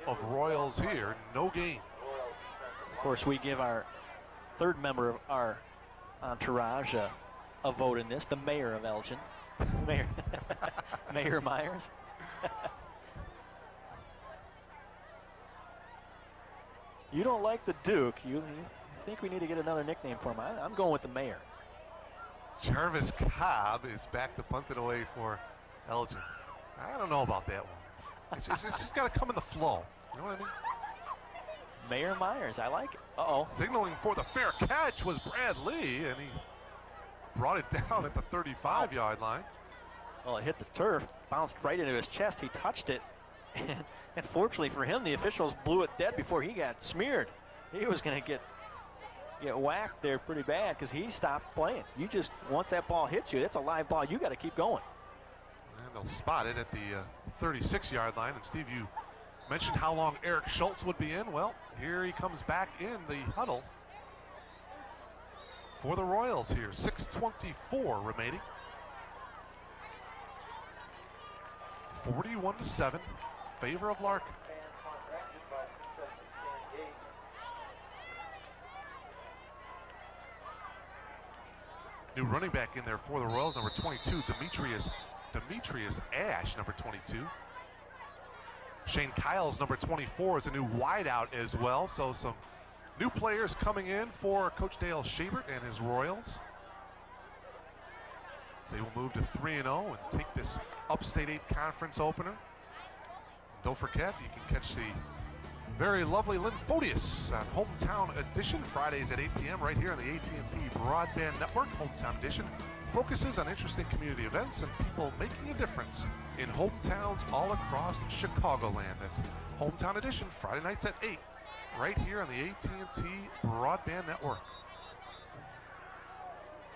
of Royals here. No gain. Of course, we give our 3rd member of our entourage a vote in this, the mayor of Elgin, Mayor Myers. You don't like the Duke. You think we need to get another nickname for him. I'm going with the mayor. Jarvis Cobb is back to punt it away for Elgin. I don't know about that one. It's just got to come in the flow. You know what I mean? Mayor Myers, I like it. Uh-oh. Signaling for the fair catch was Brad Lee, and he brought it down at the 35-yard line. Well, it hit the turf, bounced right into his chest. He touched it. And fortunately for him, the officials blew it dead before he got smeared. He was going to get whacked there pretty bad because he stopped playing. You just, once that ball hits you, it's a live ball. You got to keep going. And they'll spot it at the 36-yard line. And Steve, you mentioned how long Eric Schultz would be in. Well, here he comes back in the huddle for the Royals here. 6:24 remaining. 41-7. Favor of Larkin. New running back in there for the Royals, number 22, Demetrius Ash, number 22. Shane Kyles, number 24, is a new wideout as well. So some new players coming in for Coach Dale Schabert and his Royals. So they will move to 3-0 and take this Upstate 8 Conference opener. Don't forget, you can catch the very lovely Lynn Photius on Hometown Edition, Fridays at 8 p.m. right here on the AT&T Broadband Network. Hometown Edition focuses on interesting community events and people making a difference in hometowns all across Chicagoland. That's Hometown Edition, Friday nights at 8, right here on the AT&T Broadband Network.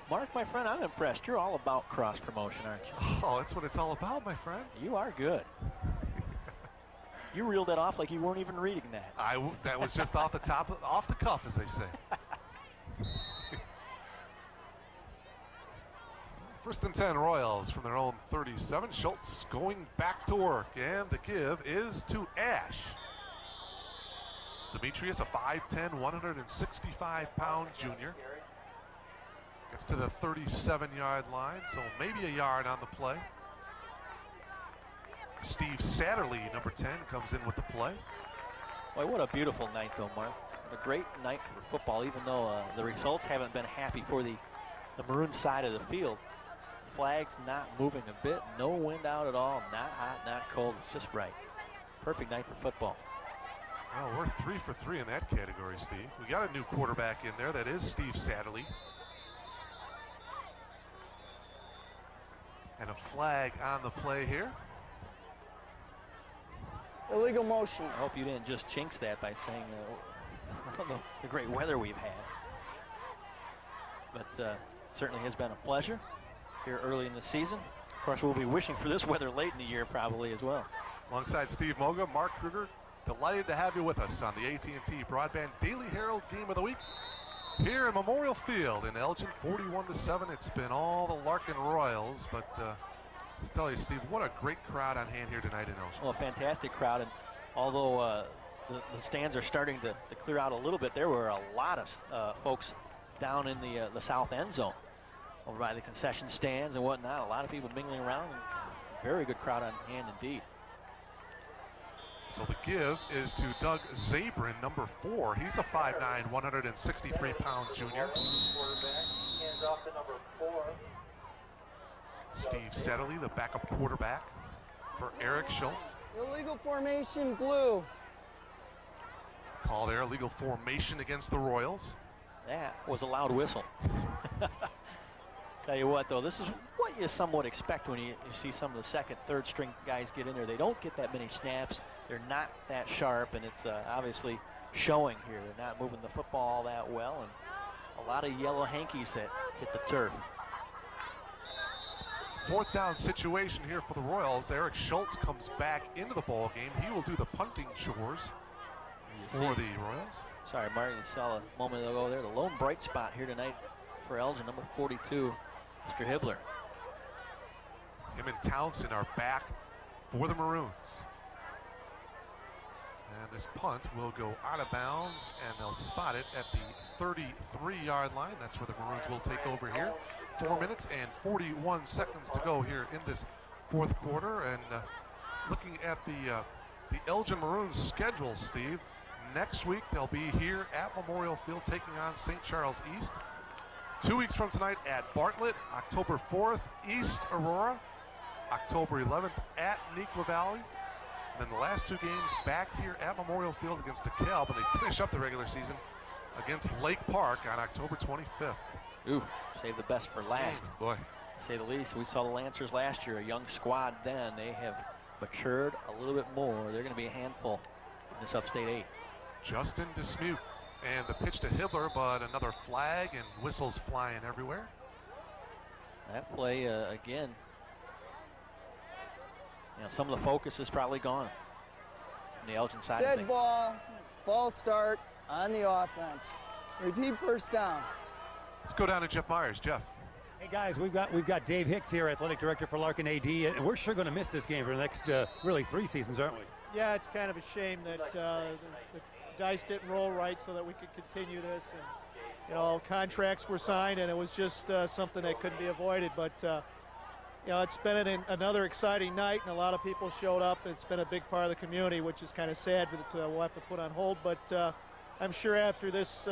Mark, my friend, I'm impressed. You're all about cross-promotion, aren't you? Oh, that's what it's all about, my friend. You are good. You reeled that off like you weren't even reading that. That was just off the cuff, as they say. First and 10 Royals from their own 37. Schultz going back to work, and the give is to Ash. Demetrius, a 5'10", 165-pound junior. Gets to the 37-yard line, so maybe a yard on the play. Steve Satterley, number 10, comes in with the play. Boy, what a beautiful night, though, Mark. A great night for football, even though the results haven't been happy for the maroon side of the field. Flags not moving a bit, no wind out at all, not hot, not cold. It's just right. Perfect night for football. Well, we're 3 for 3 in that category, Steve. We got a new quarterback in there. That is Steve Satterley. And a flag on the play here. Illegal motion. I hope you didn't just jinx that by saying the great weather we've had. But certainly has been a pleasure here early in the season. Of course, we'll be wishing for this weather late in the year probably as well. Alongside Steve Moga, Mark Kruger, delighted to have you with us on the AT&T Broadband Daily Herald Game of the Week. Here in Memorial Field in Elgin, 41-7. It's been all the Larkin Royals, but let's tell you, Steve, what a great crowd on hand here tonight in Elgin. Well, a fantastic crowd, and although the stands are starting to clear out a little bit, there were a lot of folks down in the south end zone over by the concession stands and whatnot. A lot of people mingling around, and very good crowd on hand indeed. So the give is to Doug Zabrin, number 4. He's a 5'9", 163-pound junior. Quarterback, hands off to number 4. Steve Setterly, the backup quarterback for Eric Schultz. Illegal formation, blue. Call there, illegal formation against the Royals. That was a loud whistle. Tell you what, though, this is what you somewhat expect when you see some of the second, third string guys get in there. They don't get that many snaps. They're not that sharp, and it's obviously showing here. They're not moving the football that well, and a lot of yellow hankies that hit the turf. 4th down situation here for the Royals. Eric Schultz comes back into the ball game. He will do the punting chores for the Royals. Sorry, Martin, you saw a moment ago there. The lone bright spot here tonight for Elgin, number 42, Mr. Hibbler. Him and Townsend are back for the Maroons. And this punt will go out of bounds, and they'll spot it at the 33-yard line. That's where the Maroons will take over here. 4 minutes and 41 seconds to go here in this 4th quarter. And looking at the Elgin Maroons schedule, Steve, next week they'll be here at Memorial Field taking on St. Charles East. 2 weeks from tonight at Bartlett, October 4th, East Aurora, October 11th at Neuqua Valley. And then the last 2 games back here at Memorial Field against DeKalb, and they finish up the regular season against Lake Park on October 25th. Ooh, save the best for last. Boy. To say the least. We saw the Lancers last year, a young squad then. They have matured a little bit more. They're going to be a handful in this Upstate 8. Justin Dismute, and the pitch to Hibbler, but another flag and whistles flying everywhere. That play, again, you know, some of the focus is probably gone on the Elgin side of Dead things. ball, false start on the offense. Repeat first down. Let's go down to Jeff Myers. Jeff. Hey guys, we've got Dave Hicks here, athletic director for Larkin AD, and we're sure going to miss this game for the next really 3 seasons, aren't we? Yeah, it's kind of a shame that the dice didn't roll right so that we could continue this. And, you know, contracts were signed, and it was just something that couldn't be avoided. But, you know, it's been another exciting night, and a lot of people showed up. It's been a big part of the community, which is kind of sad that we'll have to put on hold. But I'm sure after this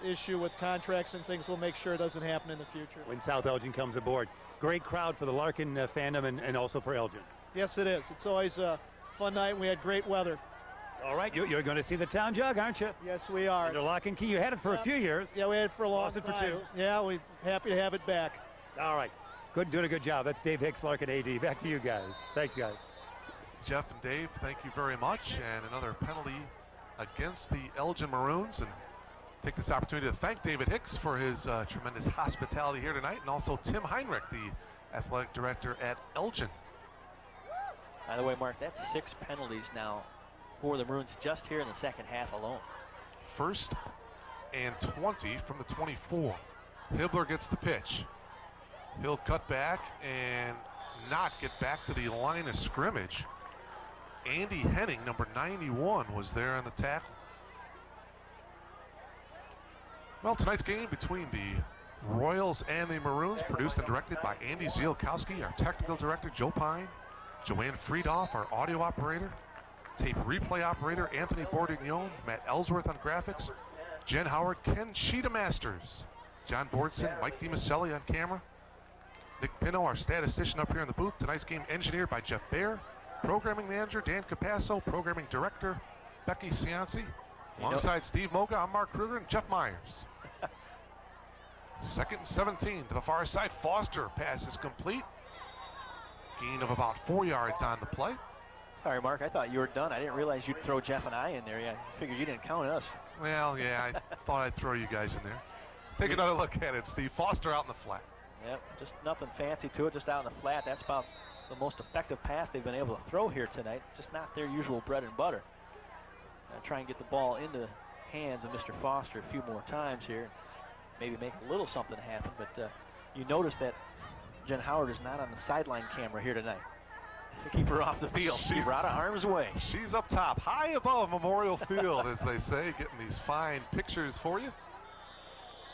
issue with contracts and things, we'll make sure it doesn't happen in the future. When South Elgin comes aboard. Great crowd for the Larkin fandom and also for Elgin. Yes, it is. It's always a fun night, and we had great weather. All right, you're going to see the town jug, aren't you? Yes, we are. Under lock and key. You had it for a few years. Yeah, we had it for a long time. Lost it for 2. Yeah, we're happy to have it back. All right. Good, doing a good job. That's Dave Hicks, Larkin AD. Back to you guys. Thanks, guys. Jeff and Dave, thank you very much. And another penalty against the Elgin Maroons. And take this opportunity to thank David Hicks for his tremendous hospitality here tonight, and also Tim Heinrich, the athletic director at Elgin. By the way, Mark, that's 6 penalties now for the Maroons just here in the second half alone. 1st and 20 from the 24. Hibbler gets the pitch. He'll cut back and not get back to the line of scrimmage. Andy Henning, number 91, was there on the tackle. Well, tonight's game between the Royals and the Maroons, produced and directed by Andy Zielkowski, our technical director, Joe Pine, Joanne Friedoff, our audio operator, tape replay operator, Anthony Bourdignon, Matt Ellsworth on graphics, Jen Howard, Ken Sheeta Masters, John Bordson, Mike DiMaselli on camera, Nick Pino, our statistician up here in the booth. Tonight's game engineered by Jeff Baer, programming manager Dan Capasso, programming director Becky Cianci, alongside Steve Moga, I'm Mark Kruger and Jeff Myers. 2nd and 17 to the far side. Foster pass is complete. Gain of about 4 yards on the play. Sorry, Mark, I thought you were done. I didn't realize you'd throw Jeff and I in there. Yeah, I figured you didn't count us. Well, yeah, I thought I'd throw you guys in there. Take another look at it, Steve. Foster out in the flat. Yep, just nothing fancy to it, just out in the flat. That's about the most effective pass they've been able to throw here tonight. It's just not their usual bread and butter. Try and get the ball into the hands of Mr. Foster a few more times here. Maybe make a little something happen, but you notice that Jen Howard is not on the sideline camera here tonight. To keep her off the field. She's out of harm's way. She's up top, high above Memorial Field, as they say, getting these fine pictures for you.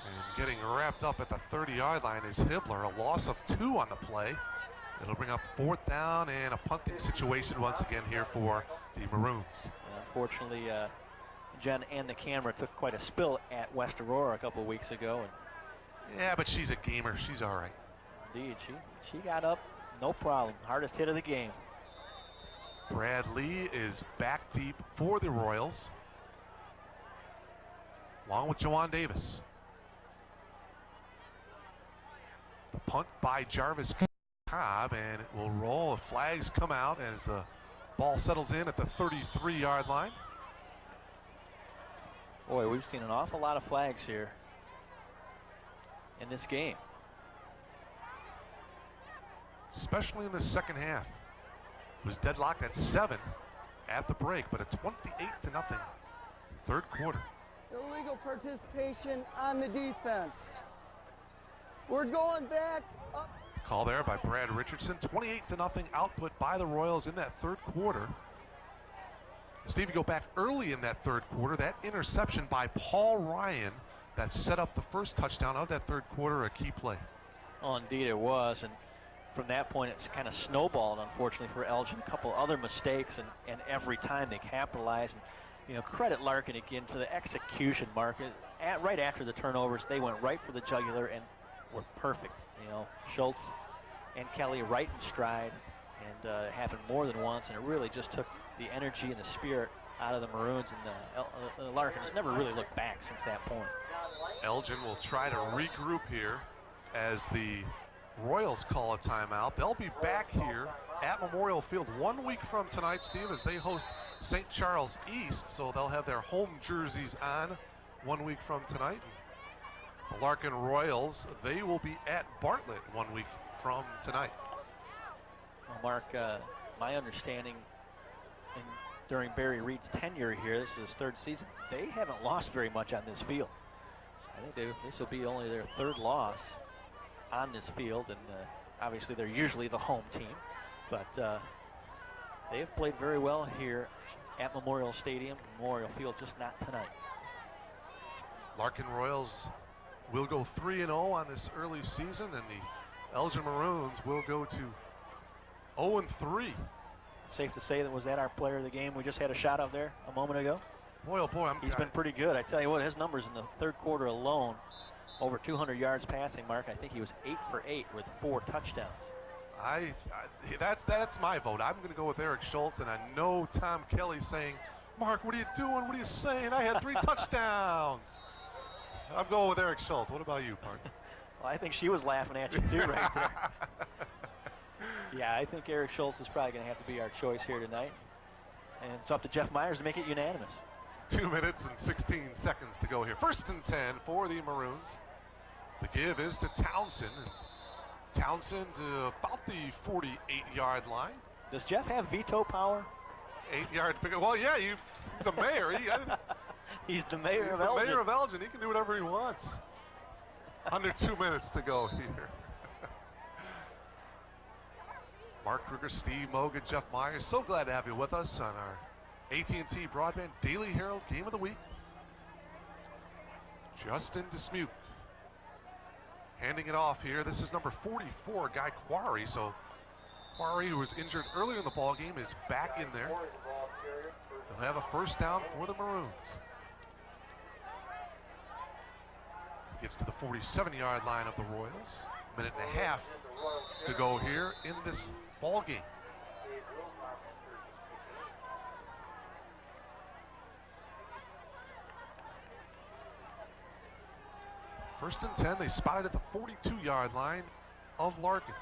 And getting wrapped up at the 30-yard line is Hibbler, a loss of 2 on the play. It'll bring up 4th down and a punting situation once again here for the Maroons. Unfortunately, Jen and the camera took quite a spill at West Aurora a couple of weeks ago. And yeah, but she's a gamer. She's all right. Indeed, she got up, no problem. Hardest hit of the game. Brad Lee is back deep for the Royals, along with Jawan Davis. The punt by Jarvis Cobb, and it will roll. Flags come out as the ball settles in at the 33-yard line. Boy, we've seen an awful lot of flags here in this game. Especially in the second half. It was deadlocked at 7 at the break, but a 28-0 third quarter. Illegal participation on the defense. We're going back up. Call there by Brad Richardson. 28-0 output by the Royals in that third quarter. Steve, you go back early in that third quarter, that interception by Paul Ryan that set up the first touchdown of that third quarter, a key play. Oh, indeed it was. And from that point, it's kind of snowballed, unfortunately, for Elgin. A couple other mistakes, and every time they capitalized. And, you know, credit Larkin again for the execution, Mark. Right after the turnovers, they went right for the jugular and were perfect. You know, Schultz and Kelly right in stride, and it happened more than once, and it really just took the energy and the spirit out of the Maroons, and Larkin has never really looked back since that point. Elgin will try to regroup here as the Royals call a timeout. They'll be back here at Memorial Field 1 week from tonight, Steve, as they host St. Charles East, so they'll have their home jerseys on 1 week from tonight. The Larkin Royals, they will be at Bartlett 1 week from tonight. Well, Mark, my understanding during Barry Reed's tenure here, this is his third season, they haven't lost very much on this field. I think this will be only their third loss on this field, and obviously they're usually the home team, but they have played very well here at Memorial Stadium, Memorial Field, just not tonight. Larkin Royals will go 3-0 on this early season, and the Elgin Maroons will go to 0-3. Safe to say that was that our player of the game we just had a shot of there a moment ago? Boy, oh boy, he's been pretty good. I tell you what, his numbers in the third quarter alone, over 200 yards passing, Mark. I think he was 8 for 8 with 4 touchdowns. That's my vote. I'm going to go with Eric Schultz, and I know Tom Kelly's saying, Mark, what are you doing? What are you saying? I had 3 touchdowns. I'm going with Eric Schultz. What about you, Mark? Well, I think she was laughing at you too right there. Yeah, I think Eric Schultz is probably going to have to be our choice here tonight. And it's up to Jeff Myers to make it unanimous. 2 minutes and 16 seconds to go here. 1st and 10 for the Maroons. The give is to Townsend. And Townsend about the 48-yard line. Does Jeff have veto power? 8-yard pick. Well, yeah, he's a mayor. He's the mayor of Elgin. Elgin. He's the mayor of Elgin. He can do whatever he wants. Under 2 minutes to go here. Mark Kruger, Steve Mogan, Jeff Myers. So glad to have you with us on our AT&T Broadband Daily Herald Game of the Week. Justin Dismuke handing it off here. This is number 44, Guy Quarry. So Quarry, who was injured earlier in the ball game, is back in there. They'll have a 1st down for the Maroons. He gets to the 47-yard line of the Royals. Minute and a half to go here in this ball game. First and 10, they spotted at the 42-yard line of Larkin.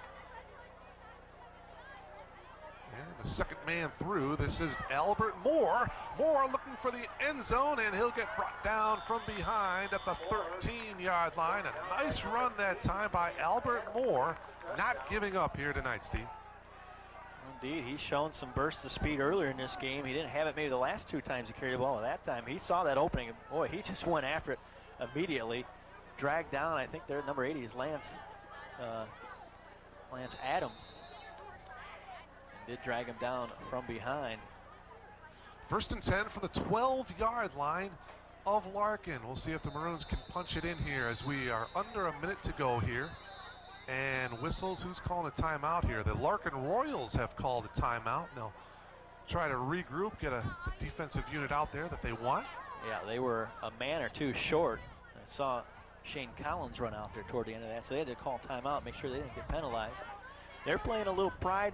And the second man through, this is Albert Moore. Moore looking for the end zone, and he'll get brought down from behind at the 13-yard line. A nice run that time by Albert Moore, not giving up here tonight, Steve. Indeed, he's shown some bursts of speed earlier in this game. He didn't have it maybe the last 2 times he carried the ball. That time he saw that opening, and boy, he just went after it immediately. Dragged down, I think their number 80 is Lance Adams. And did drag him down from behind. 1st and 10 from the 12-yard line of Larkin. We'll see if the Maroons can punch it in here as we are under a minute to go here and whistles. Who's calling a timeout here? The Larkin Royals have called a timeout. They'll try to regroup, get a defensive unit out there that they want. Yeah, they were a man or two short. I saw Shane Collins run out there toward the end of that, so they had to call timeout, make sure they didn't get penalized. They're playing a little pride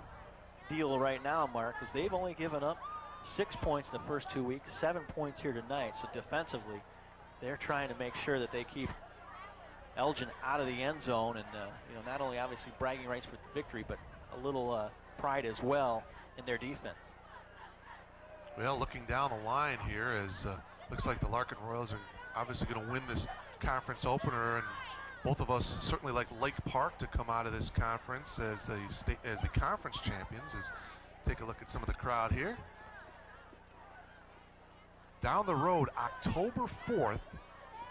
deal right now, Mark, because they've only given up 6 points the first 2 weeks, 7 points here tonight. So defensively, they're trying to make sure that they keep Elgin out of the end zone, and not only obviously bragging rights for the victory, but a little pride as well in their defense. Well, looking down the line here, as looks like the Larkin Royals are obviously going to win this conference opener, and both of us certainly like Lake Park to come out of this conference as the conference champions. Take a look at some of the crowd here. Down the road, October 4th,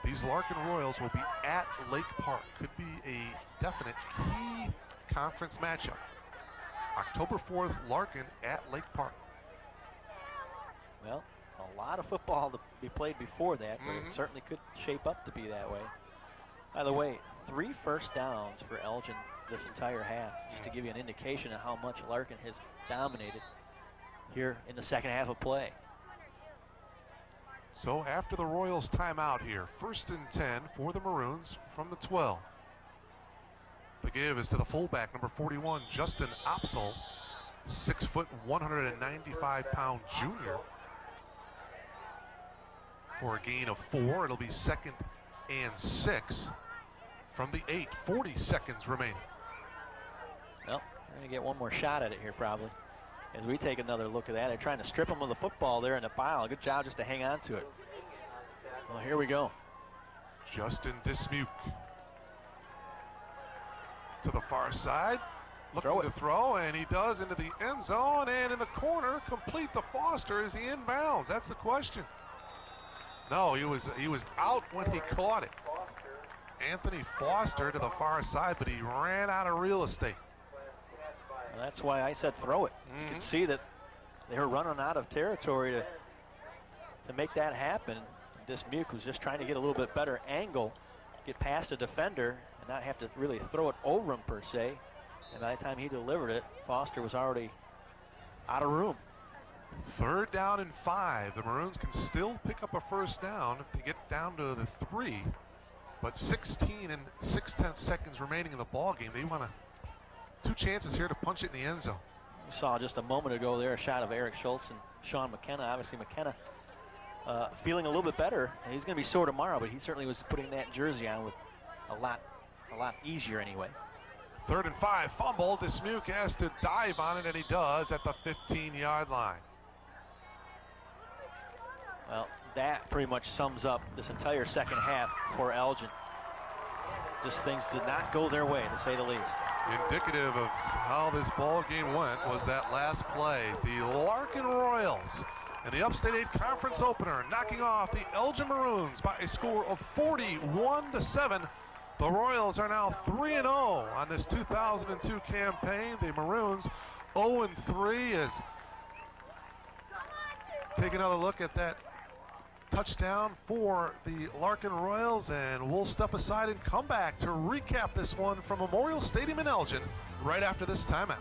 these Larkin Royals will be at Lake Park. Could be a definite key conference matchup. October 4th, Larkin at Lake Park. Well, a lot of football to be played before that, but it certainly could shape up to be that way. By the way, 3 first downs for Elgin this entire half, just to give you an indication of how much Larkin has dominated here in the second half of play. So after the Royals timeout here, 1st and 10 for the Maroons from the 12. The give is to the fullback, number 41, Justin Opsel, 6 foot, 195-pound junior. For a gain of 4, it'll be 2nd and 6 from the 8, 40 seconds remaining. Well, we're going to get one more shot at it here probably. As we take another look at that, they're trying to strip him of the football there in the pile. Good job just to hang on to it. Well, here we go. Justin Dismuke to the far side, looking to throw, and he does into the end zone, and in the corner, complete to Foster. Is he inbounds? That's the question. No, he was out when he caught it. Anthony Foster to the far side, but he ran out of real estate. Well, that's why I said throw it. You can see that they were running out of territory to make that happen. Dismuke was just trying to get a little bit better angle, get past a defender, and not have to really throw it over him per se. And by the time he delivered it, Foster was already out of room. 3rd down and 5. The Maroons can still pick up a first down if they get down to the 3. But 16 and 6/10 seconds remaining in the ball game. They want 2 chances here to punch it in the end zone. We saw just a moment ago there a shot of Eric Schultz and Sean McKenna. Obviously McKenna feeling a little bit better. He's going to be sore tomorrow, but he certainly was putting that jersey on with a lot easier anyway. 3rd and 5, fumble. Dismuke has to dive on it, and he does at the 15-yard line. Well, that pretty much sums up this entire second half for Elgin. Just things did not go their way, to say the least. Indicative of how this ball game went was that last play. The Larkin Royals in the Upstate 8 Conference opener, knocking off the Elgin Maroons by a score of 41-7. The Royals are now 3-0 on this 2002 campaign. The Maroons 0-3. As take another look at that touchdown for the Larkin Royals, and we'll step aside and come back to recap this one from Memorial Stadium in Elgin right after this timeout.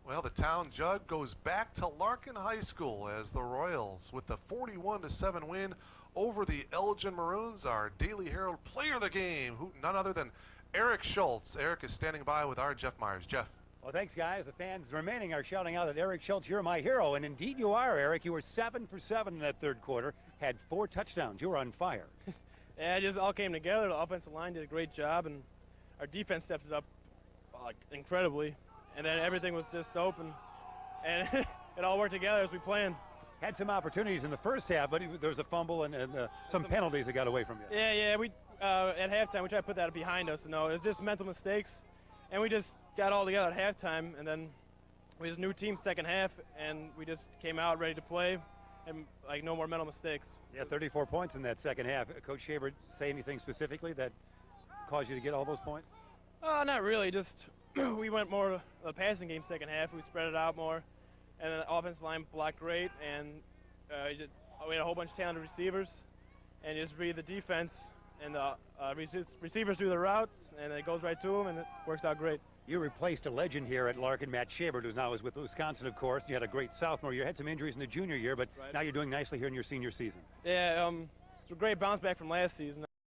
Well, the town jug goes back to Larkin High School as the Royals, with the 41-7 win over the Elgin Maroons, our Daily Herald player of the game, who none other than Eric Schultz. Eric is standing by with our Jeff Myers. Jeff. Well, thanks, guys. The fans remaining are shouting out that Eric Schultz, you're my hero. And indeed you are, Eric. You were 7 for 7 in that 3rd quarter, had 4 touchdowns. You were on fire. Yeah, it just all came together. The offensive line did a great job, and our defense stepped it up incredibly. And then everything was just open, and it all worked together as we planned. Had some opportunities in the first half, but there was a fumble and some penalties that got away from you. Yeah. We at halftime we tried to put that behind us. No, it was just mental mistakes, and we just got all together at halftime. And then we was a new team second half, and we just came out ready to play, and like no more mental mistakes. Yeah, 34 points in that second half. Coach Shaver say anything specifically that caused you to get all those points? Not really. Just we went more the passing game second half. We spread it out more, and the offensive line blocked great, and we had a whole bunch of talented receivers, and you just read the defense, and the receivers do the routes, and it goes right to them, and it works out great. You replaced a legend here at Larkin, Matt Shabert, who now is with Wisconsin, of course. You had a great sophomore year. Had some injuries in the junior year, but now you're doing nicely here in your senior season. Yeah, it's a great bounce back from last season.